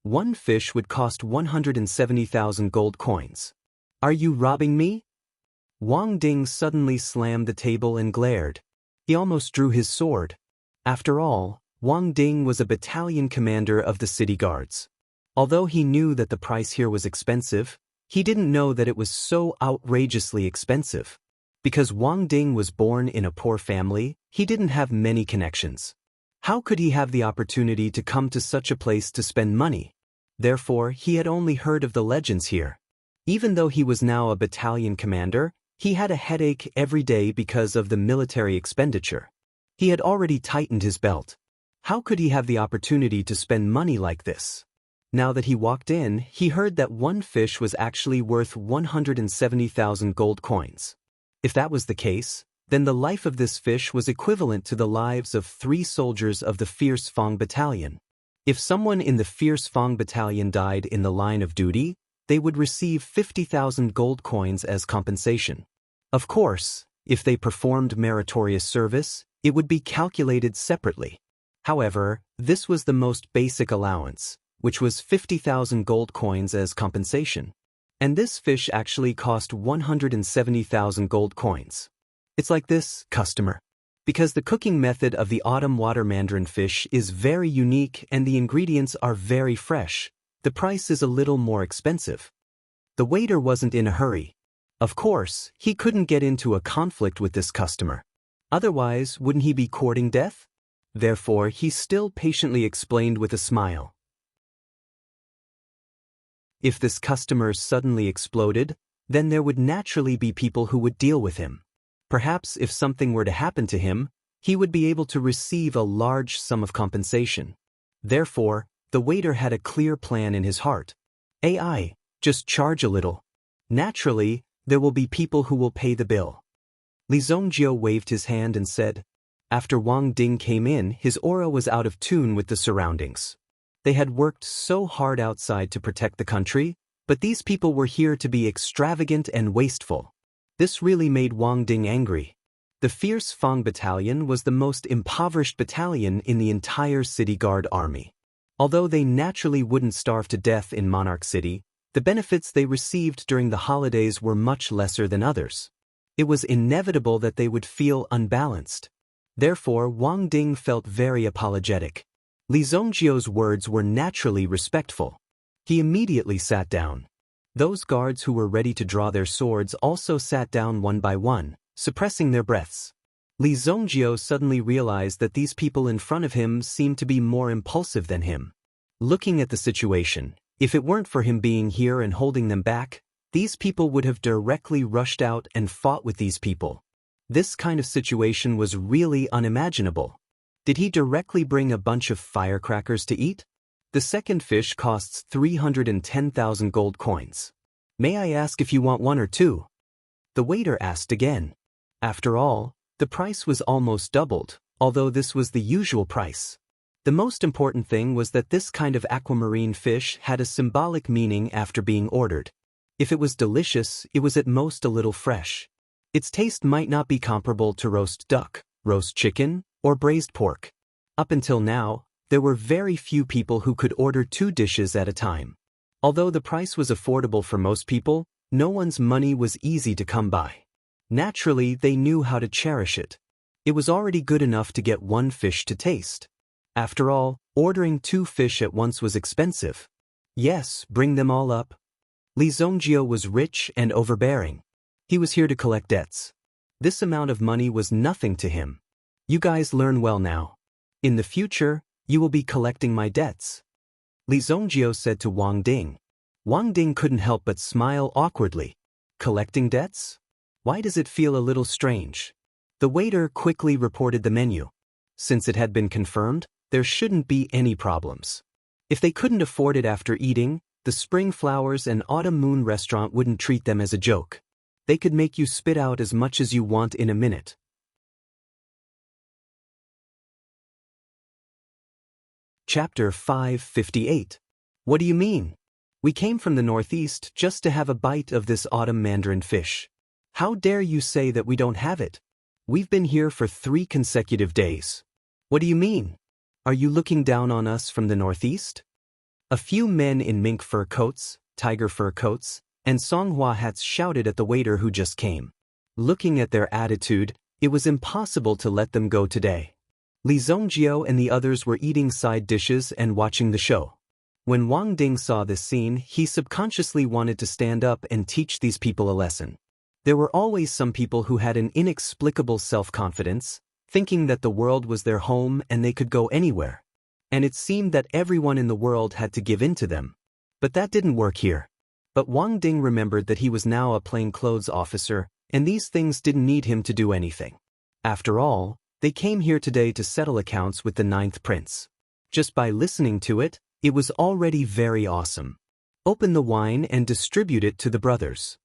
One fish would cost 170,000 gold coins. Are you robbing me? Wang Ding suddenly slammed the table and glared. He almost drew his sword. After all, Wang Ding was a battalion commander of the city guards. Although he knew that the price here was expensive, he didn't know that it was so outrageously expensive. Because Wang Ding was born in a poor family, he didn't have many connections. How could he have the opportunity to come to such a place to spend money? Therefore, he had only heard of the legends here. Even though he was now a battalion commander, he had a headache every day because of the military expenditure. He had already tightened his belt. How could he have the opportunity to spend money like this? Now that he walked in, he heard that one fish was actually worth 170,000 gold coins. If that was the case, then the life of this fish was equivalent to the lives of 3 soldiers of the Fierce Fang Battalion. If someone in the Fierce Fang Battalion died in the line of duty, they would receive 50,000 gold coins as compensation. Of course, if they performed meritorious service, it would be calculated separately. However, this was the most basic allowance, which was 50,000 gold coins as compensation. And this fish actually cost 170,000 gold coins. It's like this, customer. Because the cooking method of the autumn water mandarin fish is very unique and the ingredients are very fresh, the price is a little more expensive. The waiter wasn't in a hurry. Of course, he couldn't get into a conflict with this customer. Otherwise, wouldn't he be courting death? Therefore, he still patiently explained with a smile. If this customer suddenly exploded, then there would naturally be people who would deal with him. Perhaps if something were to happen to him, he would be able to receive a large sum of compensation. Therefore, the waiter had a clear plan in his heart. AI, just charge a little. Naturally, there will be people who will pay the bill. Li Zongjio waved his hand and said. After Wang Ding came in, his aura was out of tune with the surroundings. They had worked so hard outside to protect the country, but these people were here to be extravagant and wasteful. This really made Wang Ding angry. The fierce Fang Battalion was the most impoverished battalion in the entire City Guard army. Although they naturally wouldn't starve to death in Monarch City, the benefits they received during the holidays were much lesser than others. It was inevitable that they would feel unbalanced. Therefore, Wang Ding felt very apologetic. Li Zongjio's words were naturally respectful. He immediately sat down. Those guards who were ready to draw their swords also sat down one by one, suppressing their breaths. Li Zongjio suddenly realized that these people in front of him seemed to be more impulsive than him. Looking at the situation, if it weren't for him being here and holding them back, these people would have directly rushed out and fought with these people. This kind of situation was really unimaginable. Did he directly bring a bunch of firecrackers to eat? The second fish costs 310,000 gold coins. May I ask if you want one or two? The waiter asked again. After all, the price was almost doubled, although this was the usual price. The most important thing was that this kind of aquamarine fish had a symbolic meaning after being ordered. If it was delicious, it was at most a little fresh. Its taste might not be comparable to roast duck, roast chicken, or braised pork. Up until now, there were very few people who could order 2 dishes at a time. Although the price was affordable for most people, no one's money was easy to come by. Naturally, they knew how to cherish it. It was already good enough to get 1 fish to taste. After all, ordering 2 fish at once was expensive. Yes, bring them all up. Li Zongjio was rich and overbearing. He was here to collect debts. This amount of money was nothing to him. You guys learn well now. In the future, you will be collecting my debts. Li Zongjio said to Wang Ding. Wang Ding couldn't help but smile awkwardly. Collecting debts? Why does it feel a little strange? The waiter quickly reported the menu. Since it had been confirmed, there shouldn't be any problems. If they couldn't afford it after eating, the Spring Flowers and Autumn Moon restaurant wouldn't treat them as a joke. They could make you spit out as much as you want in a minute. Chapter 558. What do you mean? We came from the northeast just to have a bite of this autumn mandarin fish. How dare you say that we don't have it? We've been here for 3 consecutive days. What do you mean? Are you looking down on us from the northeast? A few men in mink fur coats, tiger fur coats, and Songhua hats shouted at the waiter who just came. Looking at their attitude, it was impossible to let them go today. Li Zongjio and the others were eating side dishes and watching the show. When Wang Ding saw this scene, he subconsciously wanted to stand up and teach these people a lesson. There were always some people who had an inexplicable self-confidence, thinking that the world was their home and they could go anywhere. And it seemed that everyone in the world had to give in to them. But that didn't work here. But Wang Ding remembered that he was now a plainclothes officer, and these things didn't need him to do anything. After all, they came here today to settle accounts with the 9th prince. Just by listening to it, it was already very awesome. Open the wine and distribute it to the brothers.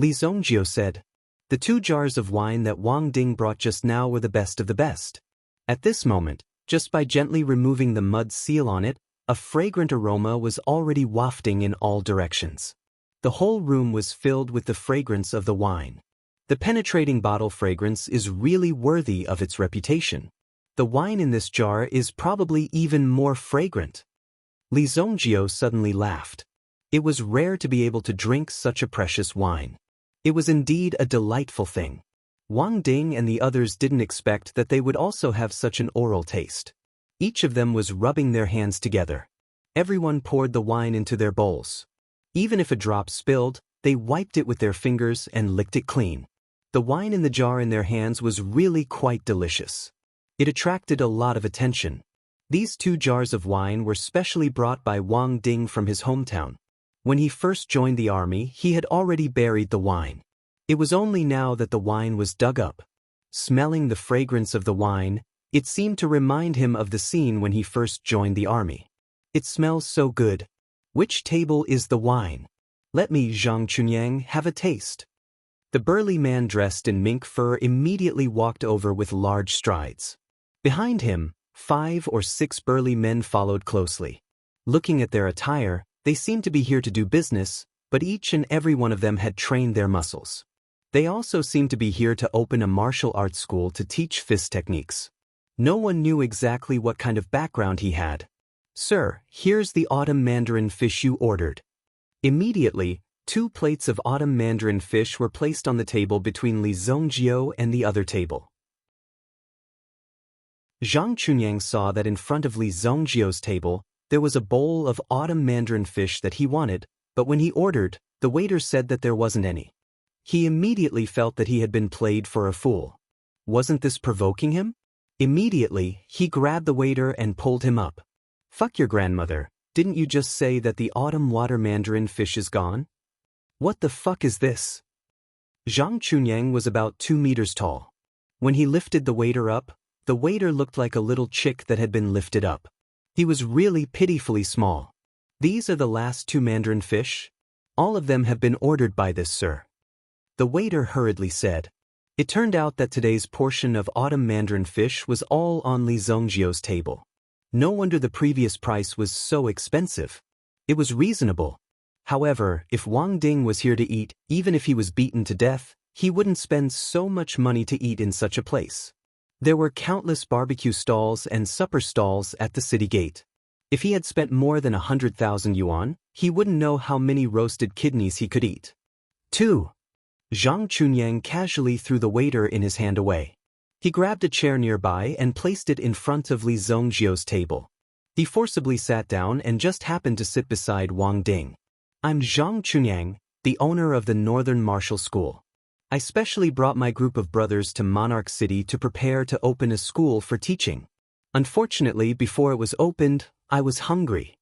Li Zongjio said. The 2 jars of wine that Wang Ding brought just now were the best of the best. At this moment, just by gently removing the mud seal on it, a fragrant aroma was already wafting in all directions. The whole room was filled with the fragrance of the wine. The penetrating bottle fragrance is really worthy of its reputation. The wine in this jar is probably even more fragrant. Li Zongjio suddenly laughed. It was rare to be able to drink such a precious wine. It was indeed a delightful thing. Wang Ding and the others didn't expect that they would also have such an oral taste. Each of them was rubbing their hands together. Everyone poured the wine into their bowls. Even if a drop spilled, they wiped it with their fingers and licked it clean. The wine in the jar in their hands was really quite delicious. It attracted a lot of attention. These 2 jars of wine were specially brought by Wang Ding from his hometown. When he first joined the army, he had already buried the wine. It was only now that the wine was dug up. Smelling the fragrance of the wine, it seemed to remind him of the scene when he first joined the army. It smells so good. Which table is the wine? Let me, Zhang Chunyang, have a taste. The burly man dressed in mink fur immediately walked over with large strides. Behind him, 5 or 6 burly men followed closely. Looking at their attire, they seemed to be here to do business, but each and every one of them had trained their muscles. They also seemed to be here to open a martial arts school to teach fist techniques. No one knew exactly what kind of background he had. Sir, here's the autumn mandarin fish you ordered. Immediately, 2 plates of autumn mandarin fish were placed on the table between Li Zhongjiu and the other table. Zhang Chunyang saw that in front of Li Zhongjiu's table, there was a bowl of autumn mandarin fish that he wanted, but when he ordered, the waiter said that there wasn't any. He immediately felt that he had been played for a fool. Wasn't this provoking him? Immediately, he grabbed the waiter and pulled him up. Fuck your grandmother, didn't you just say that the autumn water mandarin fish is gone? What the fuck is this? Zhang Chunyang was about 2 meters tall. When he lifted the waiter up, the waiter looked like a little chick that had been lifted up. He was really pitifully small. These are the last 2 mandarin fish? All of them have been ordered by this, sir. The waiter hurriedly said. It turned out that today's portion of autumn mandarin fish was all on Li Zhongjiu's table. No wonder the previous price was so expensive. It was reasonable. However, if Wang Ding was here to eat, even if he was beaten to death, he wouldn't spend so much money to eat in such a place. There were countless barbecue stalls and supper stalls at the city gate. If he had spent more than 100,000 yuan, he wouldn't know how many roasted kidneys he could eat. 2. Zhang Chunyang casually threw the waiter in his hand away. He grabbed a chair nearby and placed it in front of Li Zhongjiu's table. He forcibly sat down and just happened to sit beside Wang Ding. I'm Zhang Chunyang, the owner of the Northern Martial School. I specially brought my group of brothers to Monarch City to prepare to open a school for teaching. Unfortunately, before it was opened, I was hungry.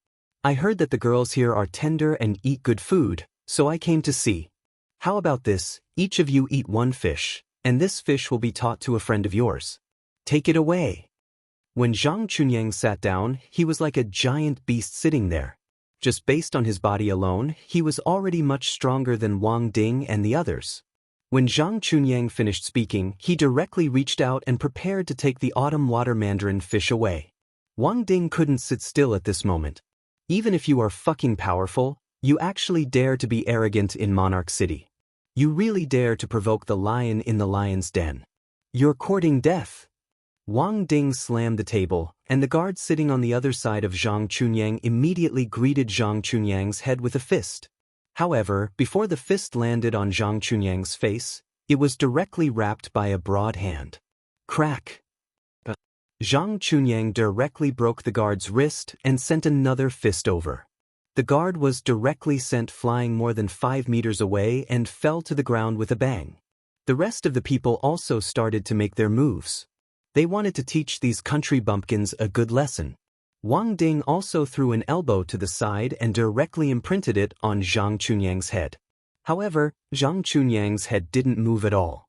I heard that the girls here are tender and eat good food, so I came to see. How about this, each of you eat 1 fish, and this fish will be taught to a friend of yours. Take it away. When Zhang Chunyang sat down, he was like a giant beast sitting there. Just based on his body alone, he was already much stronger than Wang Ding and the others. When Zhang Chunyang finished speaking, he directly reached out and prepared to take the autumn water mandarin fish away. Wang Ding couldn't sit still at this moment. Even if you are fucking powerful, you actually dare to be arrogant in Monarch City. You really dare to provoke the lion in the lion's den. You're courting death. Wang Ding slammed the table, and the guard sitting on the other side of Zhang Chunyang immediately greeted Zhang Chunyang's head with a fist. However, before the fist landed on Zhang Chunyang's face, it was directly wrapped by a broad hand. Crack! Zhang Chunyang directly broke the guard's wrist and sent another fist over. The guard was directly sent flying more than 5 meters away and fell to the ground with a bang. The rest of the people also started to make their moves. They wanted to teach these country bumpkins a good lesson. Wang Ding also threw an elbow to the side and directly imprinted it on Zhang Chunyang's head. However, Zhang Chunyang's head didn't move at all.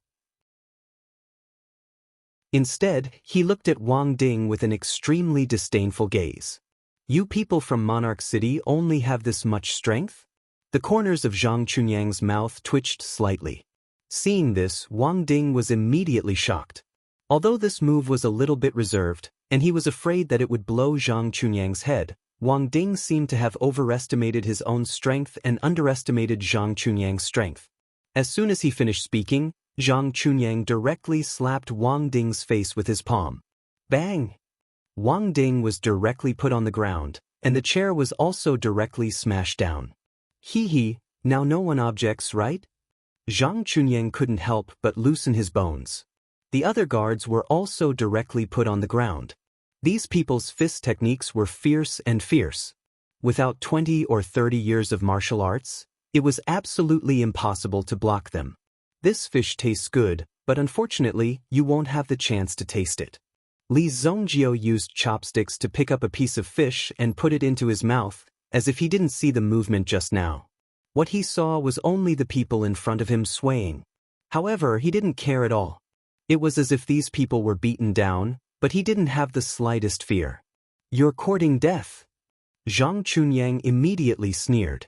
Instead, he looked at Wang Ding with an extremely disdainful gaze. You people from Monarch City only have this much strength? The corners of Zhang Chunyang's mouth twitched slightly. Seeing this, Wang Ding was immediately shocked. Although this move was a little bit reserved, and he was afraid that it would blow Zhang Chunyang's head, Wang Ding seemed to have overestimated his own strength and underestimated Zhang Chunyang's strength. As soon as he finished speaking, Zhang Chunyang directly slapped Wang Ding's face with his palm. Bang! Wang Ding was directly put on the ground, and the chair was also directly smashed down. Hee hee, now no one objects, right? Zhang Chunyang couldn't help but loosen his bones. The other guards were also directly put on the ground. These people's fist techniques were fierce and fierce. Without 20 or 30 years of martial arts, it was absolutely impossible to block them. This fish tastes good, but unfortunately, you won't have the chance to taste it. Li Zhongjiu used chopsticks to pick up a piece of fish and put it into his mouth, as if he didn't see the movement just now. What he saw was only the people in front of him swaying. However, he didn't care at all. It was as if these people were beaten down, but he didn't have the slightest fear. "You're courting death." Zhang Chunyang immediately sneered.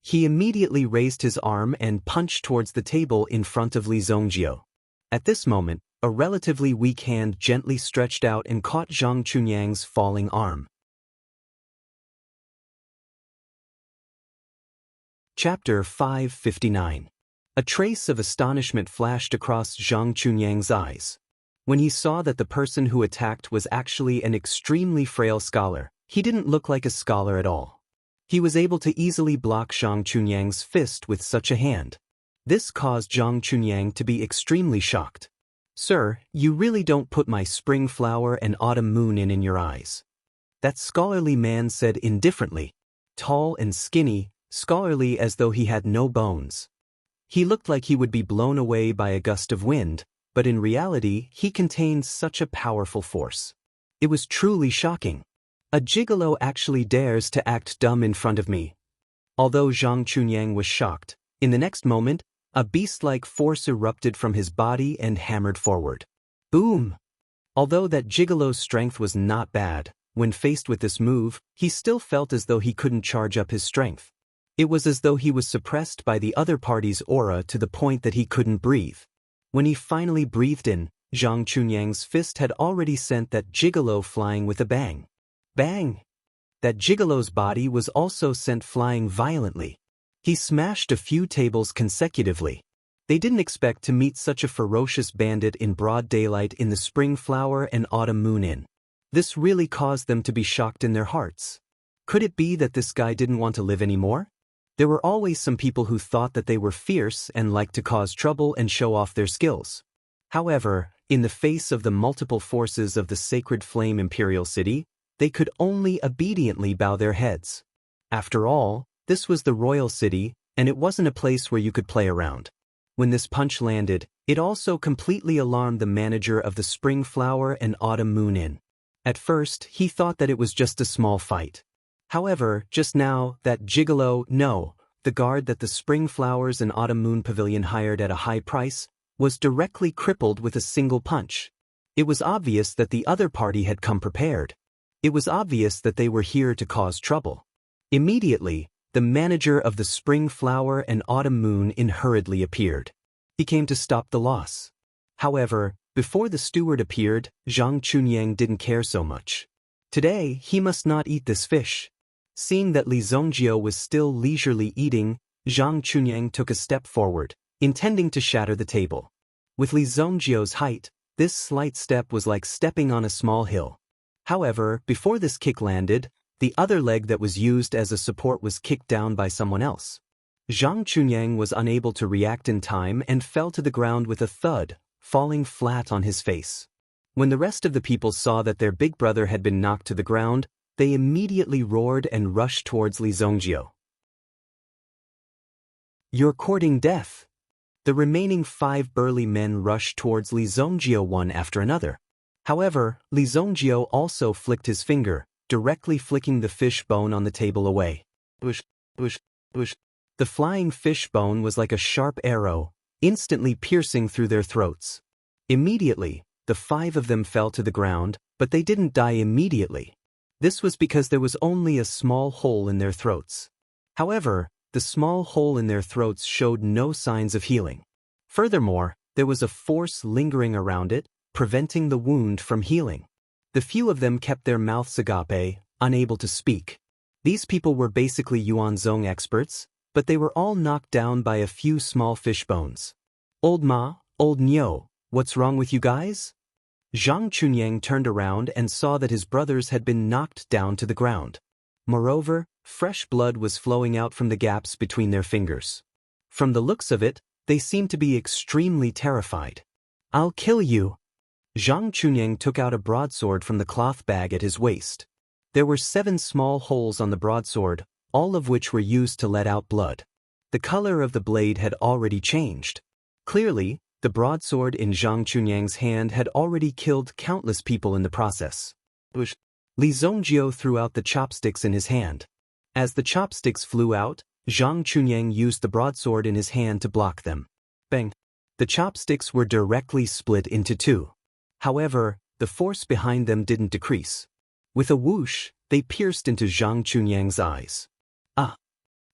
He immediately raised his arm and punched towards the table in front of Li Zongjiu. At this moment, a relatively weak hand gently stretched out and caught Zhang Chunyang's falling arm. Chapter 559. A trace of astonishment flashed across Zhang Chunyang's eyes. When he saw that the person who attacked was actually an extremely frail scholar, he didn't look like a scholar at all. He was able to easily block Zhang Chunyang's fist with such a hand. This caused Zhang Chunyang to be extremely shocked. "Sir, you really don't put my spring flower and autumn moon in your eyes." That scholarly man said indifferently. Tall and skinny, scholarly as though he had no bones. He looked like he would be blown away by a gust of wind, but in reality he contained such a powerful force. It was truly shocking. A gigolo actually dares to act dumb in front of me. Although Zhang Chunyang was shocked, in the next moment, a beast-like force erupted from his body and hammered forward. Boom! Although that gigolo's strength was not bad, when faced with this move, he still felt as though he couldn't charge up his strength. It was as though he was suppressed by the other party's aura to the point that he couldn't breathe. When he finally breathed in, Zhang Chunyang's fist had already sent that gigolo flying with a bang. Bang! That gigolo's body was also sent flying violently. He smashed a few tables consecutively. They didn't expect to meet such a ferocious bandit in broad daylight in the spring flower and autumn moon inn. This really caused them to be shocked in their hearts. Could it be that this guy didn't want to live anymore? There were always some people who thought that they were fierce and liked to cause trouble and show off their skills. However, in the face of the multiple forces of the Sacred Flame Imperial City, they could only obediently bow their heads. After all, this was the royal city, and it wasn't a place where you could play around. When this punch landed, it also completely alarmed the manager of the Spring Flower and Autumn Moon Inn. At first, he thought that it was just a small fight. However, just now, that gigolo, no, the guard that the Spring Flowers and Autumn Moon Pavilion hired at a high price, was directly crippled with a single punch. It was obvious that the other party had come prepared. It was obvious that they were here to cause trouble. Immediately, the manager of the Spring Flower and Autumn Moon Inn hurriedly appeared. He came to stop the loss. However, before the steward appeared, Zhang Chunyang didn't care so much. Today, he must not eat this fish. Seeing that Li Zongjiu was still leisurely eating, Zhang Chunyang took a step forward, intending to shatter the table. With Li Zongjiu's height, this slight step was like stepping on a small hill. However, before this kick landed, the other leg that was used as a support was kicked down by someone else. Zhang Chunyang was unable to react in time and fell to the ground with a thud, falling flat on his face. When the rest of the people saw that their big brother had been knocked to the ground, they immediately roared and rushed towards Li Zongjiu. "You're courting death." The remaining 5 burly men rushed towards Li Zongjiu one after another. However, Li Zongjiu also flicked his finger, directly flicking the fish bone on the table away. Bush, bush, bush. The flying fish bone was like a sharp arrow, instantly piercing through their throats. Immediately, the 5 of them fell to the ground, but they didn't die immediately. This was because there was only a small hole in their throats. However, the small hole in their throats showed no signs of healing. Furthermore, there was a force lingering around it, preventing the wound from healing. The few of them kept their mouths agape, unable to speak. These people were basically Yuanzong experts, but they were all knocked down by a few small fish bones. "Old Ma, old Nyo, what's wrong with you guys?" Zhang Chunyang turned around and saw that his brothers had been knocked down to the ground. Moreover, fresh blood was flowing out from the gaps between their fingers. From the looks of it, they seemed to be extremely terrified. "I'll kill you." Zhang Chunyang took out a broadsword from the cloth bag at his waist. There were 7 small holes on the broadsword, all of which were used to let out blood. The color of the blade had already changed. Clearly, the broadsword in Zhang Chunyang's hand had already killed countless people in the process. Li Zongjiu threw out the chopsticks in his hand. As the chopsticks flew out, Zhang Chunyang used the broadsword in his hand to block them. Bang! The chopsticks were directly split into two. However, the force behind them didn't decrease. With a whoosh, they pierced into Zhang Chunyang's eyes. Ah!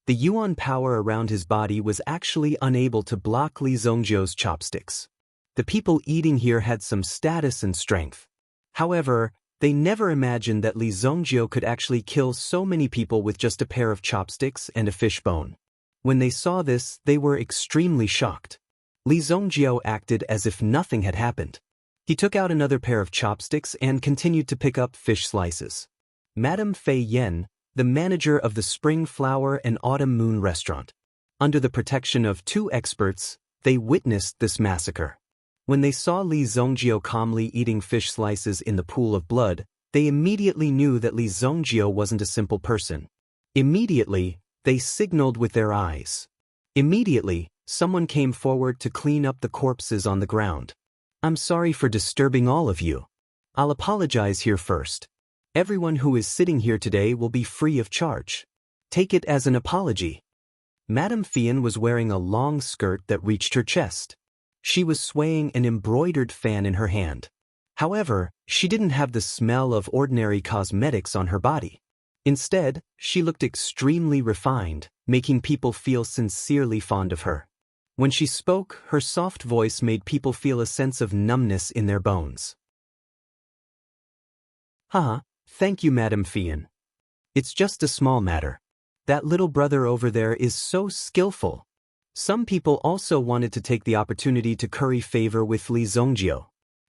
The yuan power around his body was actually unable to block Li Zongjiu's chopsticks. The people eating here had some status and strength. However, they never imagined that Li Zongjiu could actually kill so many people with just a pair of chopsticks and a fish bone. When they saw this, they were extremely shocked. Li Zongjiu acted as if nothing had happened. He took out another pair of chopsticks and continued to pick up fish slices. Madame Fei Yen, the manager of the Spring Flower and Autumn Moon restaurant. Under the protection of two experts, they witnessed this massacre. When they saw Li Zongjiu calmly eating fish slices in the pool of blood, they immediately knew that Li Zongjiu wasn't a simple person. Immediately, they signaled with their eyes. Immediately, someone came forward to clean up the corpses on the ground. I'm sorry for disturbing all of you. I'll apologize here first. Everyone who is sitting here today will be free of charge. Take it as an apology. Madame Fian was wearing a long skirt that reached her chest. She was swaying an embroidered fan in her hand. However, she didn't have the smell of ordinary cosmetics on her body. Instead, she looked extremely refined, making people feel sincerely fond of her. When she spoke, her soft voice made people feel a sense of numbness in their bones. Haha, thank you, Madame Fian. It's just a small matter. That little brother over there is so skillful. Some people also wanted to take the opportunity to curry favor with Li Zongjiu.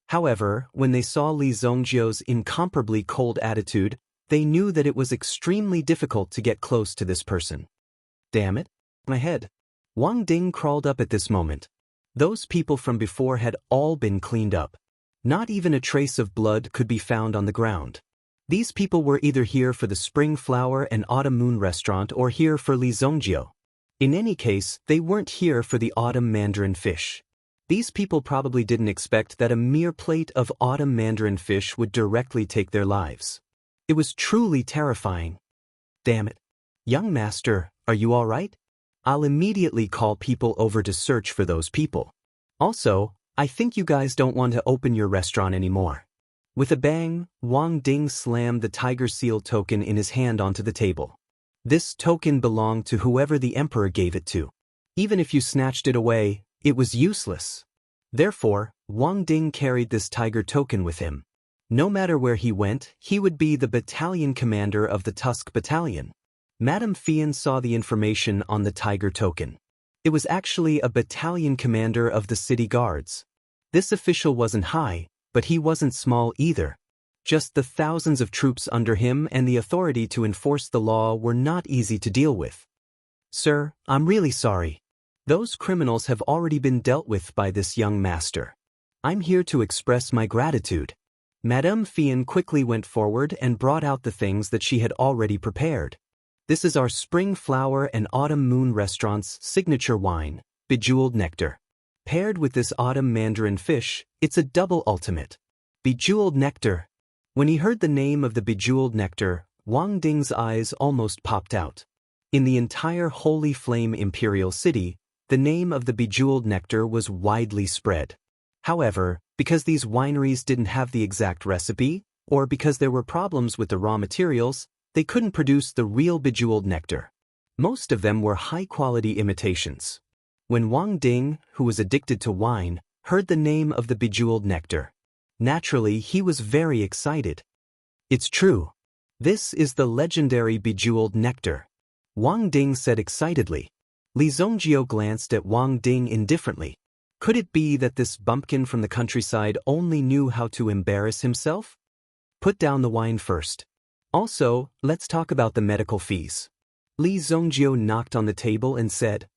However, when they saw Li Zongjiu's incomparably cold attitude, they knew that it was extremely difficult to get close to this person. Damn it, my head. Wang Ding crawled up at this moment. Those people from before had all been cleaned up. Not even a trace of blood could be found on the ground. These people were either here for the Spring Flower and Autumn Moon restaurant or here for Li Zongjiu. In any case, they weren't here for the autumn mandarin fish. These people probably didn't expect that a mere plate of autumn mandarin fish would directly take their lives. It was truly terrifying. Damn it. Young master, are you all right? I'll immediately call people over to search for those people. Also, I think you guys don't want to open your restaurant anymore. With a bang, Wang Ding slammed the tiger seal token in his hand onto the table. This token belonged to whoever the emperor gave it to. Even if you snatched it away, it was useless. Therefore, Wang Ding carried this tiger token with him. No matter where he went, he would be the battalion commander of the Tusk Battalion. Madame Fian saw the information on the tiger token. It was actually a battalion commander of the city guards. This official wasn't high, but he wasn't small either. Just the thousands of troops under him and the authority to enforce the law were not easy to deal with. Sir, I'm really sorry. Those criminals have already been dealt with by this young master. I'm here to express my gratitude. Madame Fian quickly went forward and brought out the things that she had already prepared. This is our Spring Flower and Autumn Moon restaurant's signature wine, Bejeweled Nectar. Paired with this autumn mandarin fish, it's a double ultimate. Bejeweled Nectar. When he heard the name of the Bejeweled Nectar, Wang Ding's eyes almost popped out. In the entire Holy Flame Imperial City, the name of the Bejeweled Nectar was widely spread. However, because these wineries didn't have the exact recipe, or because there were problems with the raw materials, they couldn't produce the real Bejeweled Nectar. Most of them were high-quality imitations. When Wang Ding, who was addicted to wine, heard the name of the Bejeweled Nectar, naturally he was very excited. It's true. This is the legendary Bejeweled Nectar. Wang Ding said excitedly. Li Zongjiu glanced at Wang Ding indifferently. Could it be that this bumpkin from the countryside only knew how to embarrass himself? Put down the wine first. Also, let's talk about the medical fees. Li Zongjiu knocked on the table and said.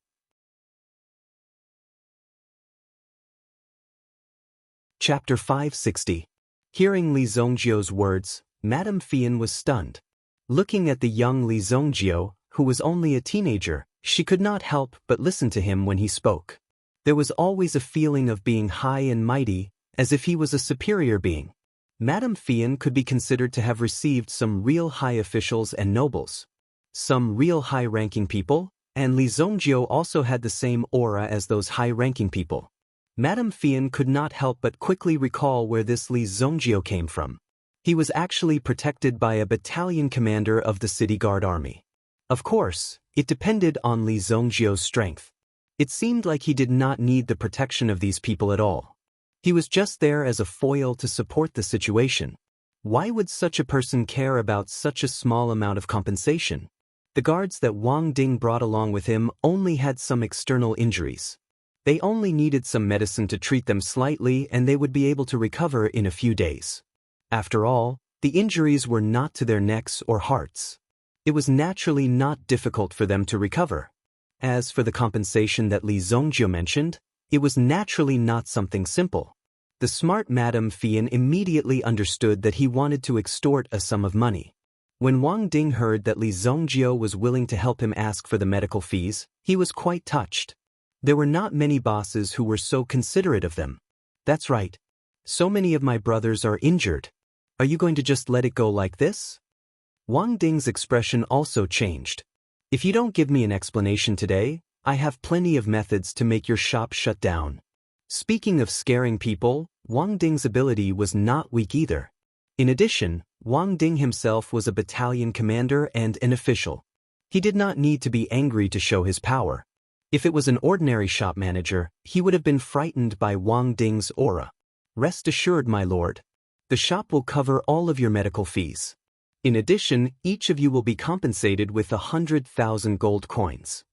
Chapter 560. Hearing Li Zongjiu's words, Madame Fian was stunned. Looking at the young Li Zongjiu, who was only a teenager, she could not help but listen to him when he spoke. There was always a feeling of being high and mighty, as if he was a superior being. Madame Fian could be considered to have received some real high officials and nobles. some real high-ranking people, and Li Zongjio also had the same aura as those high-ranking people. Madame Fian could not help but quickly recall where this Li Zongjio came from. He was actually protected by a battalion commander of the city guard army. Of course, it depended on Li Zongjio's strength. It seemed like he did not need the protection of these people at all. He was just there as a foil to support the situation. Why would such a person care about such a small amount of compensation? The guards that Wang Ding brought along with him only had some external injuries. They only needed some medicine to treat them slightly and they would be able to recover in a few days. After all, the injuries were not to their necks or hearts. It was naturally not difficult for them to recover. As for the compensation that Li Zongjio mentioned, it was naturally not something simple. The smart Madame Fian immediately understood that he wanted to extort a sum of money. When Wang Ding heard that Li Zongjio was willing to help him ask for the medical fees, he was quite touched. There were not many bosses who were so considerate of them. That's right. So many of my brothers are injured. Are you going to just let it go like this? Wang Ding's expression also changed. If you don't give me an explanation today, I have plenty of methods to make your shop shut down. Speaking of scaring people, Wang Ding's ability was not weak either. In addition, Wang Ding himself was a battalion commander and an official. He did not need to be angry to show his power. If it was an ordinary shop manager, he would have been frightened by Wang Ding's aura. Rest assured, my lord. The shop will cover all of your medical fees. In addition, each of you will be compensated with 100,000 gold coins.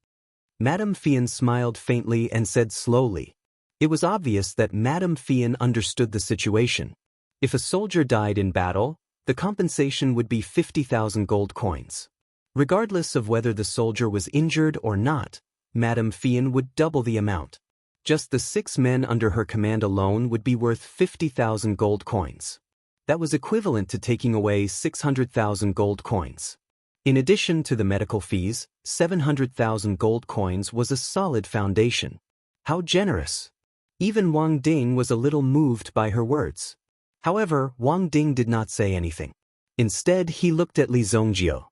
Madame Fian smiled faintly and said slowly. It was obvious that Madame Fian understood the situation. If a soldier died in battle, the compensation would be 50,000 gold coins. Regardless of whether the soldier was injured or not, Madame Fian would double the amount. Just the 6 men under her command alone would be worth 50,000 gold coins. That was equivalent to taking away 600,000 gold coins. In addition to the medical fees, 700,000 gold coins was a solid foundation. How generous! Even Wang Ding was a little moved by her words. However, Wang Ding did not say anything. Instead, he looked at Li Zongjio.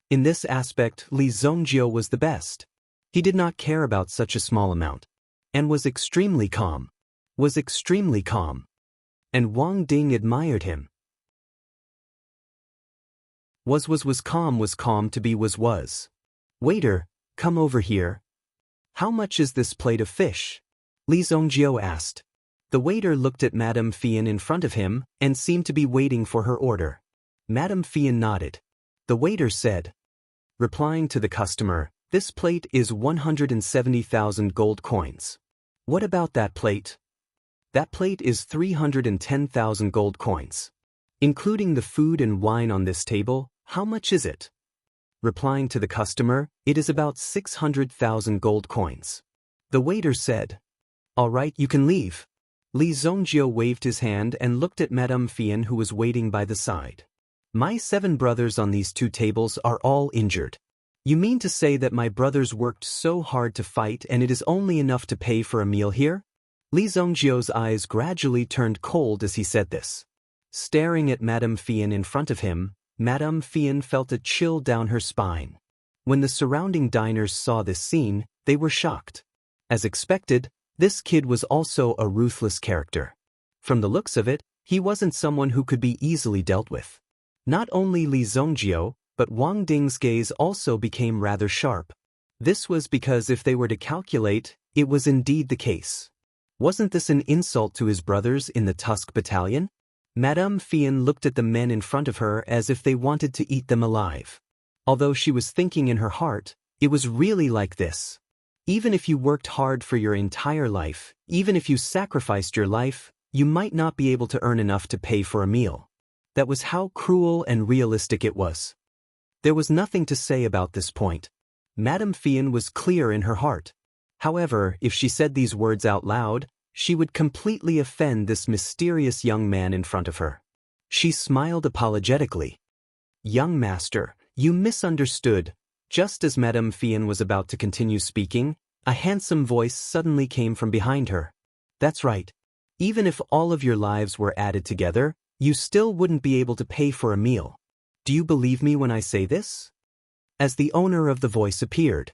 In this aspect, Li Zongjio was the best. He did not care about such a small amount. And was extremely calm. And Wang Ding admired him. Was calm to be was. Waiter, come over here. How much is this plate of fish? Li Zongjio asked. The waiter looked at Madame Fian in front of him and seemed to be waiting for her order. Madame Fian nodded. The waiter said, replying to the customer, this plate is 170,000 gold coins. What about that plate? That plate is 310,000 gold coins. Including the food and wine on this table, how much is it? Replying to the customer, it is about 600,000 gold coins. The waiter said, all right, you can leave. Li Zongjio waved his hand and looked at Madame Fian who was waiting by the side. My 7 brothers on these 2 tables are all injured. You mean to say that my brothers worked so hard to fight and it is only enough to pay for a meal here? Li Zongjio's eyes gradually turned cold as he said this. Staring at Madame Fian in front of him, Madame Fian felt a chill down her spine. When the surrounding diners saw this scene, they were shocked. As expected, this kid was also a ruthless character. From the looks of it, he wasn't someone who could be easily dealt with. Not only Li Zongjio, but Wang Ding's gaze also became rather sharp. This was because if they were to calculate, it was indeed the case. Wasn't this an insult to his brothers in the Tusk battalion? Madame Fian looked at the men in front of her as if they wanted to eat them alive. Although she was thinking in her heart, it was really like this. Even if you worked hard for your entire life, even if you sacrificed your life, you might not be able to earn enough to pay for a meal. That was how cruel and realistic it was. There was nothing to say about this point. Madame Fian was clear in her heart. However, if she said these words out loud, she would completely offend this mysterious young man in front of her. She smiled apologetically. Young master, you misunderstood. Just as Madame Fian was about to continue speaking, a handsome voice suddenly came from behind her. That's right. Even if all of your lives were added together, you still wouldn't be able to pay for a meal. Do you believe me when I say this? as the owner of the voice appeared.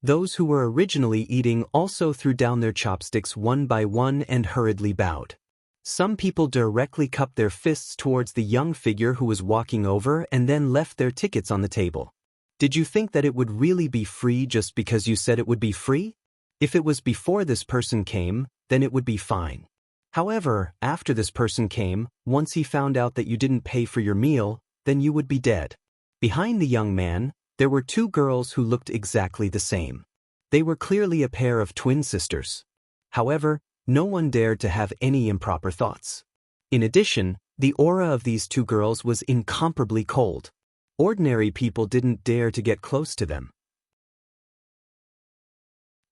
Those who were originally eating also threw down their chopsticks one by one and hurriedly bowed. Some people directly cupped their fists towards the young figure who was walking over and then left their tickets on the table. Did you think that it would really be free just because you said it would be free? If it was before this person came, then it would be fine. However, after this person came, once he found out that you didn't pay for your meal, then you would be dead. Behind the young man, there were two girls who looked exactly the same. They were clearly a pair of twin sisters. However, no one dared to have any improper thoughts. In addition, the aura of these two girls was incomparably cold. Ordinary people didn't dare to get close to them.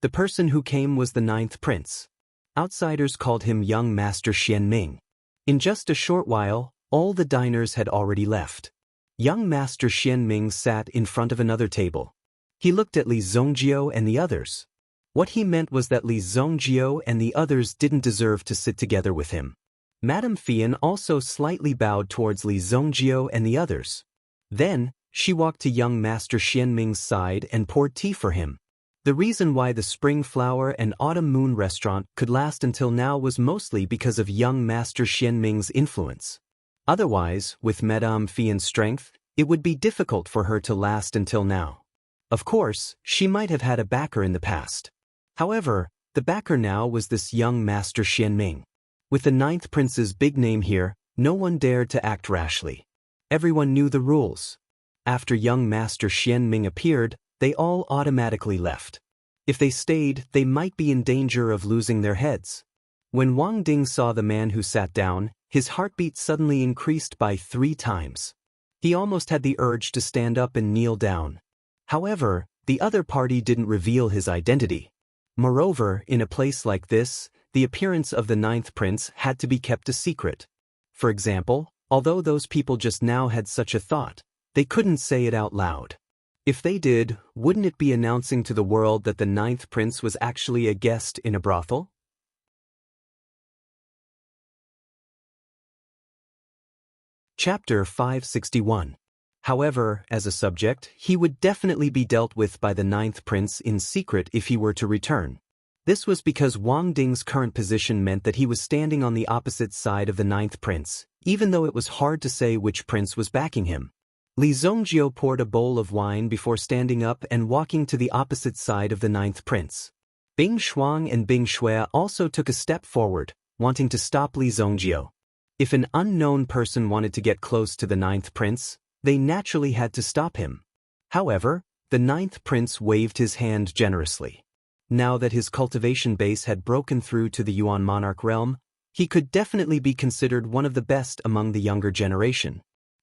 The person who came was the ninth prince. Outsiders called him young Master Xian Ming. In just a short while, all the diners had already left. Young Master Xian Ming sat in front of another table. He looked at Li Zhongjiu and the others. What he meant was that Li Zhongjiu and the others didn't deserve to sit together with him. Madame Fian also slightly bowed towards Li Zhongjiu and the others. Then, she walked to young Master Xian Ming's side and poured tea for him. The reason why the Spring Flower and Autumn Moon restaurant could last until now was mostly because of young Master Xian Ming's influence. Otherwise, with Madame Fian's strength, it would be difficult for her to last until now. Of course, she might have had a backer in the past. However, the backer now was this young Master Xian Ming. With the ninth prince's big name here, no one dared to act rashly. Everyone knew the rules. After young Master Xian Ming appeared, they all automatically left. If they stayed, they might be in danger of losing their heads. When Wang Ding saw the man who sat down, his heartbeat suddenly increased by 3 times. He almost had the urge to stand up and kneel down. However, the other party didn't reveal his identity. Moreover, in a place like this, the appearance of the ninth prince had to be kept a secret. For example, although those people just now had such a thought, they couldn't say it out loud. If they did, wouldn't it be announcing to the world that the ninth prince was actually a guest in a brothel? Chapter 561. However, as a subject, he would definitely be dealt with by the ninth prince in secret if he were to return. This was because Wang Ding's current position meant that he was standing on the opposite side of the ninth prince, even though it was hard to say which prince was backing him. Li Zhongjiu poured a bowl of wine before standing up and walking to the opposite side of the ninth prince. Bing Shuang and Bing Shui also took a step forward, wanting to stop Li Zhongjiu. If an unknown person wanted to get close to the ninth prince, they naturally had to stop him. However, the ninth prince waved his hand generously. Now that his cultivation base had broken through to the Yuan monarch realm, he could definitely be considered one of the best among the younger generation.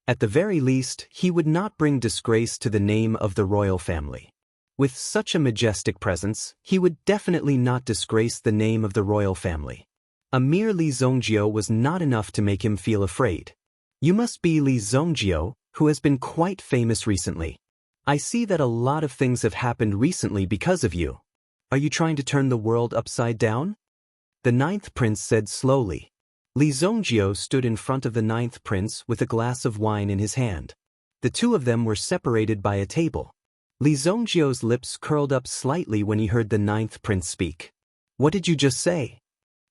At the very least, he would not bring disgrace to the name of the royal family. With such a majestic presence, he would definitely not disgrace the name of the royal family. A mere Li Zhongjiu was not enough to make him feel afraid. You must be Li Zhongjiu, who has been quite famous recently. I see that a lot of things have happened recently because of you. Are you trying to turn the world upside down? The ninth prince said slowly. Li Zhongjiu stood in front of the ninth prince with a glass of wine in his hand. The two of them were separated by a table. Li Zhongjiu's lips curled up slightly when he heard the ninth prince speak. What did you just say?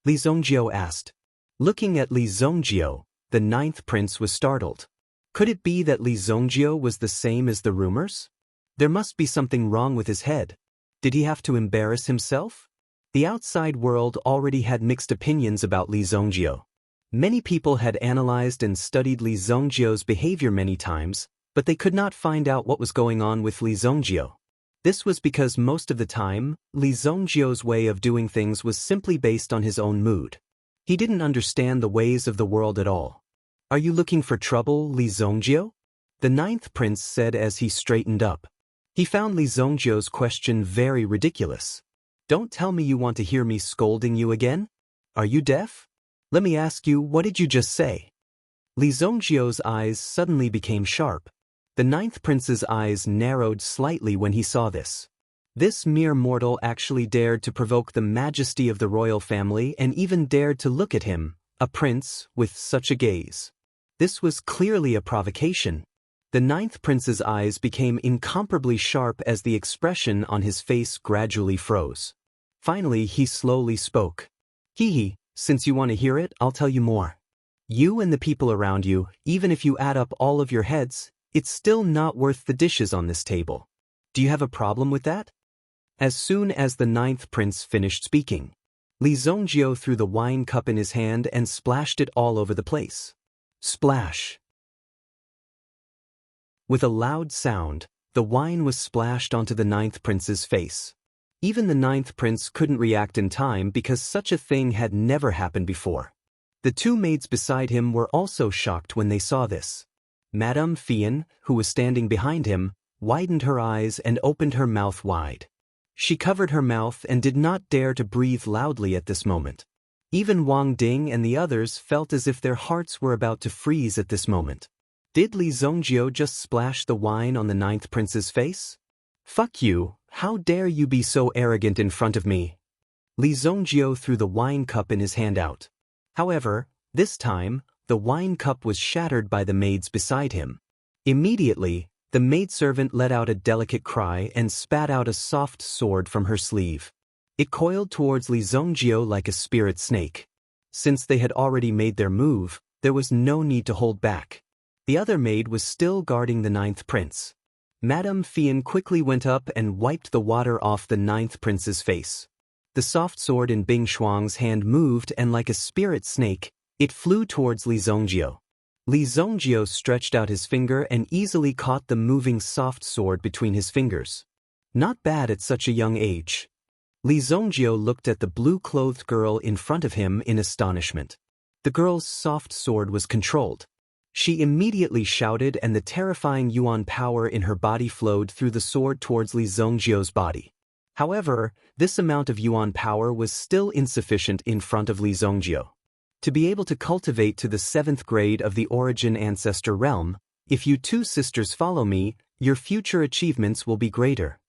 Li Zhongjiu asked. Looking at Li Zhongjiu, the ninth prince was startled. Could it be that Li Zhongjiu was the same as the rumors? There must be something wrong with his head. Did he have to embarrass himself? The outside world already had mixed opinions about Li Zhongjiu. Many people had analyzed and studied Li Zhongjiu's behavior many times, but they could not find out what was going on with Li Zhongjiu. This was because most of the time, Li Zhongjiu's way of doing things was simply based on his own mood. He didn't understand the ways of the world at all. Are you looking for trouble, Li Zhongjiu? The ninth prince said as he straightened up. He found Li Zhongjiu's question very ridiculous. Don't tell me you want to hear me scolding you again? Are you deaf? Let me ask you, what did you just say? Li Zhongjiu's eyes suddenly became sharp. The ninth prince's eyes narrowed slightly when he saw this. This mere mortal actually dared to provoke the majesty of the royal family and even dared to look at him, a prince, with such a gaze. This was clearly a provocation. The ninth prince's eyes became incomparably sharp as the expression on his face gradually froze. Finally, he slowly spoke. Hee, since you want to hear it, I'll tell you more. You and the people around you, even if you add up all of your heads, it's still not worth the dishes on this table. Do you have a problem with that? As soon as the ninth prince finished speaking, Li Zongjio threw the wine cup in his hand and splashed it all over the place. Splash! With a loud sound, the wine was splashed onto the ninth prince's face. Even the ninth prince couldn't react in time because such a thing had never happened before. The two maids beside him were also shocked when they saw this. Madame Fian, who was standing behind him, widened her eyes and opened her mouth wide. She covered her mouth and did not dare to breathe loudly at this moment. Even Wang Ding and the others felt as if their hearts were about to freeze at this moment. Did Li Zongjio just splash the wine on the ninth prince's face? Fuck you, how dare you be so arrogant in front of me? Li Zongjio threw the wine cup in his hand out. However, this time, the wine cup was shattered by the maids beside him. Immediately, the maidservant let out a delicate cry and spat out a soft sword from her sleeve. It coiled towards Li Zongjio like a spirit snake. Since they had already made their move, there was no need to hold back. The other maid was still guarding the ninth prince. Madame Fian quickly went up and wiped the water off the ninth prince's face. The soft sword in Bing Shuang's hand moved and like a spirit snake, it flew towards Li Zongjio. Li Zongjio stretched out his finger and easily caught the moving soft sword between his fingers. Not bad at such a young age. Li Zongjio looked at the blue-clothed girl in front of him in astonishment. The girl's soft sword was controlled. She immediately shouted and the terrifying yuan power in her body flowed through the sword towards Li Zongjio's body. However, this amount of yuan power was still insufficient in front of Li Zongjio. To be able to cultivate to the 7th grade of the Origin Ancestor realm, if you two sisters follow me, your future achievements will be greater.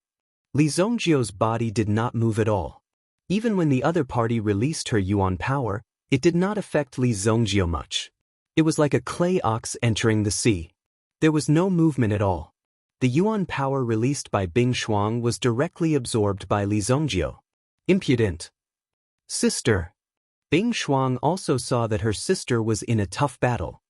Li Zongjio's body did not move at all. Even when the other party released her yuan power, it did not affect Li Zongjio much. It was like a clay ox entering the sea. There was no movement at all. The yuan power released by Bing Shuang was directly absorbed by Li Zongjio. Impudent. Sister. Bing Shuang also saw that her sister was in a tough battle.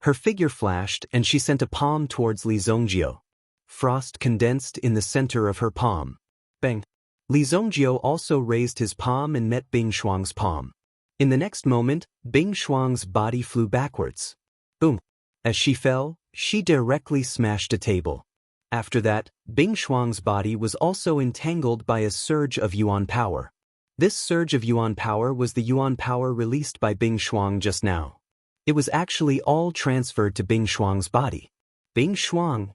Her figure flashed and she sent a palm towards Li Zongjio. Frost condensed in the center of her palm. Bang. Li Zongjio also raised his palm and met Bing Shuang's palm. In the next moment, Bing Shuang's body flew backwards. Boom. As she fell, she directly smashed a table. After that, Bing Shuang's body was also entangled by a surge of yuan power. This surge of yuan power was the yuan power released by Bing Shuang just now. It was actually all transferred to Bing Shuang's body. Bing Shuang!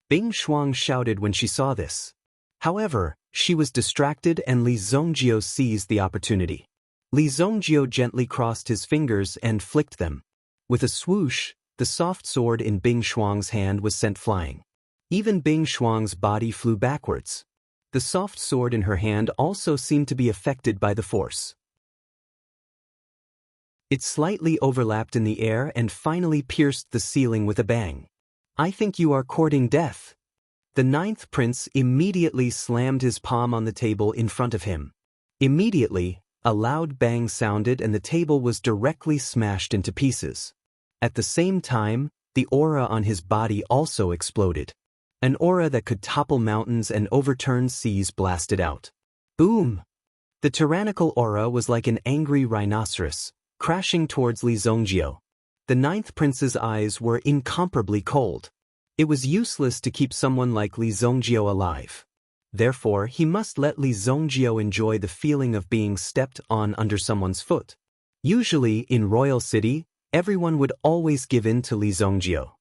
Bing Shuang shouted when she saw this. However, she was distracted and Li Zongjio seized the opportunity. Li Zongjio gently crossed his fingers and flicked them. With a swoosh, the soft sword in Bing Shuang's hand was sent flying. Even Bing Shuang's body flew backwards. The soft sword in her hand also seemed to be affected by the force. It slightly overlapped in the air and finally pierced the ceiling with a bang. I think you are courting death. The ninth prince immediately slammed his palm on the table in front of him. Immediately, a loud bang sounded and the table was directly smashed into pieces. At the same time, the aura on his body also exploded. An aura that could topple mountains and overturn seas blasted out. Boom! The tyrannical aura was like an angry rhinoceros, crashing towards Li Zongjio. The ninth prince's eyes were incomparably cold. It was useless to keep someone like Li Zongjio alive. Therefore, he must let Li Zongjio enjoy the feeling of being stepped on under someone's foot. Usually, in Royal City, everyone would always give in to Li Zongjio.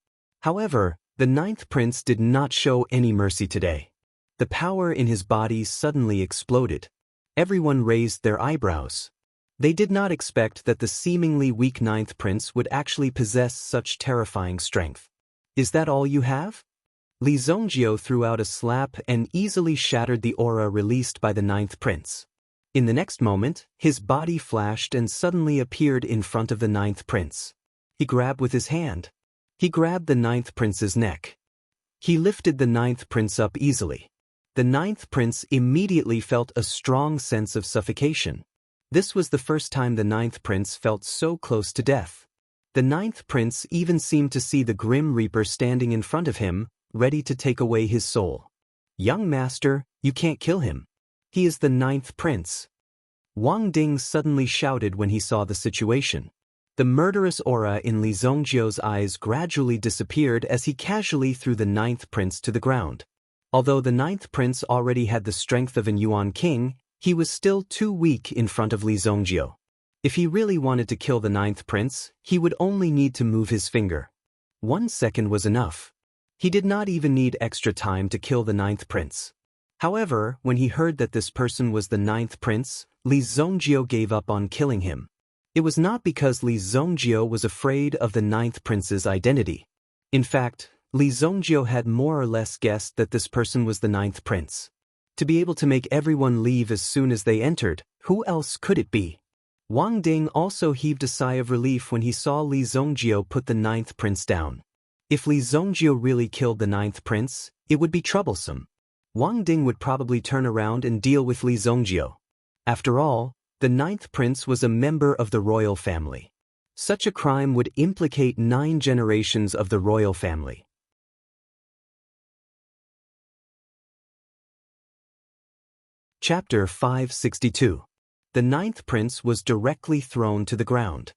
However, the ninth prince did not show any mercy today. The power in his body suddenly exploded. Everyone raised their eyebrows. They did not expect that the seemingly weak ninth prince would actually possess such terrifying strength. Is that all you have? Li Zongjio threw out a slap and easily shattered the aura released by the ninth prince. In the next moment, his body flashed and suddenly appeared in front of the ninth prince. He grabbed with his hand. He grabbed the ninth prince's neck. He lifted the ninth prince up easily. The ninth prince immediately felt a strong sense of suffocation. This was the first time the ninth prince felt so close to death. The ninth prince even seemed to see the Grim Reaper standing in front of him, ready to take away his soul. "Young master, you can't kill him. He is the ninth prince." Wang Ding suddenly shouted when he saw the situation. The murderous aura in Li Zongjiu's eyes gradually disappeared as he casually threw the ninth prince to the ground. Although the ninth prince already had the strength of an Yuan king, he was still too weak in front of Li Zongjiu. If he really wanted to kill the ninth prince, he would only need to move his finger. 1 second was enough. He did not even need extra time to kill the ninth prince. However, when he heard that this person was the ninth prince, Li Zongjiu gave up on killing him. It was not because Li Zongjiu was afraid of the ninth prince's identity. In fact, Li Zongjiu had more or less guessed that this person was the ninth prince. To be able to make everyone leave as soon as they entered, who else could it be? Wang Ding also heaved a sigh of relief when he saw Li Zongjiu put the ninth prince down. If Li Zongjiu really killed the ninth prince, it would be troublesome. Wang Ding would probably turn around and deal with Li Zongjiu. After all, the ninth prince was a member of the royal family. Such a crime would implicate 9 generations of the royal family. Chapter 562. The ninth prince was directly thrown to the ground.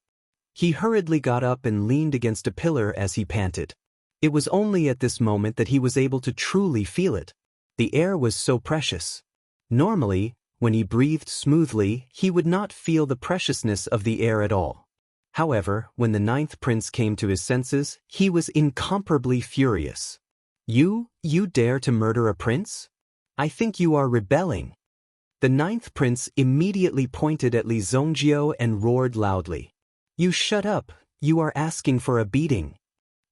He hurriedly got up and leaned against a pillar as he panted. It was only at this moment that he was able to truly feel it. The air was so precious. Normally, when he breathed smoothly, he would not feel the preciousness of the air at all. However, when the ninth prince came to his senses, he was incomparably furious. You dare to murder a prince? I think you are rebelling." The ninth prince immediately pointed at Li Zongjiu and roared loudly. "You shut up, you are asking for a beating."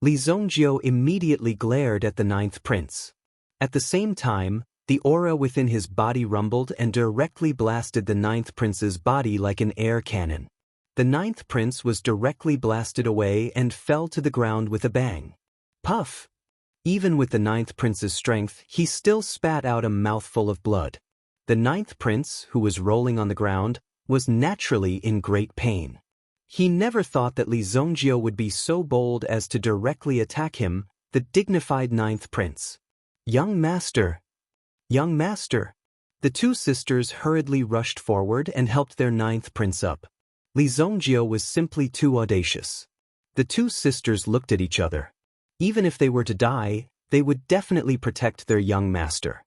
Li Zongjiu immediately glared at the ninth prince. At the same time, the aura within his body rumbled and directly blasted the ninth prince's body like an air cannon. The ninth prince was directly blasted away and fell to the ground with a bang. Puff! Even with the ninth prince's strength, he still spat out a mouthful of blood. The ninth prince, who was rolling on the ground, was naturally in great pain. He never thought that Li Zongjiu would be so bold as to directly attack him, the dignified ninth prince. "Young master! Young master!" The 2 sisters hurriedly rushed forward and helped their ninth prince up. Li Zongjiu was simply too audacious. The 2 sisters looked at each other. Even if they were to die, they would definitely protect their young master.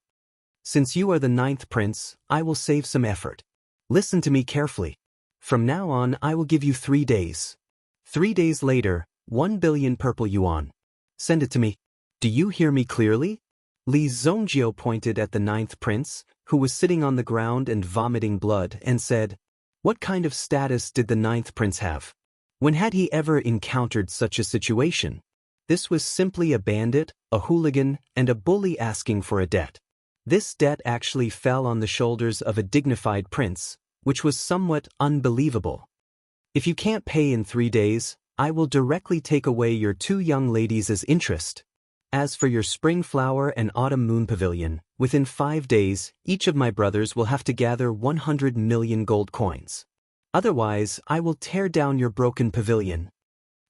"Since you are the ninth prince, I will save some effort. Listen to me carefully. From now on, I will give you 3 days. 3 days later, 1 billion purple yuan. Send it to me. Do you hear me clearly?" Li Zongjiu pointed at the ninth prince, who was sitting on the ground and vomiting blood, and said, "What kind of status did the ninth prince have? When had he ever encountered such a situation? This was simply a bandit, a hooligan, and a bully asking for a debt. This debt actually fell on the shoulders of a dignified prince, which was somewhat unbelievable. If you can't pay in 3 days, I will directly take away your 2 young ladies as interest. As for your spring flower and autumn moon pavilion, within 5 days, each of my brothers will have to gather 100 million gold coins. Otherwise, I will tear down your broken pavilion."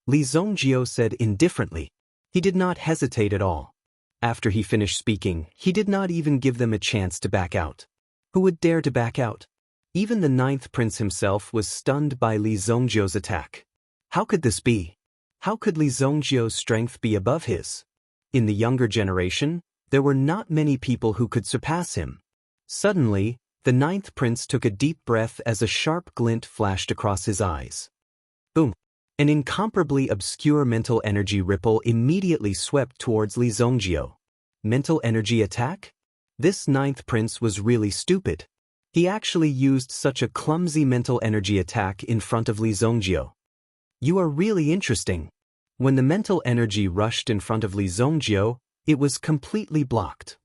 Li Zongjiu said indifferently. He did not hesitate at all. After he finished speaking, he did not even give them a chance to back out. Who would dare to back out? Even the ninth prince himself was stunned by Li Zongjiu's attack. How could this be? How could Li Zongjiu's strength be above his? In the younger generation, there were not many people who could surpass him. Suddenly, the ninth prince took a deep breath as a sharp glint flashed across his eyes. Boom! An incomparably obscure mental energy ripple immediately swept towards Li Zongjiu. Mental energy attack? This ninth prince was really stupid. He actually used such a clumsy mental energy attack in front of Li Zongjiu. You are really interesting. When the mental energy rushed in front of Li Zongjiu, it was completely blocked.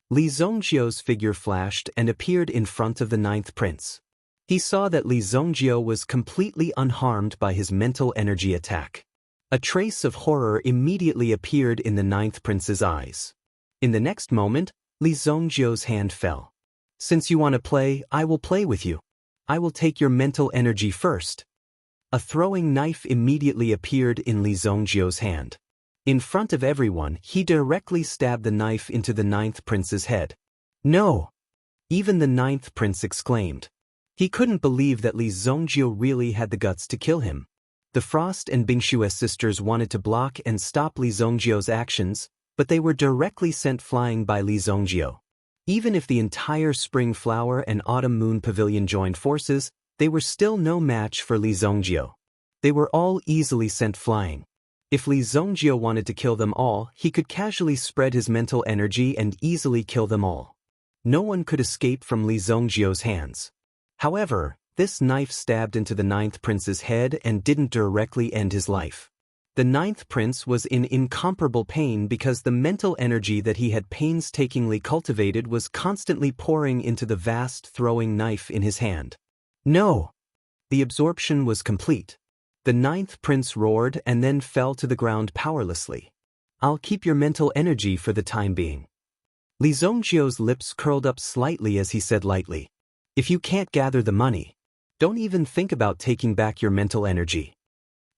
Li Zongjiu's figure flashed and appeared in front of the ninth prince. He saw that Li Zongjiu was completely unharmed by his mental energy attack. A trace of horror immediately appeared in the ninth prince's eyes. In the next moment, Li Zhongjio's hand fell. Since you want to play, I will play with you. I will take your mental energy first. A throwing knife immediately appeared in Li Zhongjio's hand. In front of everyone, he directly stabbed the knife into the ninth prince's head. No! Even the ninth prince exclaimed. He couldn't believe that Li Zhongjio really had the guts to kill him. The Frost and Bingshue's sisters wanted to block and stop Li Zhongjio's actions, but they were directly sent flying by Li Zhongjio. Even if the entire Spring Flower and Autumn Moon Pavilion joined forces, they were still no match for Li Zhongjio. They were all easily sent flying. If Li Zhongjio wanted to kill them all, he could casually spread his mental energy and easily kill them all. No one could escape from Li Zhongjio's hands. However, this knife stabbed into the ninth prince's head and didn't directly end his life. The ninth prince was in incomparable pain because the mental energy that he had painstakingly cultivated was constantly pouring into the vast throwing knife in his hand. No! The absorption was complete. The ninth prince roared and then fell to the ground powerlessly. I'll keep your mental energy for the time being. Li Zhongjio's lips curled up slightly as he said lightly, if you can't gather the money, don't even think about taking back your mental energy.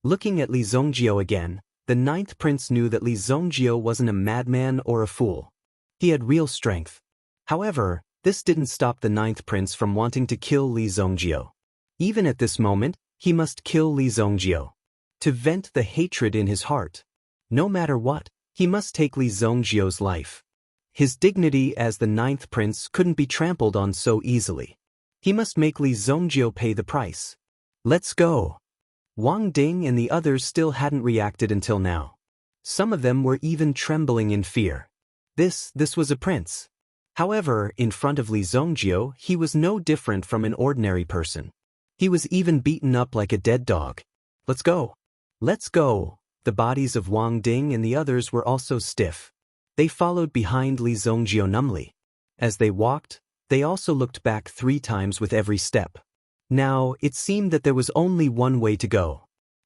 Looking at Li Zhongjio again, the ninth prince knew that Li Zhongjio wasn't a madman or a fool. He had real strength. However, this didn't stop the ninth prince from wanting to kill Li Zhongjio. Even at this moment, he must kill Li Zhongjio. To vent the hatred in his heart. No matter what, he must take Li Zhongjio's life. His dignity as the ninth prince couldn't be trampled on so easily. He must make Li Zhongjio pay the price. Let's go. Wang Ding and the others still hadn't reacted until now. Some of them were even trembling in fear. This was a prince. However, in front of Li Zhongjio, he was no different from an ordinary person. He was even beaten up like a dead dog. Let's go. Let's go. The bodies of Wang Ding and the others were also stiff. They followed behind Li Zhongjio numbly. As they walked, they also looked back 3 times with every step. Now, it seemed that there was only one way to go.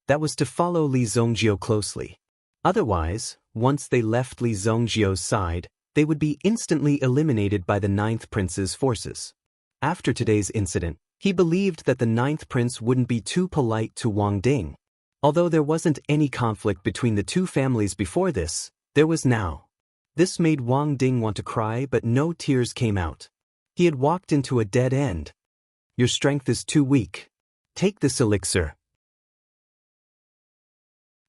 That was to follow Li Zhongjio closely. Otherwise, once they left Li Zhongjio's side, they would be instantly eliminated by the ninth prince's forces. After today's incident, he believed that the ninth prince wouldn't be too polite to Wang Ding. Although there wasn't any conflict between the two families before this, there was now. This made Wang Ding want to cry, but no tears came out. He had walked into a dead end. Your strength is too weak. Take this elixir.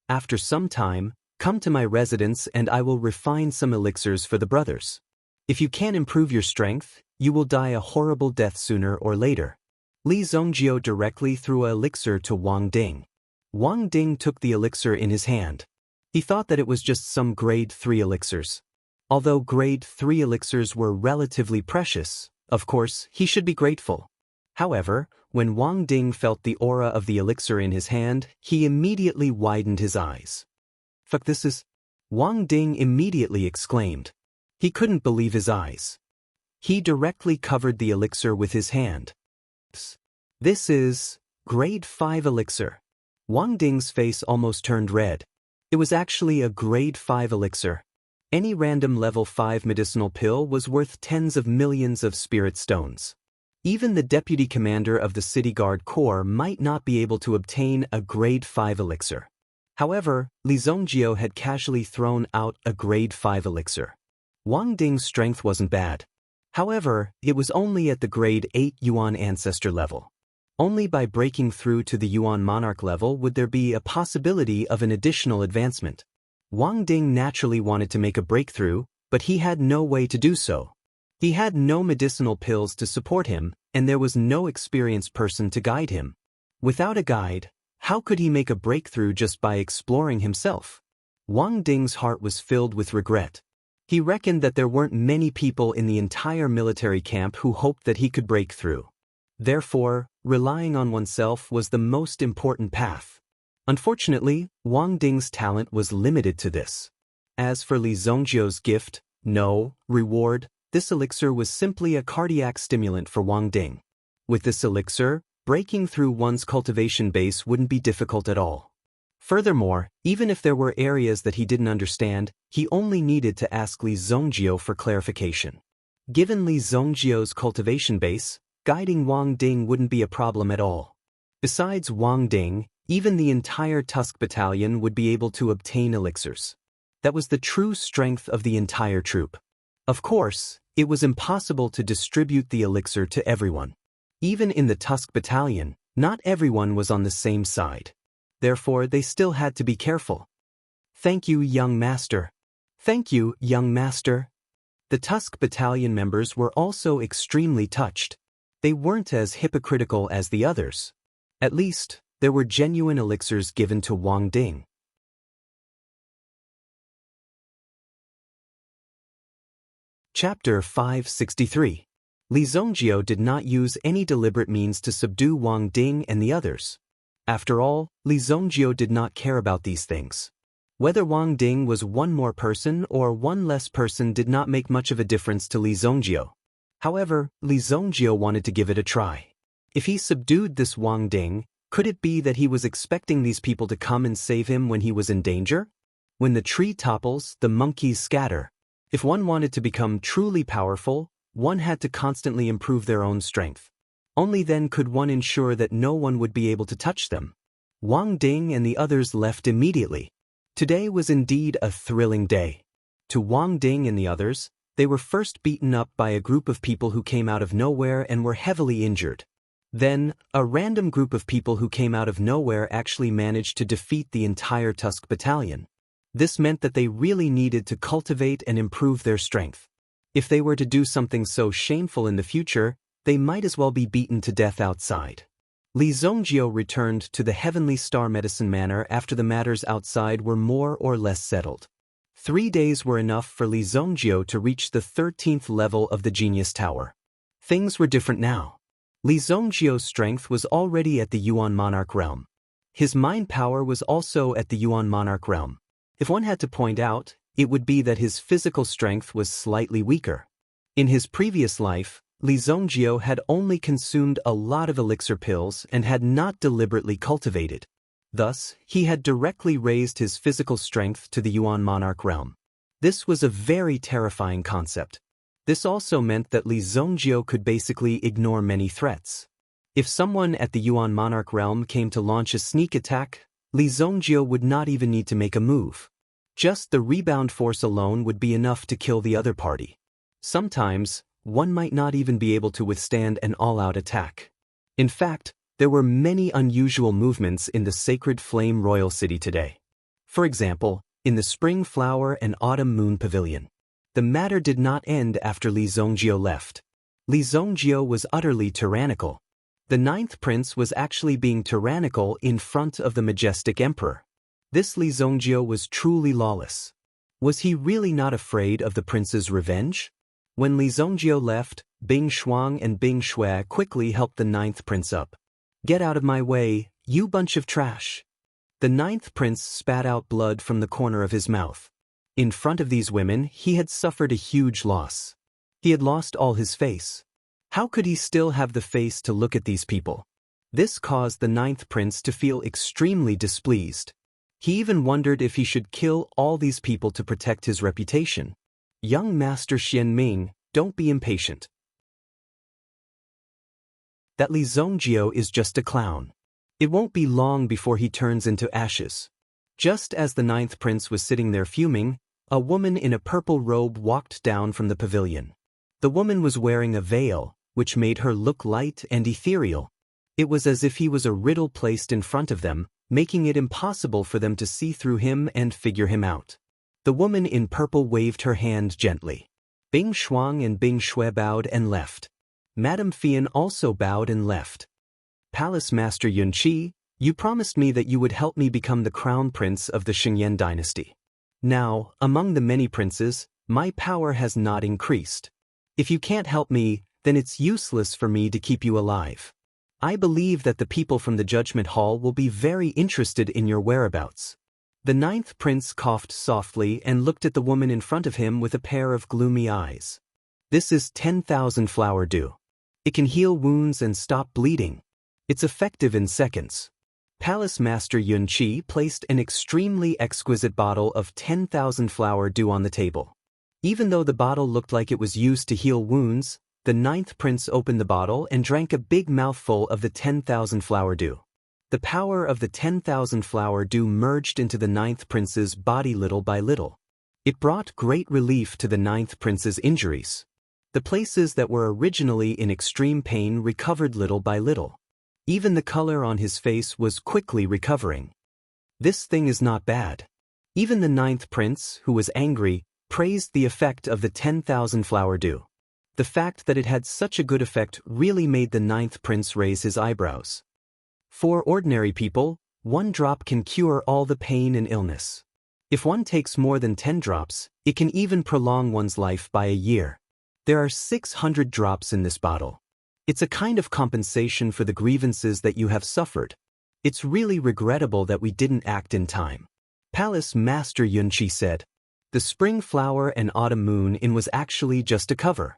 After some time, come to my residence and I will refine some elixirs for the brothers. If you can't improve your strength, you will die a horrible death sooner or later. Li Zhongjio directly threw an elixir to Wang Ding. Wang Ding took the elixir in his hand. He thought that it was just some grade 3 elixirs. Although grade 3 elixirs were relatively precious, of course, he should be grateful. However, when Wang Ding felt the aura of the elixir in his hand, he immediately widened his eyes. Fuck, this is... Wang Ding immediately exclaimed. He couldn't believe his eyes. He directly covered the elixir with his hand. This is... grade 5 elixir. Wang Ding's face almost turned red. It was actually a grade 5 elixir. Any random level 5 medicinal pill was worth tens of millions of spirit stones. Even the deputy commander of the City Guard Corps might not be able to obtain a grade 5 elixir. However, Li Zhongjio had casually thrown out a grade 5 elixir. Wang Ding's strength wasn't bad. However, it was only at the grade 8 Yuan ancestor level. Only by breaking through to the Yuan monarch level would there be a possibility of an additional advancement. Wang Ding naturally wanted to make a breakthrough, but he had no way to do so. He had no medicinal pills to support him, and there was no experienced person to guide him. Without a guide, how could he make a breakthrough just by exploring himself? Wang Ding's heart was filled with regret. He reckoned that there weren't many people in the entire military camp who hoped that he could break through. Therefore, relying on oneself was the most important path. Unfortunately, Wang Ding's talent was limited to this. As for Li Zhongjio's gift, no reward, this elixir was simply a cardiac stimulant for Wang Ding. With this elixir, breaking through one's cultivation base wouldn't be difficult at all. Furthermore, even if there were areas that he didn't understand, he only needed to ask Li Zongjio for clarification. Given Li Zongjio's cultivation base, guiding Wang Ding wouldn't be a problem at all. Besides Wang Ding, even the entire Tusk Battalion would be able to obtain elixirs. That was the true strength of the entire troop. Of course, it was impossible to distribute the elixir to everyone. Even in the Tusk Battalion, not everyone was on the same side. Therefore, they still had to be careful. "Thank you, young master." "Thank you, young master." The Tusk Battalion members were also extremely touched. They weren't as hypocritical as the others. At least, there were genuine elixirs given to Wang Ding. Chapter 563. Li Zongjio did not use any deliberate means to subdue Wang Ding and the others. After all, Li Zongjio did not care about these things. Whether Wang Ding was one more person or one less person did not make much of a difference to Li Zongjio. However, Li Zongjio wanted to give it a try. If he subdued this Wang Ding, could it be that he was expecting these people to come and save him when he was in danger? When the tree topples, the monkeys scatter. If one wanted to become truly powerful, one had to constantly improve their own strength. Only then could one ensure that no one would be able to touch them. Wang Ding and the others left immediately. Today was indeed a thrilling day. To Wang Ding and the others, they were first beaten up by a group of people who came out of nowhere and were heavily injured. Then, a random group of people who came out of nowhere actually managed to defeat the entire Tusk Battalion. This meant that they really needed to cultivate and improve their strength. If they were to do something so shameful in the future, they might as well be beaten to death outside. Li Zongjio returned to the Heavenly Star Medicine Manor after the matters outside were more or less settled. 3 days were enough for Li Zongjio to reach the 13th level of the Genius Tower. Things were different now. Li Zongjio's strength was already at the Yuan Monarch realm. His mind power was also at the Yuan Monarch realm. If one had to point out, it would be that his physical strength was slightly weaker. In his previous life, Li Zongjio had only consumed a lot of elixir pills and had not deliberately cultivated. Thus, he had directly raised his physical strength to the Yuan Monarch realm. This was a very terrifying concept. This also meant that Li Zongjio could basically ignore many threats. If someone at the Yuan Monarch realm came to launch a sneak attack, Li Zongjio would not even need to make a move. Just the rebound force alone would be enough to kill the other party. Sometimes, one might not even be able to withstand an all-out attack. In fact, there were many unusual movements in the Sacred Flame Royal City today. For example, in the Spring Flower and Autumn Moon Pavilion. The matter did not end after Li Zongjio left. Li Zongjio was utterly tyrannical. The 9th prince was actually being tyrannical in front of the majestic emperor. This Li Zongjio was truly lawless. Was he really not afraid of the prince's revenge? When Li Zongjio left, Bing Shuang and Bing Shui quickly helped the 9th prince up. "Get out of my way, you bunch of trash." The 9th prince spat out blood from the corner of his mouth. In front of these women, he had suffered a huge loss. He had lost all his face. How could he still have the face to look at these people? This caused the 9th prince to feel extremely displeased. He even wondered if he should kill all these people to protect his reputation. "Young Master Xian Ming, don't be impatient. That Li Zongjio is just a clown. It won't be long before he turns into ashes." Just as the 9th prince was sitting there fuming, a woman in a purple robe walked down from the pavilion. The woman was wearing a veil, which made her look light and ethereal. It was as if he was a riddle placed in front of them, making it impossible for them to see through him and figure him out. The woman in purple waved her hand gently. Bing Shuang and Bing Shui bowed and left. Madame Fian also bowed and left. "Palace Master Yunqi, you promised me that you would help me become the crown prince of the Xingyan dynasty. Now, among the many princes, my power has not increased. If you can't help me, then it's useless for me to keep you alive. I believe that the people from the Judgment Hall will be very interested in your whereabouts." The 9th prince coughed softly and looked at the woman in front of him with a pair of gloomy eyes. "This is 10,000 flower dew. It can heal wounds and stop bleeding. It's effective in seconds. Palace Master Yunqi placed an extremely exquisite bottle of 10,000 flower dew on the table. Even though the bottle looked like it was used to heal wounds, the ninth prince opened the bottle and drank a big mouthful of the 10,000 flower dew. The power of the 10,000 flower dew merged into the ninth prince's body little by little. It brought great relief to the ninth prince's injuries. The places that were originally in extreme pain recovered little by little. Even the color on his face was quickly recovering. This thing is not bad. Even the ninth prince, who was angry, praised the effect of the 10,000 flower dew. The fact that it had such a good effect really made the ninth prince raise his eyebrows. For ordinary people, 1 drop can cure all the pain and illness. If one takes more than 10 drops, it can even prolong one's life by a year. There are 600 drops in this bottle. It's a kind of compensation for the grievances that you have suffered. It's really regrettable that we didn't act in time. Palace Master Yunqi said. The spring flower and autumn moon in was actually just a cover.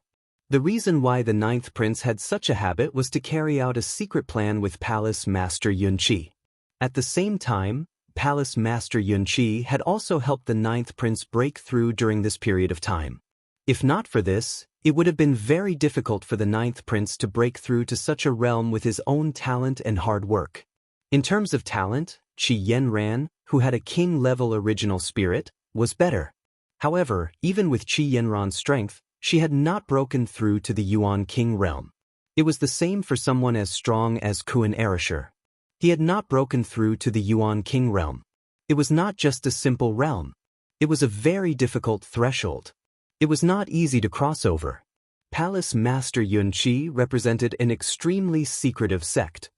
The reason why the ninth prince had such a habit was to carry out a secret plan with Palace Master Yunqi. At the same time, Palace Master Yunqi had also helped the ninth prince break through during this period of time. If not for this, it would have been very difficult for the ninth prince to break through to such a realm with his own talent and hard work. In terms of talent, Qi Yanran, who had a king-level original spirit, was better. However, even with Qi Yanran's strength, she had not broken through to the Yuan King realm. It was the same for someone as strong as Kuan Erisher. He had not broken through to the Yuan King realm. It was not just a simple realm. It was a very difficult threshold. It was not easy to cross over. Palace Master Yunqi represented an extremely secretive sect.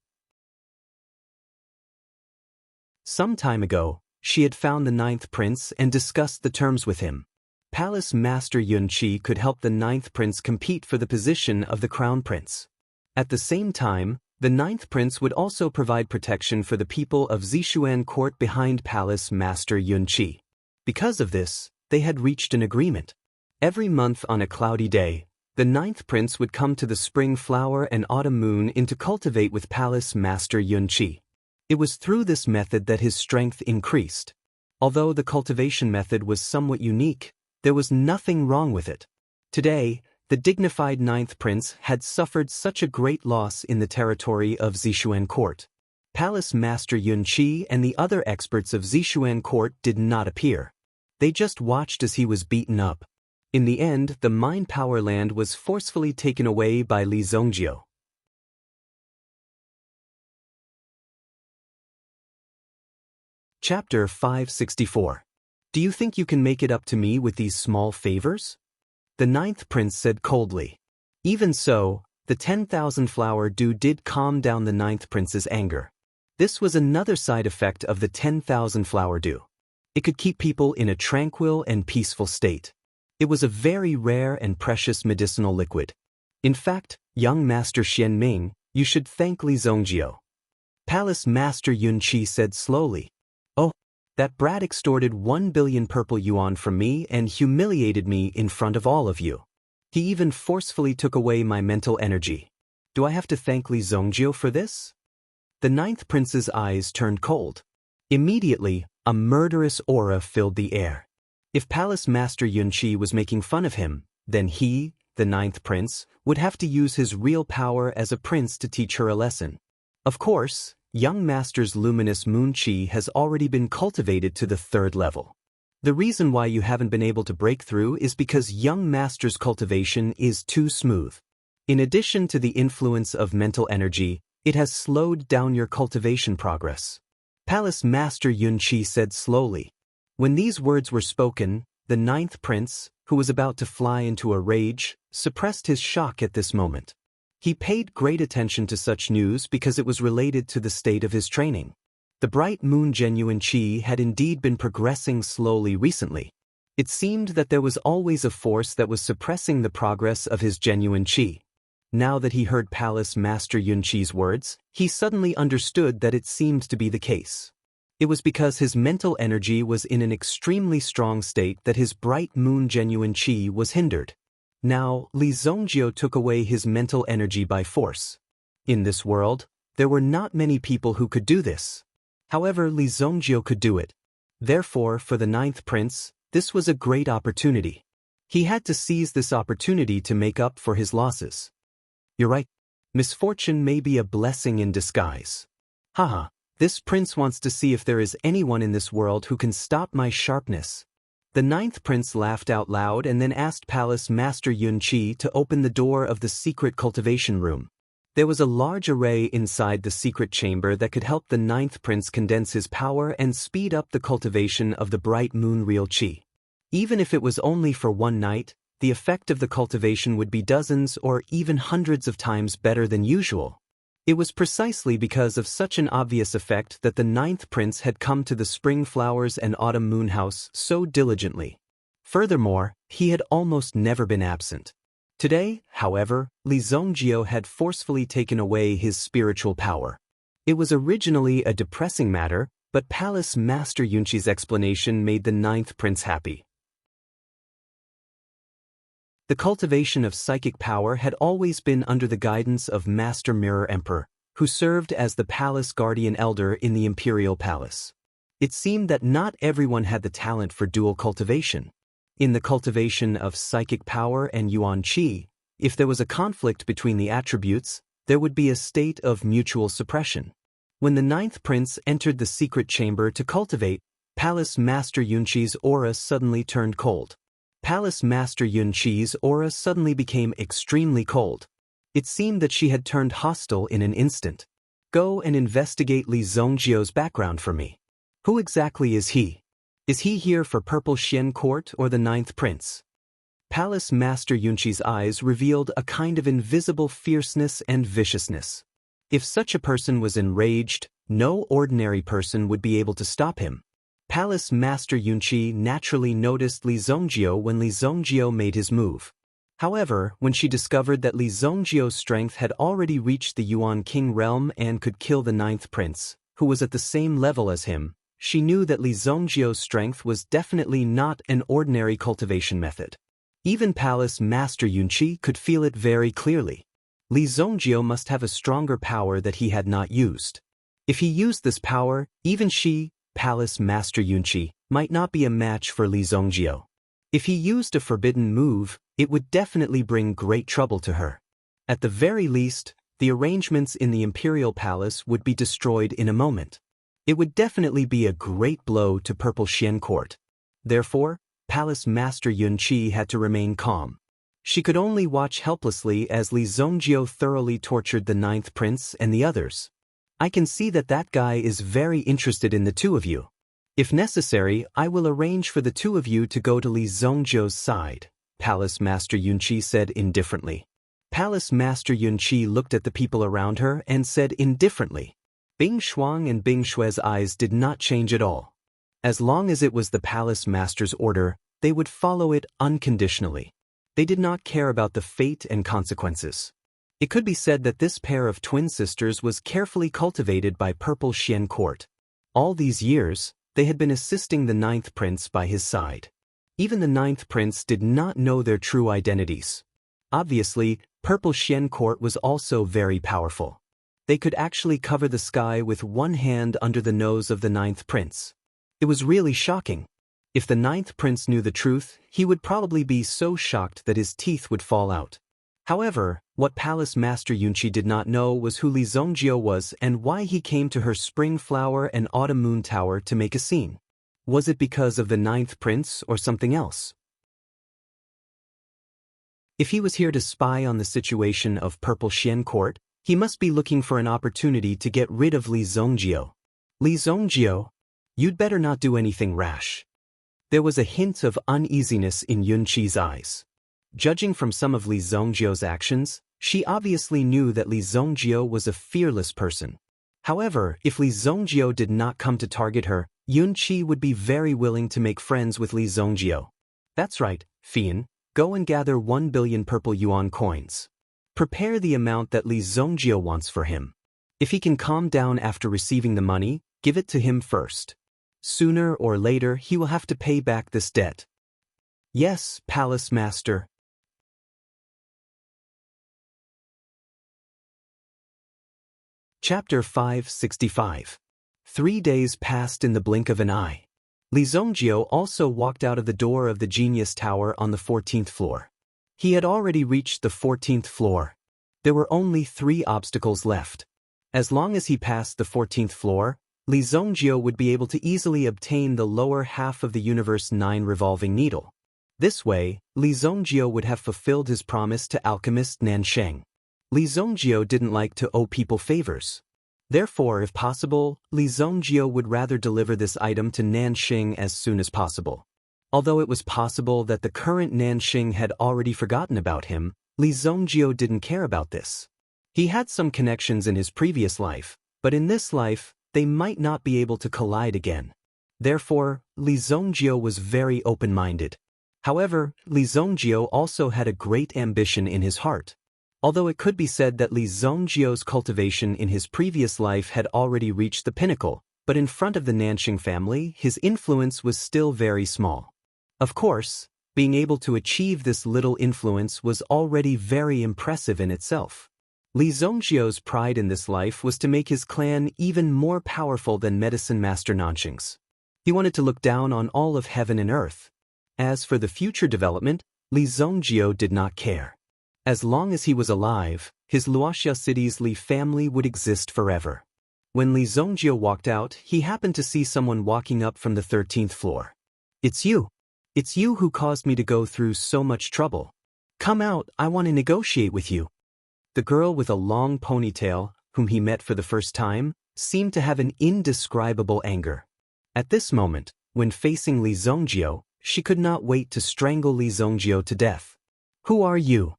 Some time ago, she had found the ninth prince and discussed the terms with him. Palace Master Yunqi could help the ninth prince compete for the position of the crown prince. At the same time, the ninth prince would also provide protection for the people of Zishuan court behind Palace Master Yunqi. Because of this, they had reached an agreement. Every month on a cloudy day, the ninth prince would come to the spring flower and autumn moon in to cultivate with Palace Master Yunqi. It was through this method that his strength increased. Although the cultivation method was somewhat unique, there was nothing wrong with it. Today, the dignified ninth prince had suffered such a great loss in the territory of Zishuan court. Palace Master Yunqi and the other experts of Zishuan court did not appear. They just watched as he was beaten up. In the end, the Mind Power Land was forcefully taken away by Li Zongjiu. Chapter 564. Do you think you can make it up to me with these small favors? The ninth prince said coldly. Even so, the 10,000 flower dew did calm down the ninth prince's anger. This was another side effect of the 10,000 flower dew. It could keep people in a tranquil and peaceful state. It was a very rare and precious medicinal liquid. In fact, young Master Xianming, you should thank Li Zongjiu. Palace Master Yunqi said slowly. Oh, that brat extorted 1 billion purple yuan from me and humiliated me in front of all of you. He even forcefully took away my mental energy. Do I have to thank Li Zongjiu for this? The ninth prince's eyes turned cold. Immediately, a murderous aura filled the air. If Palace Master Yunqi was making fun of him, then he, the ninth prince, would have to use his real power as a prince to teach her a lesson. Of course, young Master's luminous moon qi has already been cultivated to the 3rd level. The reason why you haven't been able to break through is because young Master's cultivation is too smooth. In addition to the influence of mental energy, it has slowed down your cultivation progress. Palace Master Yunqi said slowly. When these words were spoken, the ninth prince, who was about to fly into a rage, suppressed his shock at this moment. He paid great attention to such news because it was related to the state of his training. The bright moon genuine qi had indeed been progressing slowly recently. It seemed that there was always a force that was suppressing the progress of his genuine qi. Now that he heard Palace Master Yunqi's words, he suddenly understood that it seemed to be the case. It was because his mental energy was in an extremely strong state that his bright moon genuine qi was hindered. Now, Li Zongjiu took away his mental energy by force. In this world, there were not many people who could do this. However, Li Zongjio could do it. Therefore, for the ninth prince, this was a great opportunity. He had to seize this opportunity to make up for his losses. You're right. Misfortune may be a blessing in disguise. Haha, this prince wants to see if there is anyone in this world who can stop my sharpness. The ninth prince laughed out loud and then asked Palace Master Yun Qi to open the door of the secret cultivation room. There was a large array inside the secret chamber that could help the ninth prince condense his power and speed up the cultivation of the bright moon real qi. Even if it was only for one night, the effect of the cultivation would be dozens or even hundreds of times better than usual. It was precisely because of such an obvious effect that the ninth prince had come to the spring flowers and autumn moon house so diligently. Furthermore, he had almost never been absent. Today, however, Li Zongjio had forcefully taken away his spiritual power. It was originally a depressing matter, but Palace Master Yunqi's explanation made the ninth prince happy. The cultivation of psychic power had always been under the guidance of Master Mirror Emperor, who served as the palace guardian elder in the imperial palace. It seemed that not everyone had the talent for dual cultivation. In the cultivation of psychic power and yuan qi, if there was a conflict between the attributes, there would be a state of mutual suppression. When the ninth prince entered the secret chamber to cultivate, Palace Master Yunqi's aura suddenly turned cold. Palace Master Yun Qi's aura suddenly became extremely cold. It seemed that she had turned hostile in an instant. Go and investigate Li Zongjio's background for me. Who exactly is he? Is he here for Purple Xian Court or the ninth prince? Palace Master Yunqi's eyes revealed a kind of invisible fierceness and viciousness. If such a person was enraged, no ordinary person would be able to stop him. Palace Master Yunqi naturally noticed Li Zongjio when Li Zongjio made his move. However, when she discovered that Li Zongjio's strength had already reached the Yuan King realm and could kill the ninth prince, who was at the same level as him, she knew that Li Zongjio's strength was definitely not an ordinary cultivation method. Even Palace Master Yunqi could feel it very clearly. Li Zongjio must have a stronger power that he had not used. If he used this power, even she, Palace Master Yunqi, might not be a match for Li Zongjio. If he used a forbidden move, it would definitely bring great trouble to her. At the very least, the arrangements in the Imperial Palace would be destroyed in a moment. It would definitely be a great blow to Purple Xian Court. Therefore, Palace Master Yun Qi had to remain calm. She could only watch helplessly as Li Zongjio thoroughly tortured the ninth prince and the others. I can see that that guy is very interested in the two of you. If necessary, I will arrange for the two of you to go to Li Zongjio's side, Palace Master Yun Qi said indifferently. Palace Master Yun Qi looked at the people around her and said indifferently. Bing Shuang and Bing Shue's eyes did not change at all. As long as it was the palace master's order, they would follow it unconditionally. They did not care about the fate and consequences. It could be said that this pair of twin sisters was carefully cultivated by Purple Xian Court. All these years, they had been assisting the ninth prince by his side. Even the ninth prince did not know their true identities. Obviously, Purple Xian Court was also very powerful. They could actually cover the sky with one hand under the nose of the ninth prince. It was really shocking. If the ninth prince knew the truth, he would probably be so shocked that his teeth would fall out. However, what Palace Master Yunqi did not know was who Li Zongjio was and why he came to her spring flower and autumn moon tower to make a scene. Was it because of the ninth prince or something else? If he was here to spy on the situation of Purple Xian Court, he must be looking for an opportunity to get rid of Li Zongjio. Li Zongjio, you'd better not do anything rash. There was a hint of uneasiness in Yun Qi's eyes. Judging from some of Li Zongjio's actions, she obviously knew that Li Zongjio was a fearless person. However, if Li Zongjio did not come to target her, Yun Qi would be very willing to make friends with Li Zongjio. That's right, Fian, go and gather 1 billion purple yuan coins. Prepare the amount that Li Zongjio wants for him. If he can calm down after receiving the money, give it to him first. Sooner or later, he will have to pay back this debt. Yes, Palace Master. Chapter 565. 3 days passed in the blink of an eye. Li Zongjio also walked out of the door of the Genius Tower on the 14th floor. He had already reached the 14th floor. There were only 3 obstacles left. As long as he passed the 14th floor, Li Zongjio would be able to easily obtain the lower half of the Universe 9 revolving needle. This way, Li Zongjio would have fulfilled his promise to alchemist Nansheng. Li Zongjio didn't like to owe people favors. Therefore, if possible, Li Zongjio would rather deliver this item to Nansheng as soon as possible. Although it was possible that the current Nansheng had already forgotten about him, Li Zongjio didn't care about this. He had some connections in his previous life, but in this life, they might not be able to collide again. Therefore, Li Zongjio was very open-minded. However, Li Zongjio also had a great ambition in his heart. Although it could be said that Li Zongjio's cultivation in his previous life had already reached the pinnacle, but in front of the Nansheng family, his influence was still very small. Of course, being able to achieve this little influence was already very impressive in itself. Li Zongjio's pride in this life was to make his clan even more powerful than Medicine Master Nansheng's. He wanted to look down on all of heaven and earth. As for the future development, Li Zongjio did not care. As long as he was alive, his Luoxia City's Li family would exist forever. When Li Zongjio walked out, he happened to see someone walking up from the 13th floor. "It's you. It's you who caused me to go through so much trouble. Come out, I want to negotiate with you." The girl with a long ponytail, whom he met for the first time, seemed to have an indescribable anger. At this moment, when facing Li Zongjio, she could not wait to strangle Li Zongjio to death. "Who are you?"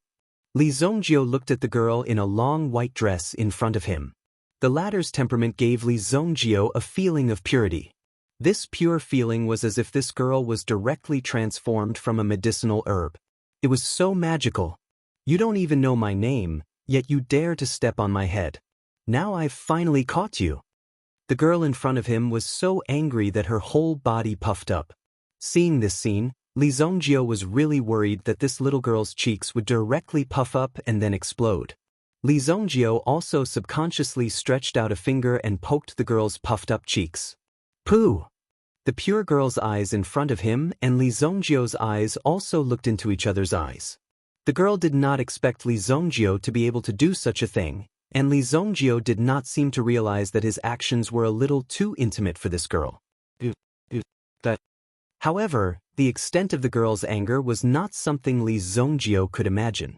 Li Zongjio looked at the girl in a long white dress in front of him. The latter's temperament gave Li Zongjio a feeling of purity. This pure feeling was as if this girl was directly transformed from a medicinal herb. It was so magical. "You don't even know my name, yet you dare to step on my head. Now I've finally caught you." The girl in front of him was so angry that her whole body puffed up. Seeing this scene, Li Zongjio was really worried that this little girl's cheeks would directly puff up and then explode. Li Zongjio also subconsciously stretched out a finger and poked the girl's puffed-up cheeks. "Pooh!" The pure girl's eyes in front of him and Li Zongjio's eyes also looked into each other's eyes. The girl did not expect Li Zongjio to be able to do such a thing, and Li Zongjio did not seem to realize that his actions were a little too intimate for this girl. However, the extent of the girl's anger was not something Li Zongjio could imagine.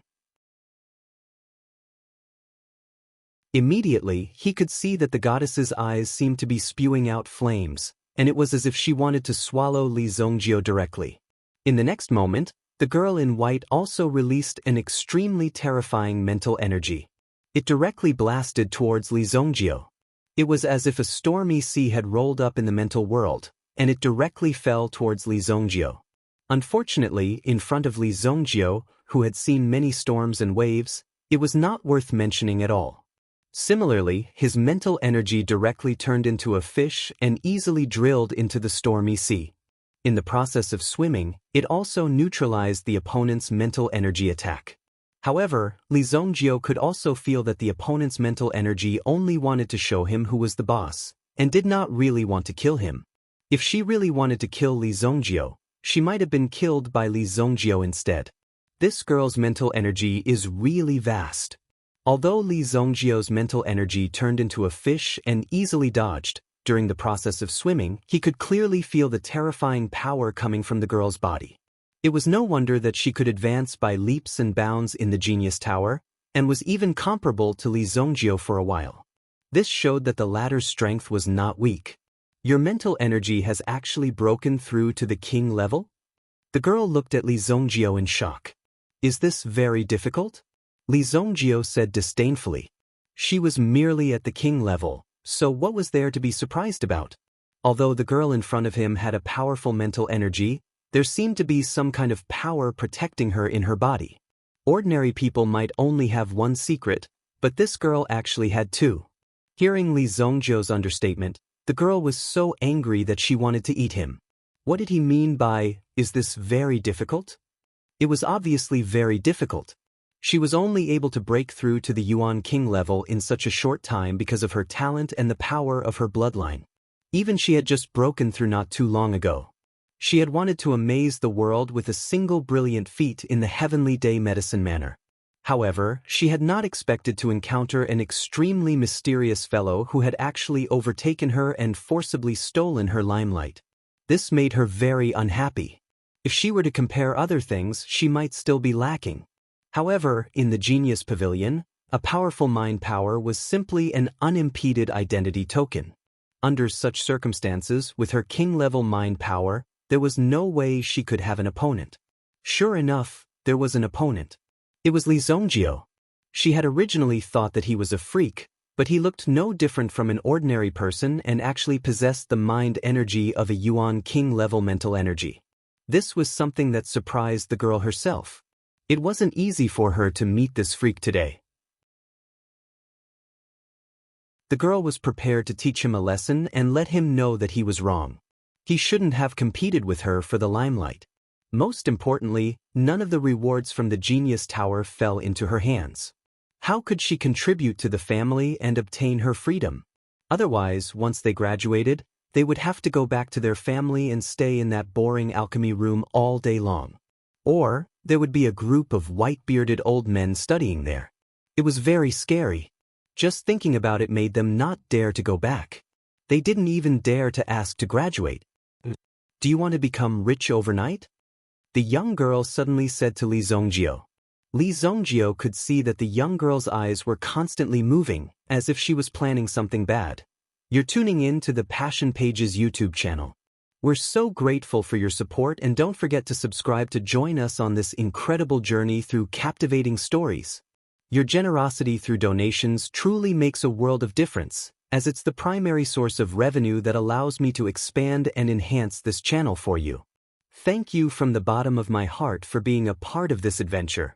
Immediately, he could see that the goddess's eyes seemed to be spewing out flames, and it was as if she wanted to swallow Li Zongjio directly. In the next moment, the girl in white also released an extremely terrifying mental energy. It directly blasted towards Li Zongjio. It was as if a stormy sea had rolled up in the mental world, and it directly fell towards Li Zongjio. Unfortunately, in front of Li Zongjio, who had seen many storms and waves, it was not worth mentioning at all. Similarly, his mental energy directly turned into a fish and easily drilled into the stormy sea. In the process of swimming, it also neutralized the opponent's mental energy attack. However, Li Zongjio could also feel that the opponent's mental energy only wanted to show him who was the boss, and did not really want to kill him. If she really wanted to kill Li Zongjio, she might have been killed by Li Zongjio instead. This girl's mental energy is really vast. Although Li Zongjio's mental energy turned into a fish and easily dodged, during the process of swimming, he could clearly feel the terrifying power coming from the girl's body. It was no wonder that she could advance by leaps and bounds in the Genius Tower, and was even comparable to Li Zongjio for a while. This showed that the latter's strength was not weak. "Your mental energy has actually broken through to the king level?" The girl looked at Li Zongjio in shock. "Is this very difficult?" Li Zongjio said disdainfully. She was merely at the king level, so what was there to be surprised about? Although the girl in front of him had a powerful mental energy, there seemed to be some kind of power protecting her in her body. Ordinary people might only have one secret, but this girl actually had two. Hearing Li Zongjio's understatement, the girl was so angry that she wanted to eat him. What did he mean by, "Is this very difficult?" It was obviously very difficult. She was only able to break through to the Yuan King level in such a short time because of her talent and the power of her bloodline. even she had just broken through not too long ago. She had wanted to amaze the world with a single brilliant feat in the heavenly day medicine manner. However, she had not expected to encounter an extremely mysterious fellow who had actually overtaken her and forcibly stolen her limelight. This made her very unhappy. If she were to compare other things, she might still be lacking. However, in the Genius Pavilion, a powerful mind power was simply an unimpeded identity token. Under such circumstances, with her king-level mind power, there was no way she could have an opponent. Sure enough, there was an opponent. It was Li Zongjio. She had originally thought that he was a freak, but he looked no different from an ordinary person and actually possessed the mind energy of a Yuan king-level mental energy. This was something that surprised the girl herself. It wasn't easy for her to meet this freak today. The girl was prepared to teach him a lesson and let him know that he was wrong. He shouldn't have competed with her for the limelight. Most importantly, none of the rewards from the Genius Tower fell into her hands. How could she contribute to the family and obtain her freedom? Otherwise, once they graduated, they would have to go back to their family and stay in that boring alchemy room all day long. Or, there would be a group of white-bearded old men studying there. It was very scary. Just thinking about it made them not dare to go back. They didn't even dare to ask to graduate. Do you want to become rich overnight? The young girl suddenly said to Li Zongjio. Li Zongjio could see that the young girl's eyes were constantly moving, as if she was planning something bad. You're tuning in to the Passion Pages YouTube channel. We're so grateful for your support, and don't forget to subscribe to join us on this incredible journey through captivating stories. Your generosity through donations truly makes a world of difference, as it's the primary source of revenue that allows me to expand and enhance this channel for you. Thank you from the bottom of my heart for being a part of this adventure.